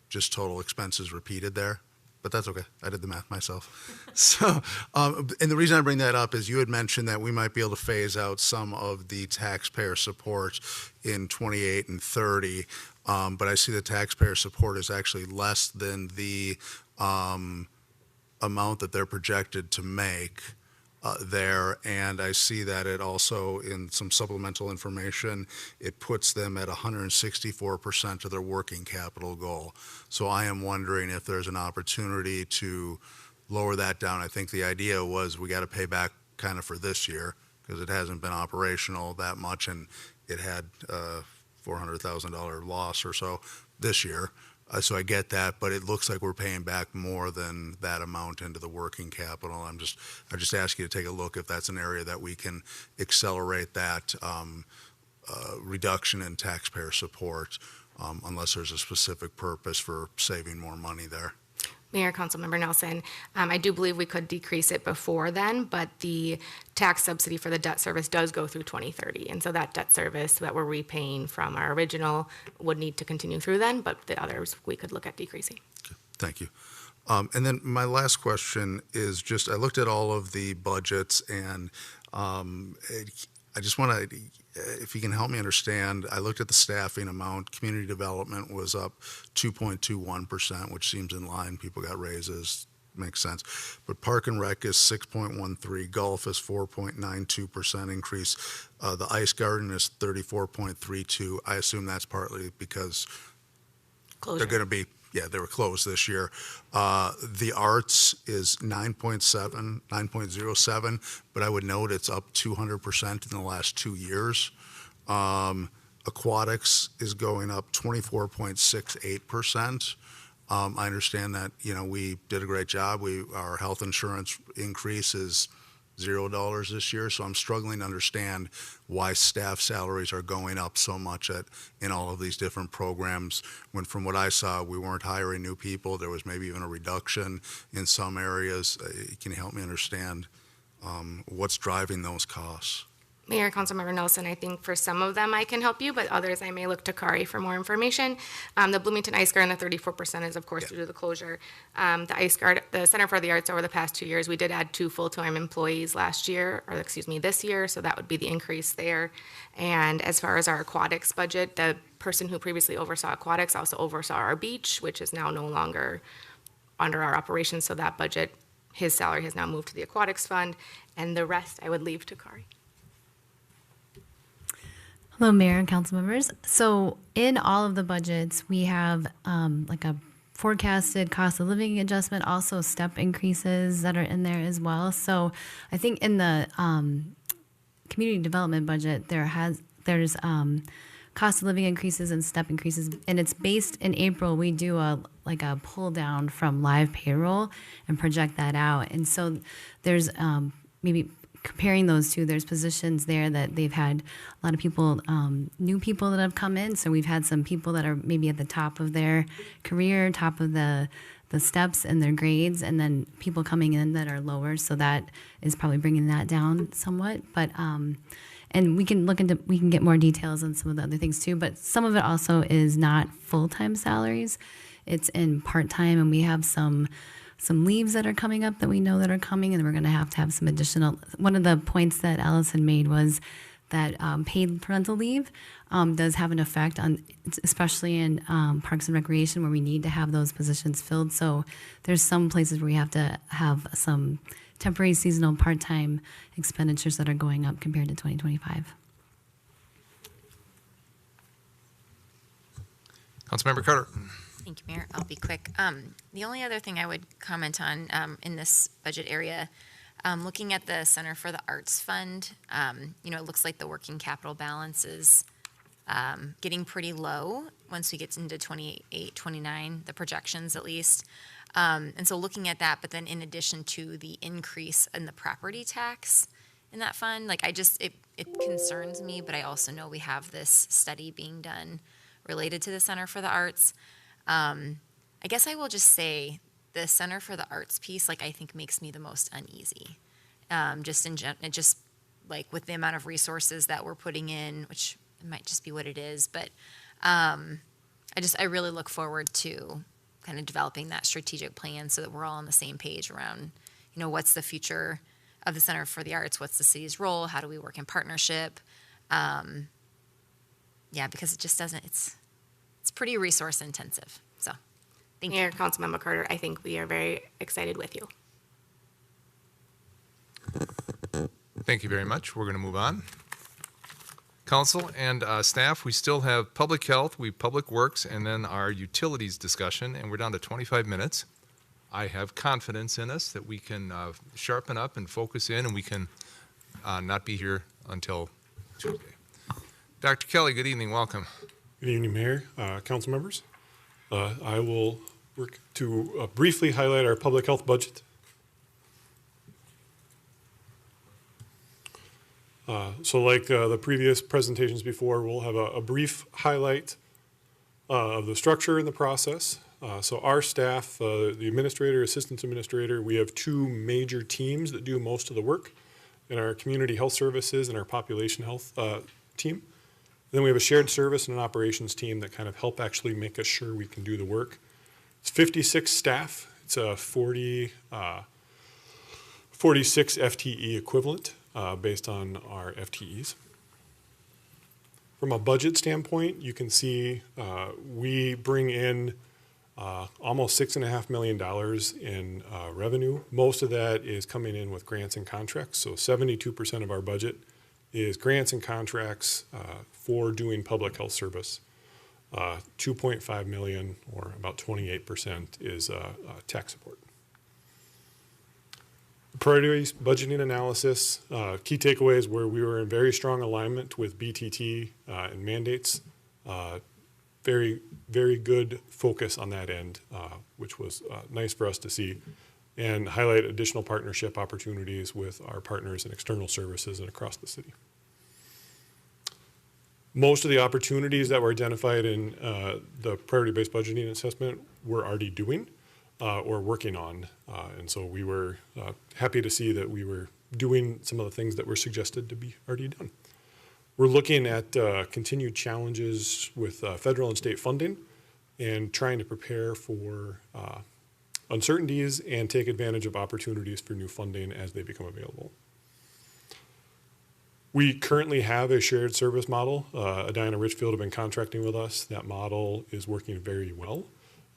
just total expenses repeated there. But that's okay. I did the math myself. So, and the reason I bring that up is you had mentioned that we might be able to phase out some of the taxpayer support in 28 and 30. But I see the taxpayer support is actually less than the amount that they're projected to make there. And I see that it also, in some supplemental information, it puts them at 164% of their working capital goal. So I am wondering if there's an opportunity to lower that down. I think the idea was we got to pay back kind of for this year because it hasn't been operational that much, and it had $400,000 loss or so this year. So I get that, but it looks like we're paying back more than that amount into the working capital. I just ask you to take a look if that's an area that we can accelerate that reduction in taxpayer support, unless there's a specific purpose for saving more money there. Mayor, Councilmember Nelson, I do believe we could decrease it before then, but the tax subsidy for the debt service does go through 2030. And so that debt service that we're repaying from our original would need to continue through then, but the others we could look at decreasing. Okay, thank you. And then my last question is just, I looked at all of the budgets and I just want to, if you can help me understand, I looked at the staffing amount. Community development was up 2.21%, which seems in line. People got raises, makes sense. But park and rec is 6.13, golf is 4.92% increase. The ice garden is 34.32. I assume that's partly because they're going to be, they were closed this year. The arts is 9.07, but I would note it's up 200% in the last 2 years. Aquatics is going up 24.68%. I understand that, we did a great job. Our health insurance increase is $0 this year, so I'm struggling to understand why staff salaries are going up so much in all of these different programs, when from what I saw, we weren't hiring new people. There was maybe even a reduction in some areas. Can you help me understand what's driving those costs? Mayor, Councilmember Nelson, I think for some of them I can help you, but others I may look to Kari for more information. The Bloomington Ice Garden, the 34% is of course due to the closure. The Ice Garden, the Center for the Arts over the past 2 years, we did add 2 full-time employees this year, so that would be the increase there. And as far as our aquatics budget, the person who previously oversaw aquatics also oversaw our beach, which is now no longer under our operations, so that budget, his salary has now moved to the aquatics fund, and the rest I would leave to Kari. Hello, Mayor and council members. So in all of the budgets, we have like a forecasted cost of living adjustment, also step increases that are in there as well. So I think in the community development budget, there's cost of living increases and step increases, and it's based in April. We do a pull down from live payroll and project that out. And so there's maybe comparing those two, there's positions there that they've had a lot of people, new people that have come in. So we've had some people that are maybe at the top of their career, top of the steps and their grades, and then people coming in that are lower. So that is probably bringing that down somewhat. But and we can get more details on some of the other things too. But some of it also is not full-time salaries. It's in part-time, and we have some leaves that are coming up that we know that are coming, and we're going to have some additional. One of the points that Allison made was that paid parental leave does have an effect on, especially in Parks and Recreation, where we need to have those positions filled. So there's some places where we have to have some temporary, seasonal, part-time expenditures that are going up compared to 2025. Councilmember Carter. Thank you, Mayor. I'll be quick. The only other thing I would comment on in this budget area, looking at the Center for the Arts Fund, it looks like the working capital balance is getting pretty low once we get into 28, 29, the projections at least. And so looking at that, but then in addition to the increase in the property tax in that fund, it concerns me, but I also know we have this study being done related to the Center for the Arts. I guess I will just say the Center for the Arts piece, I think makes me the most uneasy. Just with the amount of resources that we're putting in, which it might just be what it is. But I really look forward to kind of developing that strategic plan so that we're all on the same page around, what's the future of the Center for the Arts? What's the city's role? How do we work in partnership? Because it just doesn't, it's pretty resource intensive. So thank you. Mayor, Councilmember Carter, I think we are very excited with you. Thank you very much. We're going to move on. Council and staff, we still have public health, public works, and then our utilities discussion, and we're down to 25 minutes. I have confidence in us that we can sharpen up and focus in, and we can not be here until Tuesday. Dr. Kelly, good evening. Welcome. Good evening, Mayor, council members. I will work to briefly highlight our public health budget. So like the previous presentations before, we'll have a brief highlight of the structure and the process. So our staff, the administrator, assistant administrator, we have two major teams that do most of the work in our community health services and our population health team. Then we have a shared service and an operations team that kind of help actually make us sure we can do the work. It's 56 staff. It's a 46 FTE equivalent based on our FTEs. From a budget standpoint, you can see we bring in almost $6.5 million in revenue. Most of that is coming in with grants and contracts. So 72% of our budget is grants and contracts for doing public health service. 2.5 million, or about 28%, is tax support. Priorities, budgeting analysis, key takeaways where we were in very strong alignment with BTT and mandates. Very, very good focus on that end, which was nice for us to see, and highlight additional partnership opportunities with our partners in external services and across the city. Most of the opportunities that were identified in the priority-based budgeting assessment we're already doing or working on. And so we were happy to see that we were doing some of the things that were suggested to be already done. We're looking at continued challenges with federal and state funding and trying to prepare for uncertainties and take advantage of opportunities for new funding as they become available. We currently have a shared service model. Edina-Richfield have been contracting with us. That model is working very well.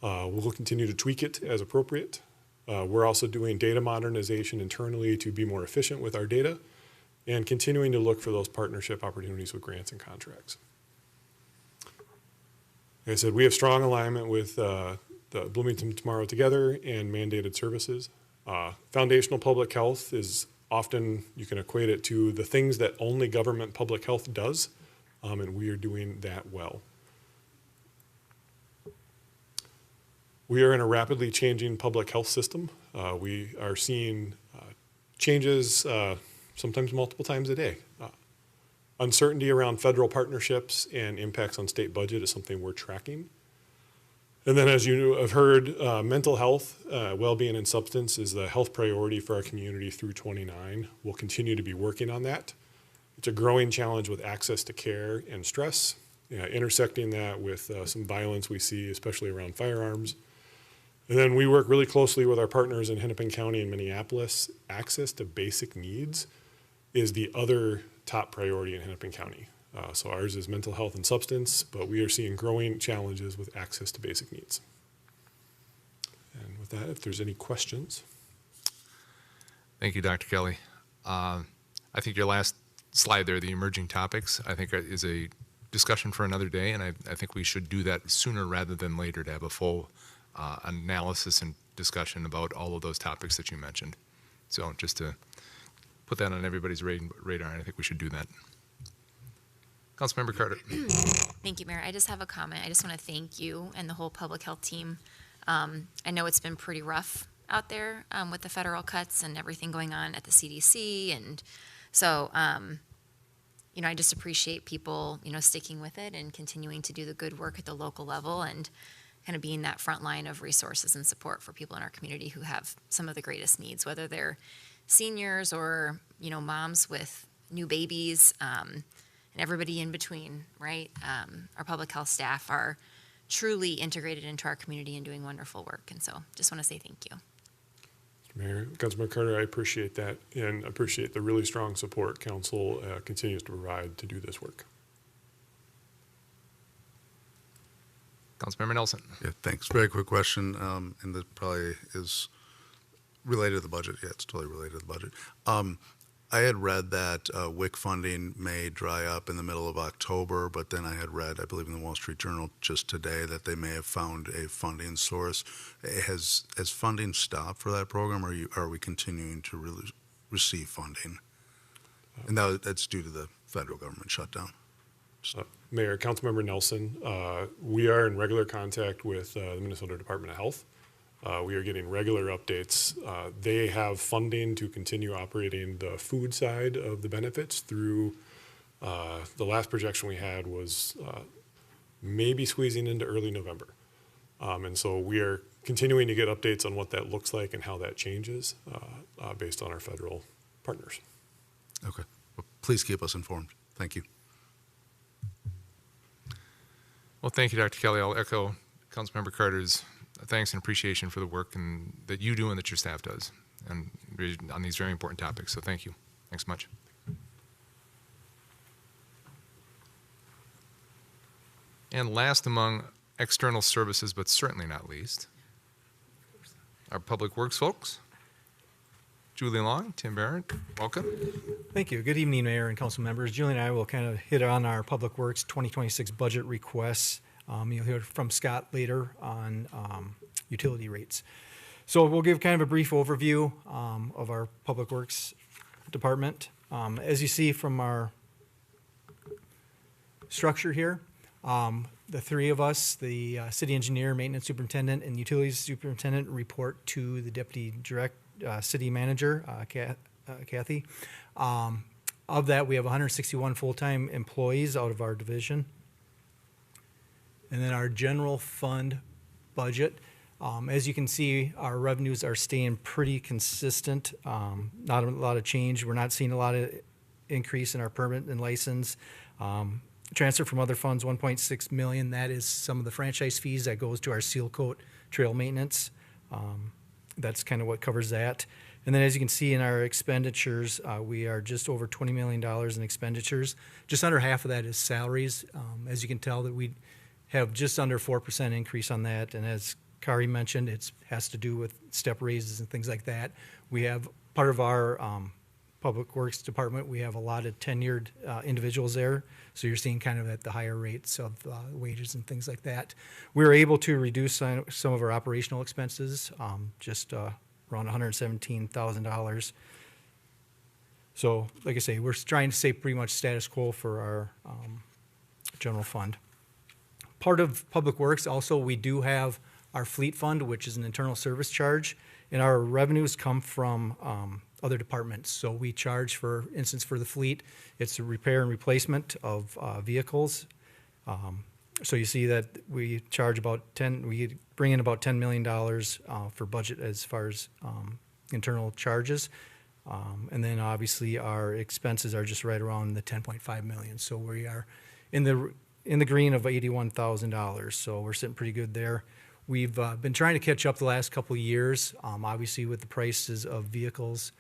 We'll continue to tweak it as appropriate. We're also doing data modernization internally to be more efficient with our data and continuing to look for those partnership opportunities with grants and contracts. Like I said, we have strong alignment with the Bloomington Tomorrow Together and mandated services. Foundational public health is often, you can equate it to the things that only government public health does, and we are doing that well. We are in a rapidly changing public health system. We are seeing changes sometimes multiple times a day. Uncertainty around federal partnerships and impacts on state budget is something we're tracking. And then, as you have heard, mental health, well-being, and substance is the health priority for our community through 29. We'll continue to be working on that. It's a growing challenge with access to care and stress, intersecting that with some violence we see, especially around firearms. And then we work really closely with our partners in Hennepin County and Minneapolis. Access to basic needs is the other top priority in Hennepin County. So ours is mental health and substance, but we are seeing growing challenges with access to basic needs. And with that, if there's any questions. Thank you, Dr. Kelly. I think your last slide there, the emerging topics, I think is a discussion for another day, and I think we should do that sooner rather than later to have a full analysis and discussion about all of those topics that you mentioned. So just to put that on everybody's radar, I think we should do that. Councilmember Carter. Thank you, Mayor. I just have a comment. I just want to thank you and the whole public health team. I know it's been pretty rough out there with the federal cuts and everything going on at the CDC. And so, I just appreciate people, sticking with it and continuing to do the good work at the local level and kind of being that front line of resources and support for people in our community who have some of the greatest needs, whether they're seniors or, moms with new babies. and everybody in between, right? Our public health staff are truly integrated into our community and doing wonderful work. And so just want to say thank you. Mayor, Councilmember Carter, I appreciate that and appreciate the really strong support council continues to provide to do this work. Councilmember Nelson. Yeah, thanks. Very quick question, and this probably is related to the budget. Yeah, it's totally related to the budget. I had read that WIC funding may dry up in the middle of October, but then I had read, I believe in the Wall Street Journal just today, that they may have found a funding source. Has funding stopped for that program, or are we continuing to receive funding? And that's due to the federal government shutdown. Mayor, Councilmember Nelson, we are in regular contact with the Minnesota Department of Health. We are getting regular updates. They have funding to continue operating the food side of the benefits through, the last projection we had was maybe squeezing into early November. And so we are continuing to get updates on what that looks like and how that changes based on our federal partners. Okay. Well, please keep us informed. Thank you. Well, thank you, Dr. Kelly. I'll echo Councilmember Carter's thanks and appreciation for the work and that you do and that your staff does and on these very important topics. So thank you. Thanks much. And last among external services, but certainly not least, our Public Works folks. Julie Long, Tim Barrett, welcome. Thank you. Good evening, Mayor and Council members. Julie and I will kind of hit on our Public Works 2026 budget requests. You'll hear from Scott later on utility rates. So we'll give kind of a brief overview of our Public Works Department. As you see from our structure here, the three of us, the city engineer, maintenance superintendent, and utilities superintendent report to the deputy city manager, Kathy. Of that, we have 161 full-time employees out of our division. And then our general fund budget, as you can see, our revenues are staying pretty consistent. Not a lot of change. We're not seeing a lot of increase in our permit and license. Transfer from other funds, 1.6 million. That is some of the franchise fees that goes to our seal coat trail maintenance. That's kind of what covers that. And then as you can see in our expenditures, we are just over $20 million in expenditures. Just under half of that is salaries. As you can tell that we have just under 4% increase on that. And as Kari mentioned, it has to do with step raises and things like that. We have part of our Public Works Department, we have a lot of tenured individuals there. So you're seeing kind of at the higher rates of wages and things like that. We were able to reduce some of our operational expenses, just around $117,000. So like I say, we're trying to stay pretty much status quo for our general fund. Part of Public Works also, we do have our fleet fund, which is an internal service charge, and our revenues come from other departments. So we charge, for instance, for the fleet, it's a repair and replacement of vehicles. So you see that we charge we bring in about $10 million for budget as far as internal charges. And then obviously our expenses are just right around the 10.5 million. So we are in the green of $81,000. So we're sitting pretty good there. We've been trying to catch up the last couple of years. Obviously with the prices of vehicles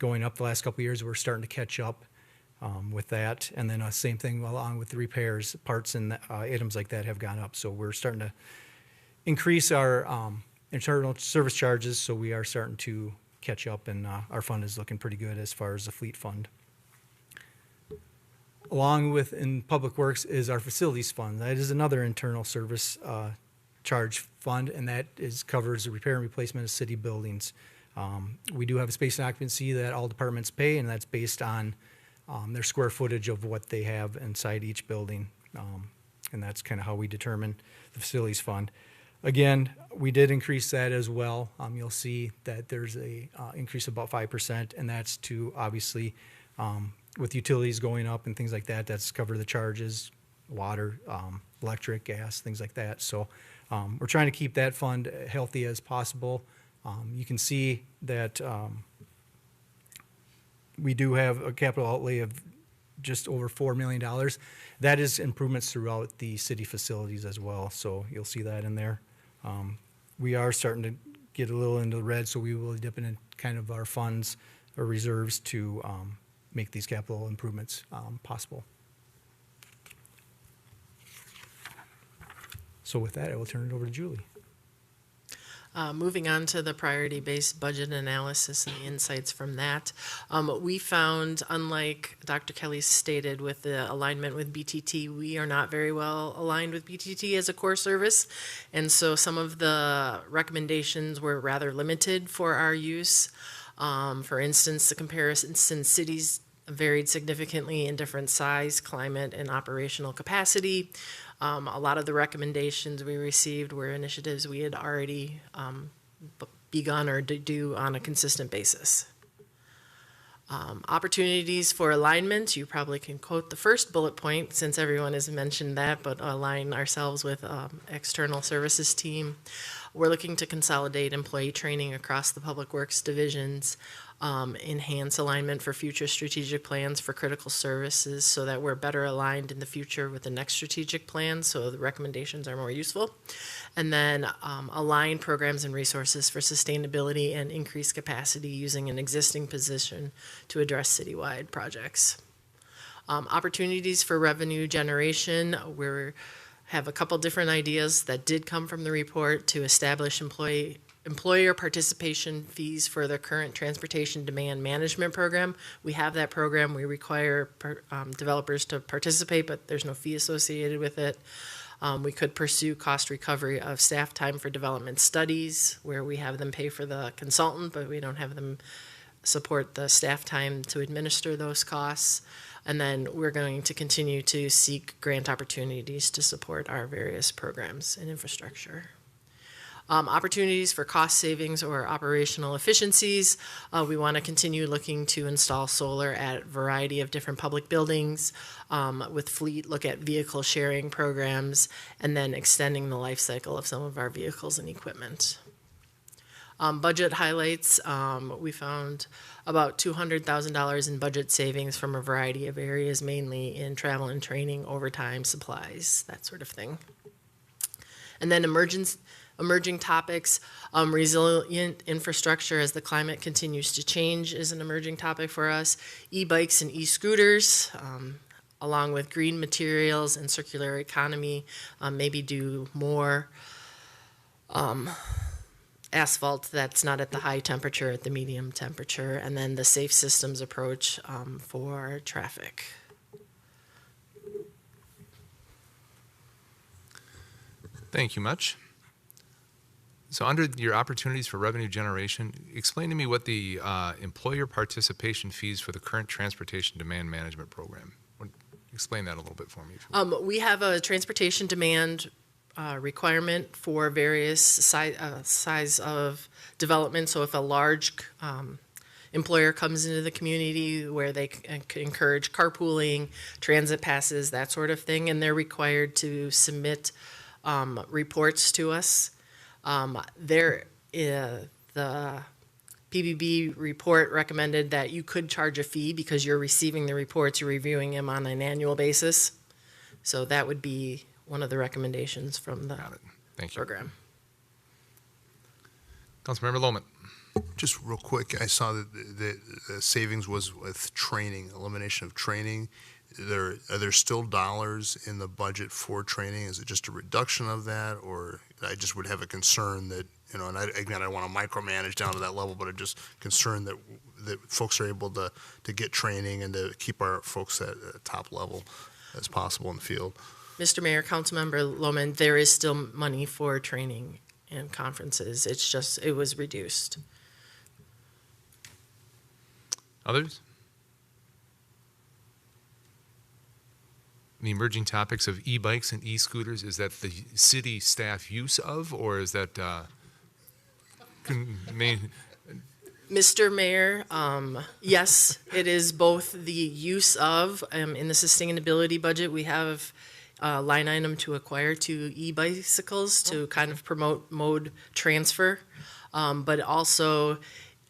going up the last couple of years, we're starting to catch up with that. And then same thing along with the repairs, parts and items like that have gone up. So we're starting to increase our internal service charges. So we are starting to catch up, and our fund is looking pretty good as far as the fleet fund. Along with in Public Works is our facilities fund. That is another internal service charge fund, and that covers the repair and replacement of city buildings. We do have a space and occupancy that all departments pay, and that's based on their square footage of what they have inside each building. And that's kind of how we determine the facilities fund. Again, we did increase that as well. You'll see that there's a increase of about 5%, and that's to obviously with utilities going up and things like that, that's cover the charges, water, electric, gas, things like that. So we're trying to keep that fund healthy as possible. You can see that we do have a capital outlay of just over $4 million. That is improvements throughout the city facilities as well, so you'll see that in there. We are starting to get a little into the red, so we will dip in kind of our funds or reserves to make these capital improvements possible. So with that, I will turn it over to Julie. Moving on to the priority-based budget analysis and the insights from that, we found, unlike Dr. Kelly stated with the alignment with BTT, we are not very well aligned with BTT as a core service, and so some of the recommendations were rather limited for our use. For instance, the comparison cities varied significantly in different size, climate, and operational capacity. A lot of the recommendations we received were initiatives we had already begun or do on a consistent basis. Opportunities for alignment, you probably can quote the first bullet point since everyone has mentioned that, but align ourselves with external services team. We're looking to consolidate employee training across the public works divisions, enhance alignment for future strategic plans for critical services so that we're better aligned in the future with the next strategic plan so the recommendations are more useful. And then align programs and resources for sustainability and increased capacity using an existing position to address citywide projects. Opportunities for revenue generation, we have a couple different ideas that did come from the report to establish employer participation fees for the current transportation demand management program. We have that program. We require developers to participate, but there's no fee associated with it. We could pursue cost recovery of staff time for development studies, where we have them pay for the consultant, but we don't have them support the staff time to administer those costs. And then we're going to continue to seek grant opportunities to support our various programs and infrastructure. Opportunities for cost savings or operational efficiencies. We want to continue looking to install solar at a variety of different public buildings. With fleet, look at vehicle sharing programs, and then extending the life cycle of some of our vehicles and equipment. Budget highlights, we found about $200,000 in budget savings from a variety of areas, mainly in travel and training, overtime, supplies, that sort of thing. And then emerging topics, resilient infrastructure as the climate continues to change is an emerging topic for us. E-bikes and e-scooters, along with green materials and circular economy, maybe do more asphalt that's not at the high temperature, at the medium temperature, and then the safe systems approach for traffic. Thank you much. So under your opportunities for revenue generation, explain to me what the employer participation fees for the current transportation demand management program. Explain that a little bit for me. We have a transportation demand requirement for various size of development. So if a large employer comes into the community where they encourage carpooling, transit passes, that sort of thing, and they're required to submit reports to us. The PBB report recommended that you could charge a fee because you're receiving the reports, you're reviewing them on an annual basis. So that would be one of the recommendations from the program. Councilmember Lohman. Just real quick, I saw that the savings was with training, elimination of training. Are there still dollars in the budget for training? Is it just a reduction of that, or I just would have a concern that, you know, and I don't want to micromanage down to that level, but I'm just concerned that folks are able to get training and to keep our folks at a top level as possible in the field. Mr. Mayor, Councilmember Lohman, there is still money for training and conferences. It's just, it was reduced. Others? The emerging topics of e-bikes and e-scooters, is that the city staff use of, or is that Mr. Mayor, yes, it is both the use of, in the sustainability budget, we have a line item to acquire 2 e-bicycles to kind of promote mode transfer, but also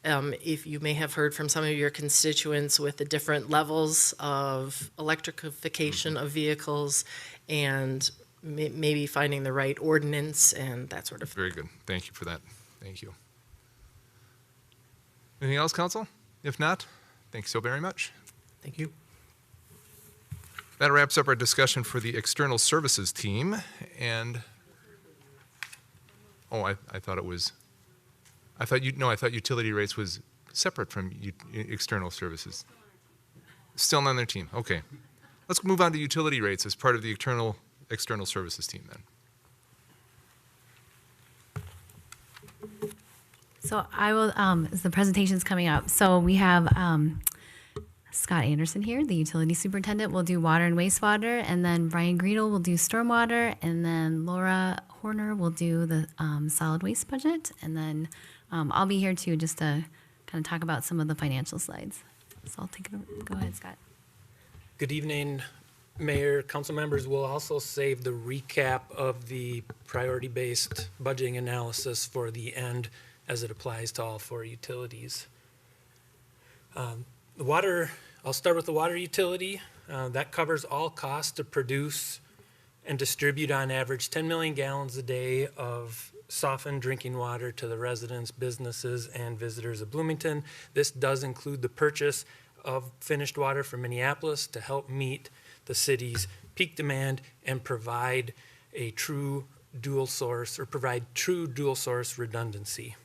If you may have heard from some of your constituents with the different levels of electrification of vehicles and maybe finding the right ordinance and that sort of thing. Very good. Thank you for that. Thank you. Anything else, Council? If not, thank you so very much. Thank you. That wraps up our discussion for the External Services team. And, oh, I thought it was, I thought utility rates was separate from External Services. Still on their team. Okay. Let's move on to utility rates as part of the External Services team then. So I will, as the presentation's coming up, so we have Scott Anderson here, the utility superintendent, will do water and wastewater, and then Brian Greedle will do stormwater, and then Laura Horner will do the solid waste budget, and then I'll be here too just to kind of talk about some of the financial slides. So I'll take it over. Go ahead, Scott. Good evening, Mayor, council members. We'll also save the recap of the priority-based budgeting analysis for the end as it applies to all four utilities. The water, I'll start with the water utility. That covers all costs to produce and distribute on average 10 million gallons a day of softened drinking water to the residents, businesses, and visitors of Bloomington. This does include the purchase of finished water from Minneapolis to help meet the city's peak demand and provide a true dual source redundancy.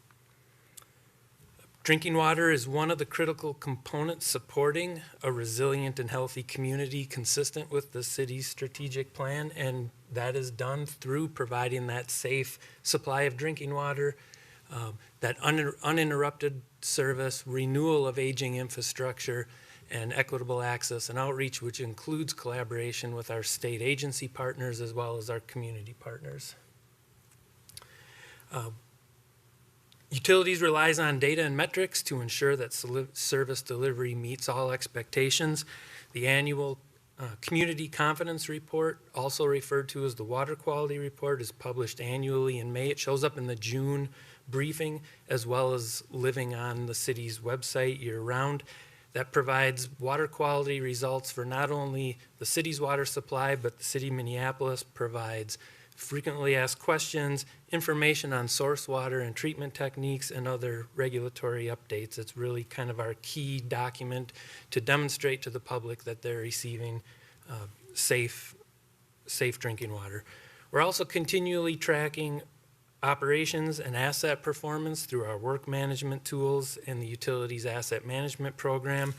Drinking water is one of the critical components supporting a resilient and healthy community consistent with the city's strategic plan, and that is done through providing that safe supply of drinking water, that uninterrupted service, renewal of aging infrastructure, and equitable access and outreach, which includes collaboration with our state agency partners as well as our community partners. Utilities relies on data and metrics to ensure that service delivery meets all expectations. The annual Community Confidence Report, also referred to as the Water Quality Report, is published annually in May. It shows up in the June briefing as well as living on the city's website year-round. That provides water quality results for not only the city's water supply, but the city of Minneapolis provides frequently asked questions, information on source water and treatment techniques, and other regulatory updates. It's really kind of our key document to demonstrate to the public that they're receiving safe drinking water. We're also continually tracking operations and asset performance through our work management tools and the utilities asset management program.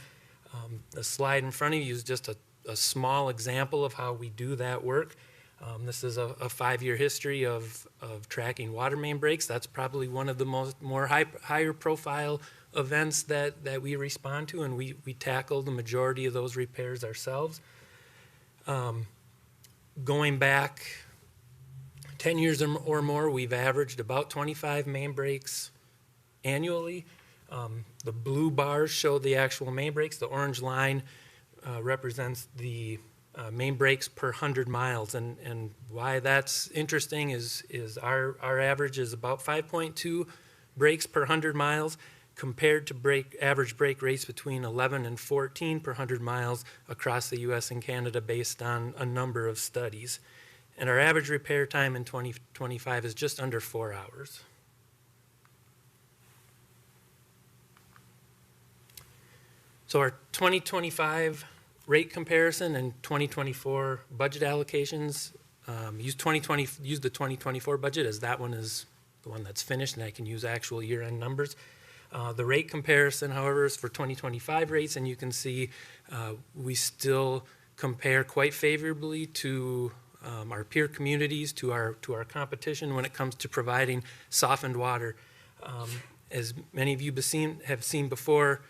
The slide in front of you is just a small example of how we do that work. This is a 5-year history of tracking water main breaks. That's probably one of the higher profile events that we respond to, and we tackle the majority of those repairs ourselves. Going back 10 years or more, we've averaged about 25 main breaks annually. The blue bars show the actual main breaks. The orange line represents the main breaks per 100 miles, and why that's interesting is our average is about 5.2 breaks per 100 miles compared to average break rates between 11 and 14 per 100 miles across the U.S. and Canada based on a number of studies. And our average repair time in 2025 is just under 4 hours. So our 2025 rate comparison and 2024 budget allocations, use the 2024 budget as that one is the one that's finished, and I can use actual year-end numbers. The rate comparison, however, is for 2025 rates, and you can see we still compare quite favorably to our peer communities, to our competition when it comes to providing softened water. As many of you have seen before,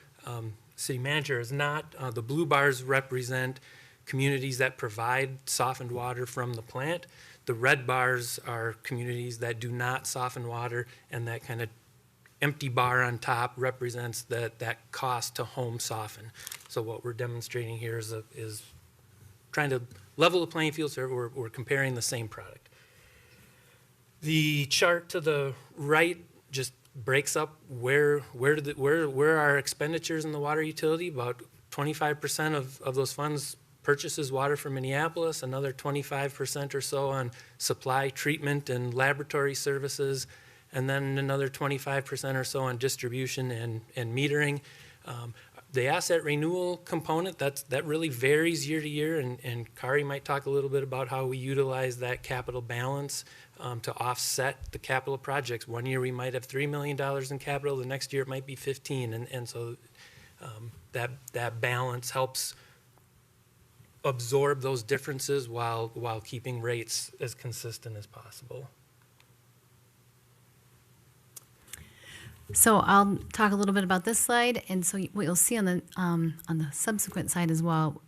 city manager is not. The blue bars represent communities that provide softened water from the plant. The red bars are communities that do not soften water, and that kind of empty bar on top represents that cost to home soften. So what we're demonstrating here is trying to level the playing field, so we're comparing the same product. The chart to the right just breaks up where our expenditures in the water utility. About 25% of those funds purchases water from Minneapolis, another 25% or so on supply, treatment, and laboratory services, and then another 25% or so on distribution and metering. The asset renewal component, that really varies year to year, and Kari might talk a little bit about how we utilize that capital balance to offset the capital projects. One year we might have $3 million in capital, the next year it might be 15, and so that balance helps absorb those differences while keeping rates as consistent as possible. So I'll talk a little bit about this slide, and so what you'll see on the subsequent slide as well,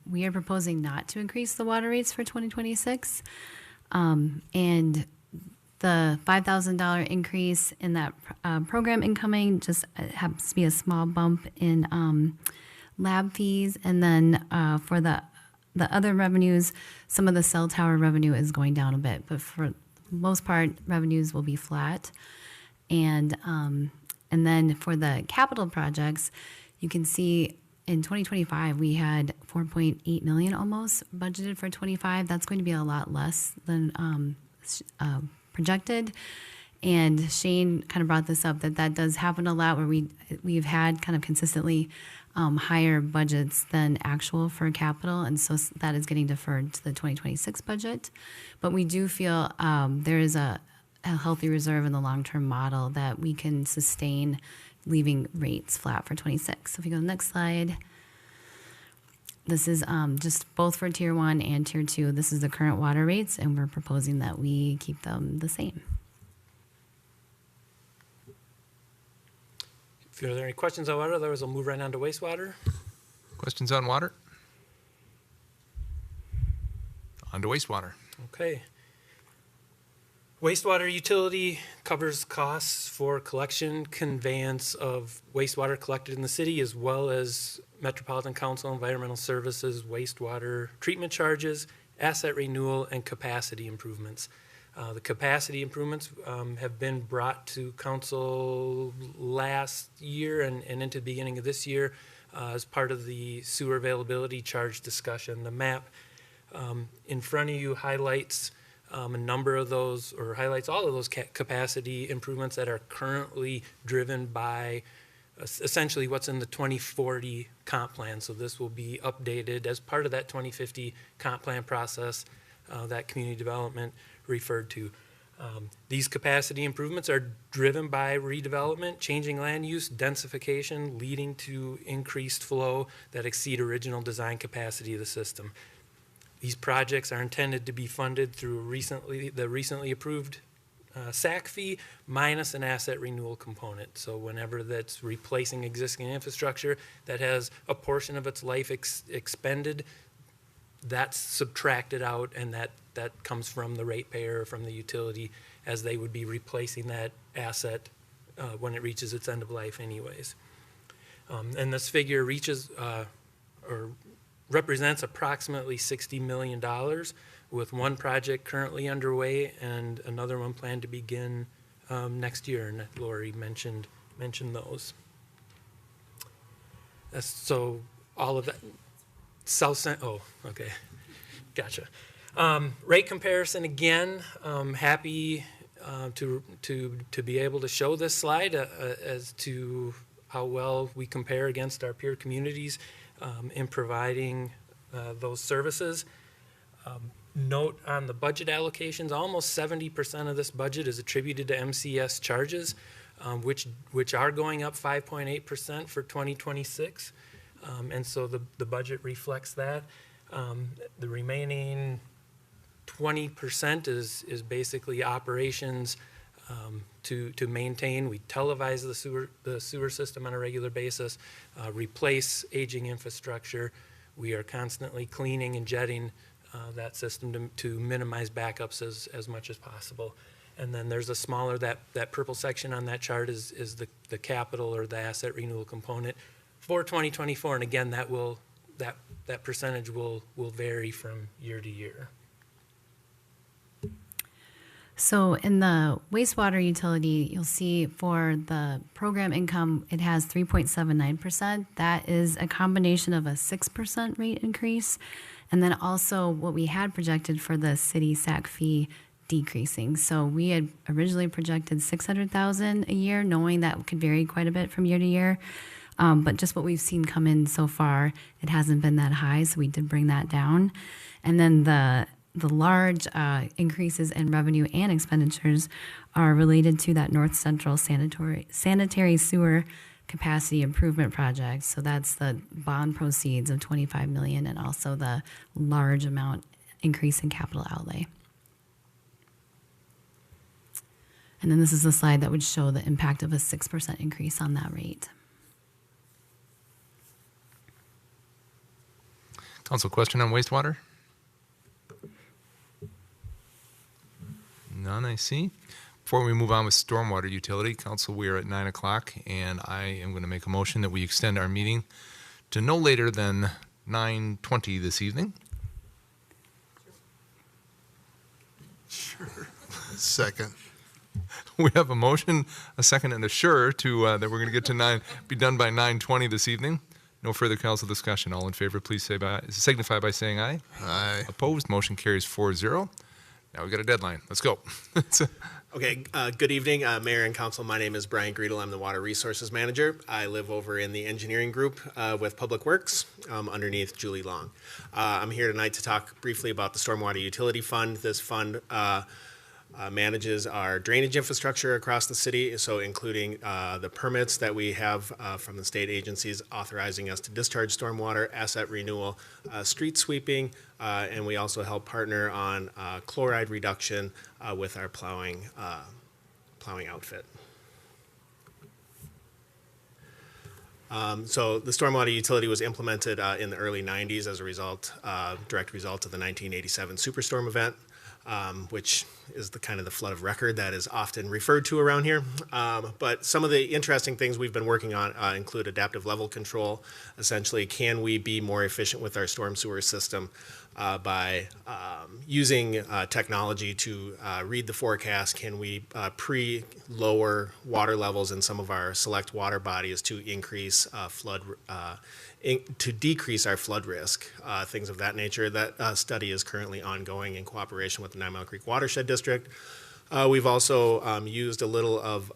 we are proposing not to increase the water rates for 2026, and the $5,000 increase in that program incoming just happens to be a small bump in lab fees, and then for the other revenues, some of the cell tower revenue is going down a bit, but for the most part, revenues will be flat. And then for the capital projects, you can see in 2025, we had 4.8 million almost budgeted for 25. That's going to be a lot less than projected. And Shane kind of brought this up, that does happen a lot where we've had kind of consistently higher budgets than actual for capital, and so that is getting deferred to the 2026 budget. But we do feel there is a healthy reserve in the long-term model that we can sustain, leaving rates flat for 26. So if you go to the next slide, this is just both for Tier 1 and Tier 2. This is the current water rates, and we're proposing that we keep them the same. If there are any questions on water, otherwise I'll move right on to wastewater. Questions on water? On to wastewater. Okay. Wastewater utility covers costs for collection, conveyance of wastewater collected in the city, as well as Metropolitan Council Environmental Services wastewater treatment charges, asset renewal, and capacity improvements. The capacity improvements have been brought to council last year and into the beginning of this year as part of the sewer availability charge discussion. The map in front of you highlights a number of those, or highlights all of those capacity improvements that are currently driven by essentially what's in the 2040 comp plan. So this will be updated as part of that 2050 comp plan process that community development referred to. These capacity improvements are driven by redevelopment, changing land use, densification, leading to increased flow that exceed original design capacity of the system. These projects are intended to be funded through the recently approved SAC fee minus an asset renewal component. So whenever that's replacing existing infrastructure that has a portion of its life expended, that's subtracted out, and that comes from the ratepayer, from the utility, as they would be replacing that asset when it reaches its end of life anyways. And this figure represents approximately $60 million, with one project currently underway and another one planned to begin next year, and Lori mentioned those. So all of that, okay, gotcha. Rate comparison again. Happy to be able to show this slide as to how well we compare against our peer communities in providing those services. Note on the budget allocations, almost 70% of this budget is attributed to MCS charges, which are going up 5.8% for 2026. And so the budget reflects that. The remaining 20% is basically operations to maintain. We televise the sewer system on a regular basis, replace aging infrastructure. We are constantly cleaning and jetting that system to minimize backups as much as possible. And then there's a smaller, that purple section on that chart is the capital or the asset renewal component for 2024. And again, that percentage will vary from year to year. So in the wastewater utility, you'll see for the program income, it has 3.79%. That is a combination of a 6% rate increase, and then also what we had projected for the city SAC fee decreasing. So we had originally projected $600,000 a year, knowing that could vary quite a bit from year to year. But just what we've seen come in so far, it hasn't been that high, so we did bring that down. And then the large increases in revenue and expenditures are related to that North Central sanitary sewer capacity improvement project. So that's the bond proceeds of $25 million and also the large amount increase in capital outlay. And then this is a slide that would show the impact of a 6% increase on that rate. Council, question on wastewater? None, I see. Before we move on with stormwater utility, Council, we are at 9 o'clock, and I am going to make a motion that we extend our meeting to no later than 9:20 this evening. Sure. Second. We have a motion, a second, and a sure to that we're going to get to be done by 9:20 this evening. No further council discussion. All in favor, please signify by saying aye. Aye. Opposed, motion carries 4-0. Now we got a deadline. Let's go. Okay, good evening, Mayor and Council. My name is Brian Greedle. I'm the Water Resources Manager. I live over in the engineering group with Public Works underneath Julie Long. I'm here tonight to talk briefly about the Stormwater Utility Fund. This fund manages our drainage infrastructure across the city, so including the permits that we have from the state agencies authorizing us to discharge stormwater, asset renewal, street sweeping, and we also help partner on chloride reduction with our plowing outfit. So the stormwater utility was implemented in the early 90s as a result, direct result of the 1987 superstorm event. Which is the kind of the flood of record that is often referred to around here. But some of the interesting things we've been working on include adaptive level control. Essentially, can we be more efficient with our storm sewer system by using technology to read the forecast? Can we pre-lower water levels in some of our select water bodies to increase to decrease our flood risk, things of that nature. That study is currently ongoing in cooperation with the 9 Mile Creek Watershed District. We've also used a little of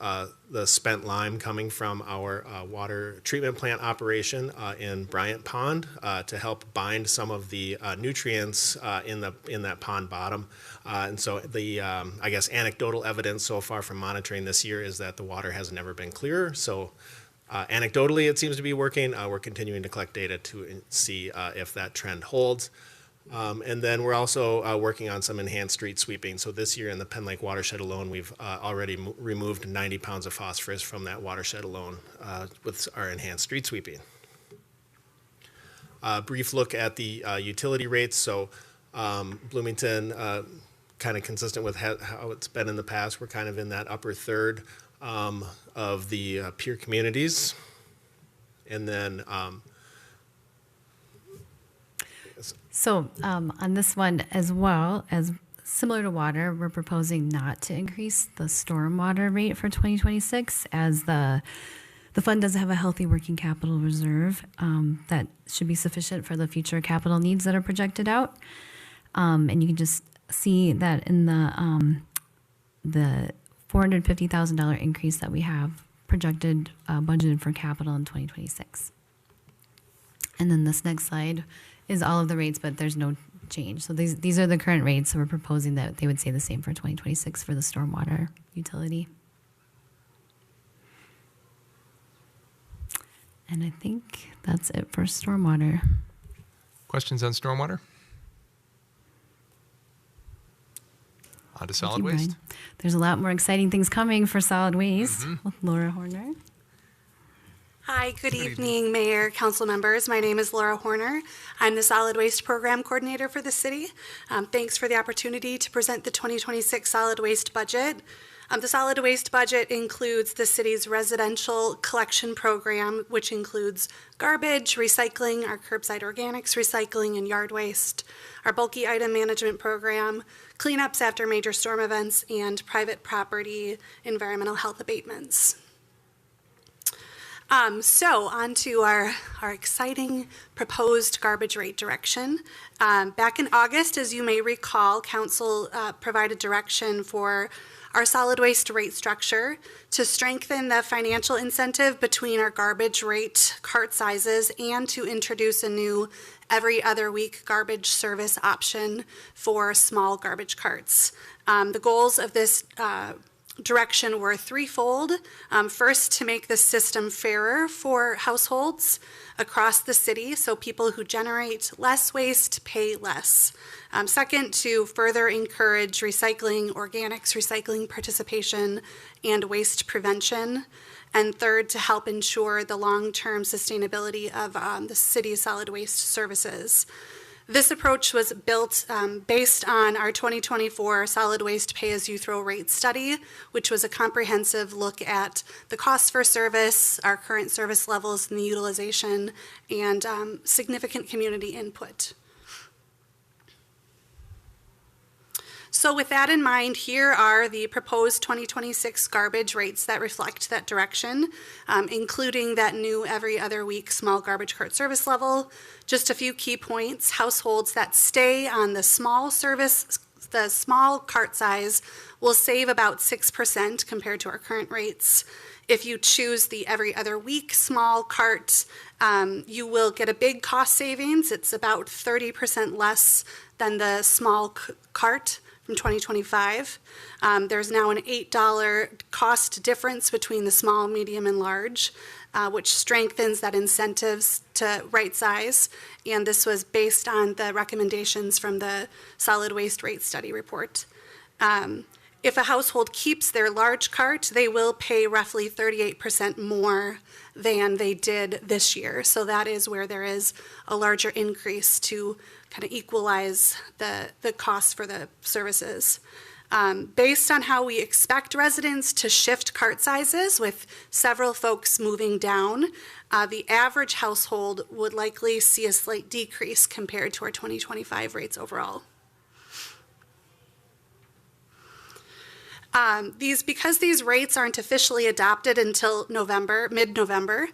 the spent lime coming from our water treatment plant operation in Bryant Pond to help bind some of the nutrients in that pond bottom. And so the, I guess, anecdotal evidence so far from monitoring this year is that the water has never been clearer. So anecdotally, it seems to be working. We're continuing to collect data to see if that trend holds. And then we're also working on some enhanced street sweeping. So this year in the Penn Lake watershed alone, we've already removed 90 pounds of phosphorus from that watershed alone with our enhanced street sweeping. Brief look at the utility rates. So Bloomington, kind of consistent with how it's been in the past, we're kind of in that upper third of the peer communities. And then So on this one as well, as similar to water, we're proposing not to increase the stormwater rate for 2026 as the fund does have a healthy working capital reserve that should be sufficient for the future capital needs that are projected out. And you can just see that in the $450,000 increase that we have projected budgeted for capital in 2026. And then this next slide is all of the rates, but there's no change. So these are the current rates. So we're proposing that they would stay the same for 2026 for the stormwater utility. And I think that's it for stormwater. Questions on stormwater? On to solid waste. Brian. There's a lot more exciting things coming for solid waste with Laura Horner. Hi, good evening, Mayor, council members. My name is Laura Horner. I'm the Solid Waste Program Coordinator for the city. Thanks for the opportunity to present the 2026 solid waste budget. The solid waste budget includes the city's residential collection program, which includes garbage, recycling, our curbside organics recycling and yard waste, our bulky item management program, cleanups after major storm events, and private property environmental health abatements. So on to our exciting proposed garbage rate direction. Back in August, as you may recall, Council provided direction for our solid waste rate structure to strengthen the financial incentive between our garbage rate cart sizes and to introduce a new every other week garbage service option for small garbage carts. The goals of this direction were threefold. First, to make the system fairer for households across the city, so people who generate less waste pay less. Second, to further encourage recycling, organics recycling participation, and waste prevention. And third, to help ensure the long-term sustainability of the city's solid waste services. This approach was built based on our 2024 solid waste pay-as-you-throw rate study, which was a comprehensive look at the cost for service, our current service levels and the utilization, and significant community input. So with that in mind, here are the proposed 2026 garbage rates that reflect that direction, including that new every other week small garbage cart service level. Just a few key points: households that stay on the small cart size will save about 6% compared to our current rates. If you choose the every other week small cart, you will get a big cost savings. It's about 30% less than the small cart from 2025. There's now an $8 cost difference between the small, medium, and large, which strengthens that incentives to right size. And this was based on the recommendations from the solid waste rate study report. If a household keeps their large cart, they will pay roughly 38% more than they did this year. So that is where there is a larger increase to kind of equalize the cost for the services. Based on how we expect residents to shift cart sizes, with several folks moving down, the average household would likely see a slight decrease compared to our 2025 rates overall. Because these rates aren't officially adopted until mid-November,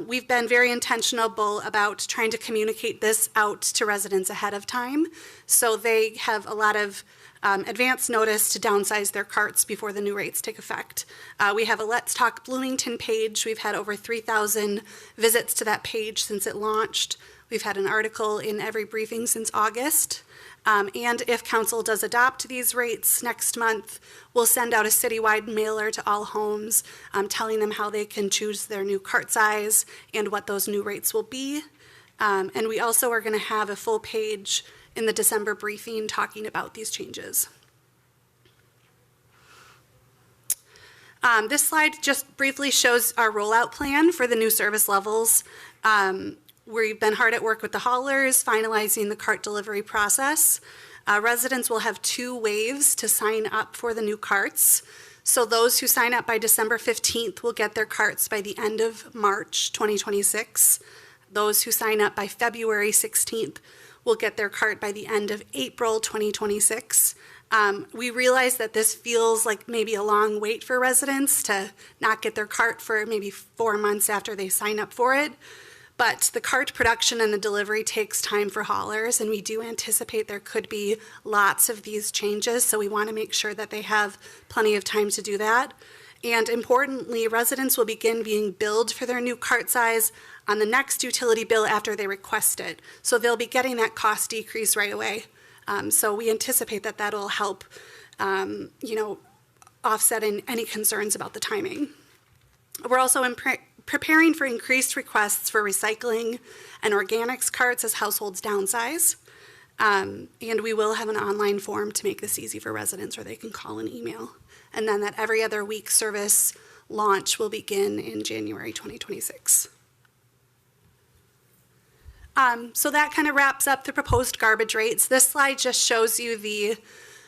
we've been very intentional about trying to communicate this out to residents ahead of time, so they have a lot of advance notice to downsize their carts before the new rates take effect. We have a Let's Talk Bloomington page. We've had over 3,000 visits to that page since it launched. We've had an article in every briefing since August. And if council does adopt these rates next month, we'll send out a citywide mailer to all homes telling them how they can choose their new cart size and what those new rates will be. And we also are going to have a full page in the December briefing talking about these changes. This slide just briefly shows our rollout plan for the new service levels. We've been hard at work with the haulers, finalizing the cart delivery process. Residents will have 2 waves to sign up for the new carts. So those who sign up by December 15th will get their carts by the end of March 2026. Those who sign up by February 16th will get their cart by the end of April 2026. We realize that this feels like maybe a long wait for residents to not get their cart for maybe 4 months after they sign up for it. But the cart production and the delivery takes time for haulers, and we do anticipate there could be lots of these changes, so we want to make sure that they have plenty of time to do that. And importantly, residents will begin being billed for their new cart size on the next utility bill after they request it. So they'll be getting that cost decrease right away. So we anticipate that that'll help, offset any concerns about the timing. We're also preparing for increased requests for recycling and organics carts as households downsize. And we will have an online form to make this easy for residents, or they can call and email. And then that every other week service launch will begin in January 2026. So that kind of wraps up the proposed garbage rates. This slide just shows you the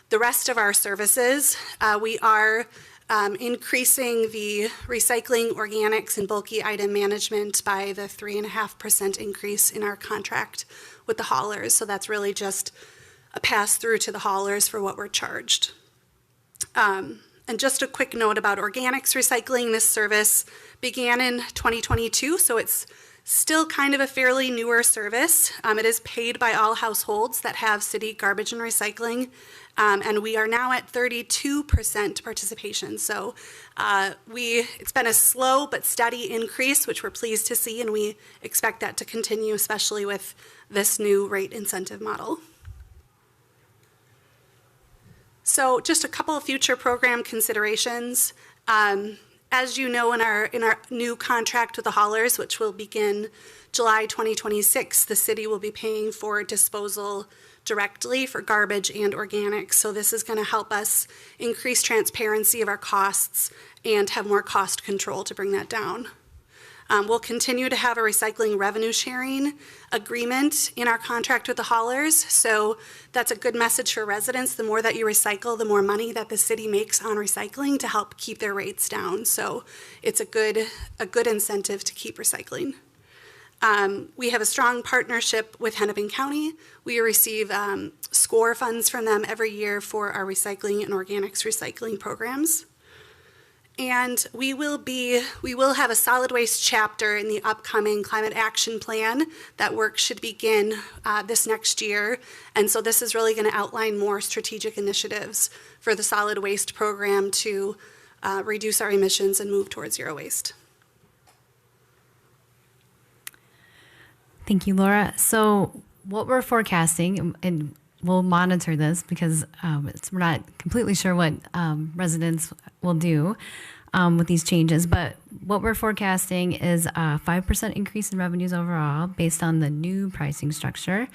the rest of our services, we are increasing the recycling, organics, and bulky item management by the 3.5% increase in our contract with the haulers. So that's really just a pass through to the haulers for what we're charged. And just a quick note about organics recycling. This service began in 2022, so it's still kind of a fairly newer service. It is paid by all households that have city garbage and recycling, and we are now at 32% participation. So it's been a slow but steady increase, which we're pleased to see, and we expect that to continue, especially with this new rate incentive model. So just a couple of future program considerations. As you know, in our new contract with the haulers, which will begin July 2026, the city will be paying for disposal directly for garbage and organics. So this is going to help us increase transparency of our costs and have more cost control to bring that down. We'll continue to have a recycling revenue sharing agreement in our contract with the haulers. So that's a good message for residents. The more that you recycle, the more money that the city makes on recycling to help keep their rates down. So it's a good incentive to keep recycling. We have a strong partnership with Hennepin County. We receive SCORE funds from them every year for our recycling and organics recycling programs. And we will have a solid waste chapter in the upcoming climate action plan. That work should begin this next year. And so this is really going to outline more strategic initiatives for the solid waste program to reduce our emissions and move towards zero waste. Thank you, Laura. So what we're forecasting, and we'll monitor this because we're not completely sure what residents will do with these changes, but what we're forecasting is a 5% increase in revenues overall based on the new pricing structure.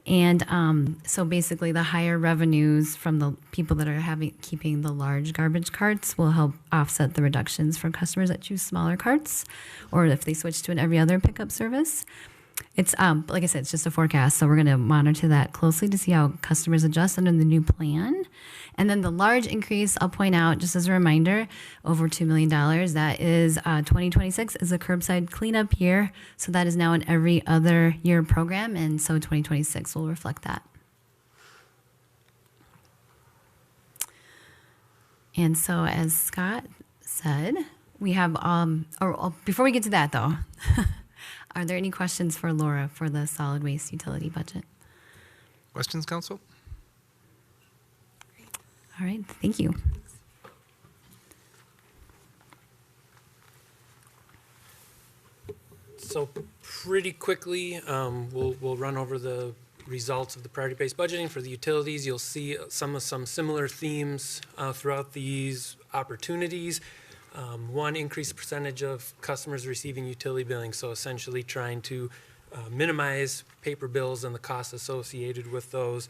And so basically the higher revenues from the people that are keeping the large garbage carts will help offset the reductions for customers that choose smaller carts, or if they switch to an every other pickup service. It's, like I said, it's just a forecast, so we're going to monitor that closely to see how customers adjust under the new plan. And then the large increase, I'll point out, just as a reminder, over $2 million, that is 2026 is a curbside cleanup year, so that is now an every other year program, and so 2026 will reflect that. And so as Scott said, we have, before we get to that though, are there any questions for Laura for the solid waste utility budget? Questions, Council? All right, thank you. So pretty quickly, we'll run over the results of the priority-based budgeting for the utilities. You'll see some similar themes throughout these opportunities. One, increased percentage of customers receiving utility billing, so essentially trying to minimize paper bills and the costs associated with those.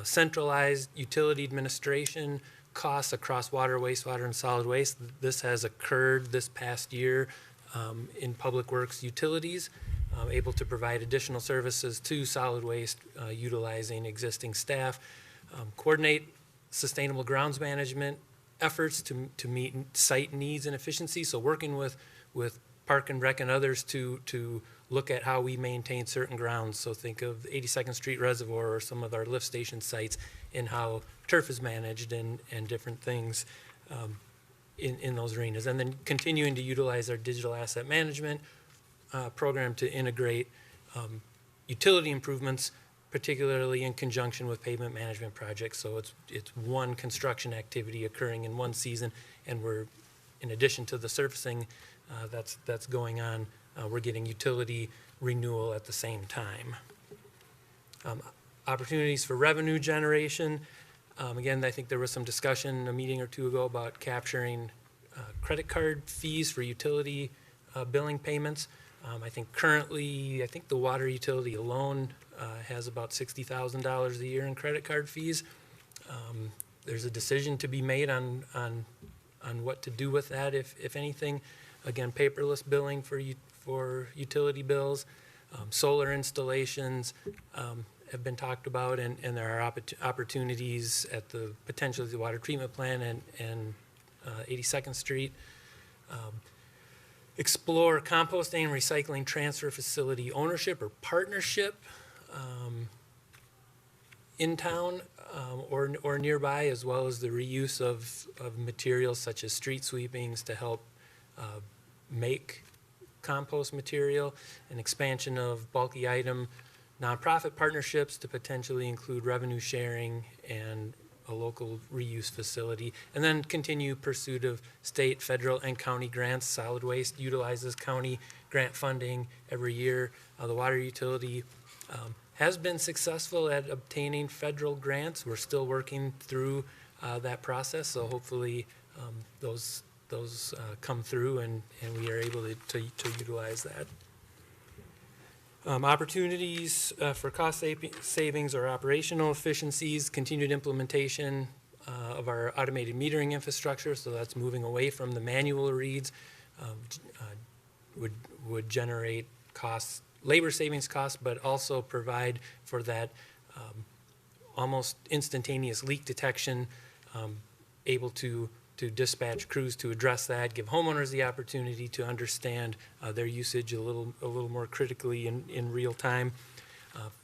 Centralized utility administration costs across water, wastewater, and solid waste. This has occurred this past year in Public Works utilities, able to provide additional services to solid waste utilizing existing staff. Coordinate sustainable grounds management efforts to meet site needs and efficiency. So working with Park and Rec and others to look at how we maintain certain grounds. So think of 82nd Street Reservoir or some of our lift station sites and how turf is managed and different things in those arenas. And then continuing to utilize our digital asset management program to integrate utility improvements, particularly in conjunction with pavement management projects. So it's one construction activity occurring in one season, and we're, in addition to the surfacing that's going on, we're getting utility renewal at the same time. Opportunities for revenue generation. Again, I think there was some discussion a meeting or two ago about capturing credit card fees for utility billing payments. I think currently, the water utility alone has about $60,000 a year in credit card fees. There's a decision to be made on what to do with that, if anything. Again, paperless billing for utility bills, solar installations, have been talked about, and there are opportunities at the potential of the water treatment plant and 82nd Street. Explore composting and recycling transfer facility ownership or partnership in town or nearby, as well as the reuse of materials such as street sweepings to help make compost material, and expansion of bulky item nonprofit partnerships to potentially include revenue sharing and a local reuse facility, and then continue pursuit of state, federal, and county grants. Solid waste utilizes county grant funding every year. The water utility has been successful at obtaining federal grants. We're still working through that process, so hopefully those come through and we are able to utilize that. Opportunities for cost savings or operational efficiencies, continued implementation of our automated metering infrastructure, so that's moving away from the manual reads, would generate costs, labor savings costs, but also provide for that almost instantaneous leak detection, able to dispatch crews to address that, give homeowners the opportunity to understand their usage a little more critically in real time.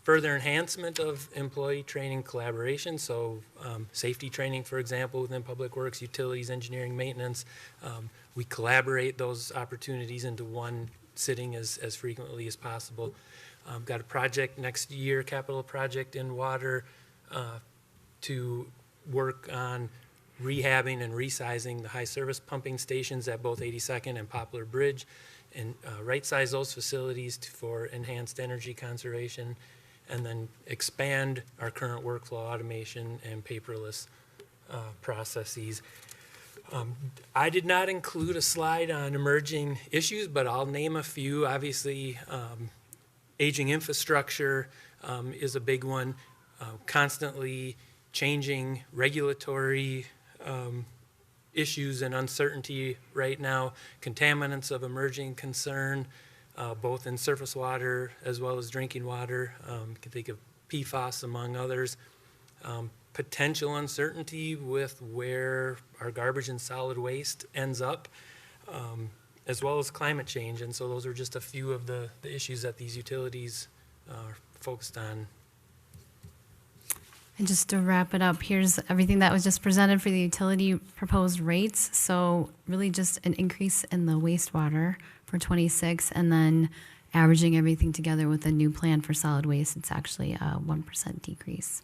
Further enhancement of employee training collaboration, so safety training, for example, within Public Works, Utilities, Engineering, Maintenance. We collaborate those opportunities into one sitting as frequently as possible. Got a project next year, capital project in water to work on rehabbing and resizing the high service pumping stations at both 82nd and Poplar Bridge, and right size those facilities for enhanced energy conservation, and then expand our current workflow automation and paperless processes. I did not include a slide on emerging issues, but I'll name a few. Obviously, aging infrastructure is a big one. Constantly changing regulatory issues and uncertainty right now, contaminants of emerging concern, both in surface water as well as drinking water. You can think of PFAS among others. Potential uncertainty with where our garbage and solid waste ends up, as well as climate change. And so those are just a few of the issues that these utilities are focused on. And just to wrap it up, here's everything that was just presented for the utility proposed rates. So really just an increase in the wastewater for 26, and then averaging everything together with a new plan for solid waste, it's actually a 1% decrease.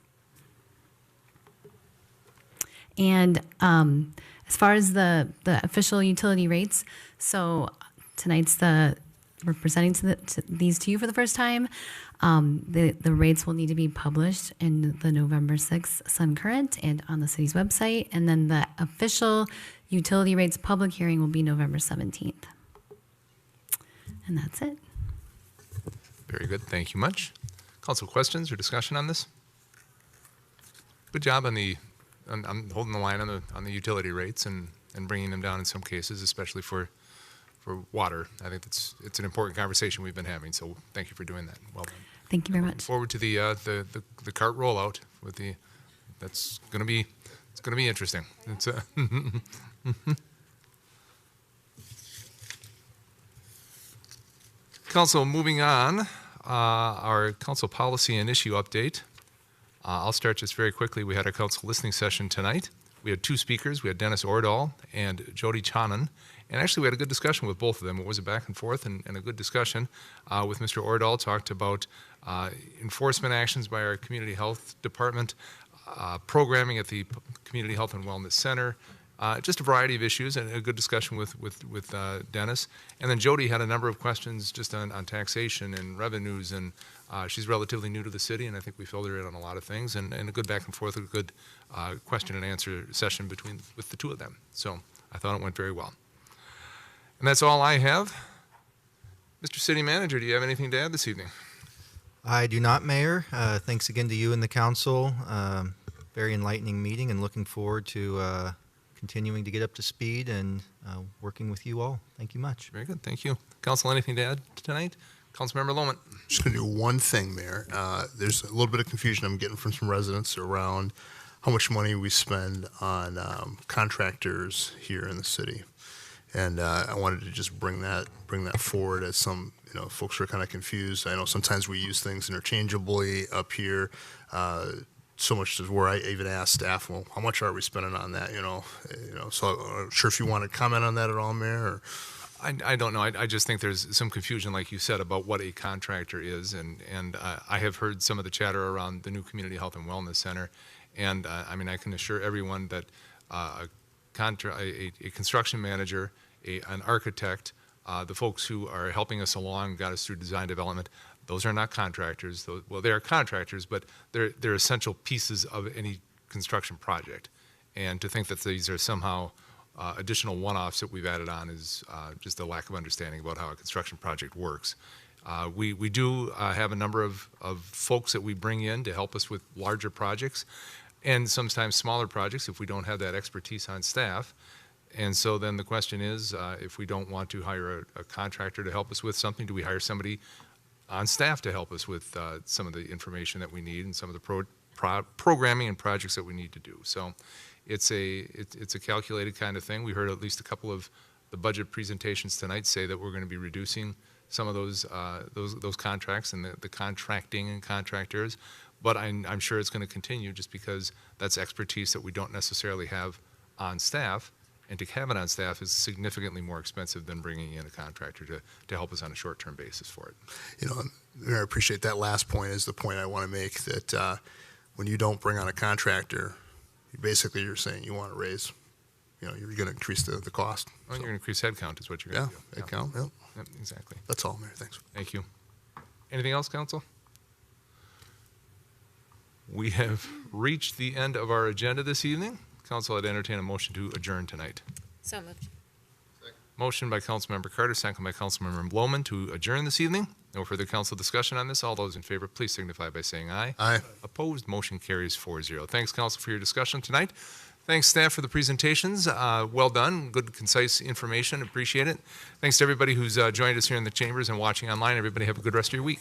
And as far as the official utility rates, so tonight's we're presenting these to you for the first time. The rates will need to be published in the November 6th Sun Current and on the city's website. And then the official utility rates public hearing will be November 17th. And that's it. Very good. Thank you much. Council questions or discussion on this? Good job on I'm holding the line on the utility rates and bringing them down in some cases, especially for water. I think it's an important conversation we've been having. So thank you for doing that. Well done. Thank you very much. Forward to the cart rollout with it's going to be interesting. It's Council, moving on, our council policy and issue update. I'll start just very quickly. We had our council listening session tonight. We had two speakers. We had Dennis Ordahl and Jody Chanan. And actually, we had a good discussion with both of them. It was a back and forth and a good discussion. With Mr. Ordahl, talked about enforcement actions by our community health department, programming at the Community Health and Wellness Center, just a variety of issues, and a good discussion with Dennis. And then Jody had a number of questions just on taxation and revenues, and she's relatively new to the city, and I think we filled her in on a lot of things, and a good back and forth, a good question and answer session with the two of them. So I thought it went very well. And that's all I have. Mr. City Manager, do you have anything to add this evening? I do not, Mayor. Thanks again to you and the council. Very enlightening meeting, and looking forward to continuing to get up to speed and working with you all. Thank you much. Very good. Thank you. Council, anything to add tonight? Councilmember Lohman. Just going to do one thing, Mayor. There's a little bit of confusion I'm getting from some residents around how much money we spend on contractors here in the city. And I wanted to just bring that forward as some, folks are kind of confused. I know sometimes we use things interchangeably up here, so much to where I even asked staff, well, how much are we spending on that? So I'm not sure if you want to comment on that at all, Mayor. Or? I don't know. I just think there's some confusion, like you said, about what a contractor is. And I have heard some of the chatter around the new Community Health and Wellness Center. And I mean, I can assure everyone that a construction manager, an architect, the folks who are helping us along, got us through design development, those are not contractors. Well, they are contractors, but they're essential pieces of any construction project. And to think that these are somehow additional one-offs that we've added on is just a lack of understanding about how a construction project works. We do have a number of folks that we bring in to help us with larger projects and sometimes smaller projects if we don't have that expertise on staff. And so then the question is, if we don't want to hire a contractor to help us with something, do we hire somebody on staff to help us with some of the information that we need and some of the programming and projects that we need to do? So it's a calculated kind of thing. We heard at least a couple of the budget presentations tonight say that we're going to be reducing some of those contracts and the contracting and contractors. But I'm sure it's going to continue just because that's expertise that we don't necessarily have on staff. And to have it on staff is significantly more expensive than bringing in a contractor to help us on a short-term basis for it. I appreciate that last point is the point I want to make, that when you don't bring on a contractor, you're saying you want to raise, you're going to increase the cost. Well, you're going to increase headcount is what you're going to do. Headcount, yeah. Yep, exactly. That's all, Mayor. Thanks. Thank you. Anything else, Council? We have reached the end of our agenda this evening. Council, I'd entertain a motion to adjourn tonight. So moved. Motion by Councilmember Carter, second by Councilmember Lohman to adjourn this evening. No further council discussion on this. All those in favor, please signify by saying aye. Aye. Opposed, motion carries 4-0. Thanks, Council, for your discussion tonight. Thanks, staff, for the presentations. Well done. Good, concise information. Appreciate it. Thanks to everybody who's joined us here in the chambers and watching online. Everybody have a good rest of your week.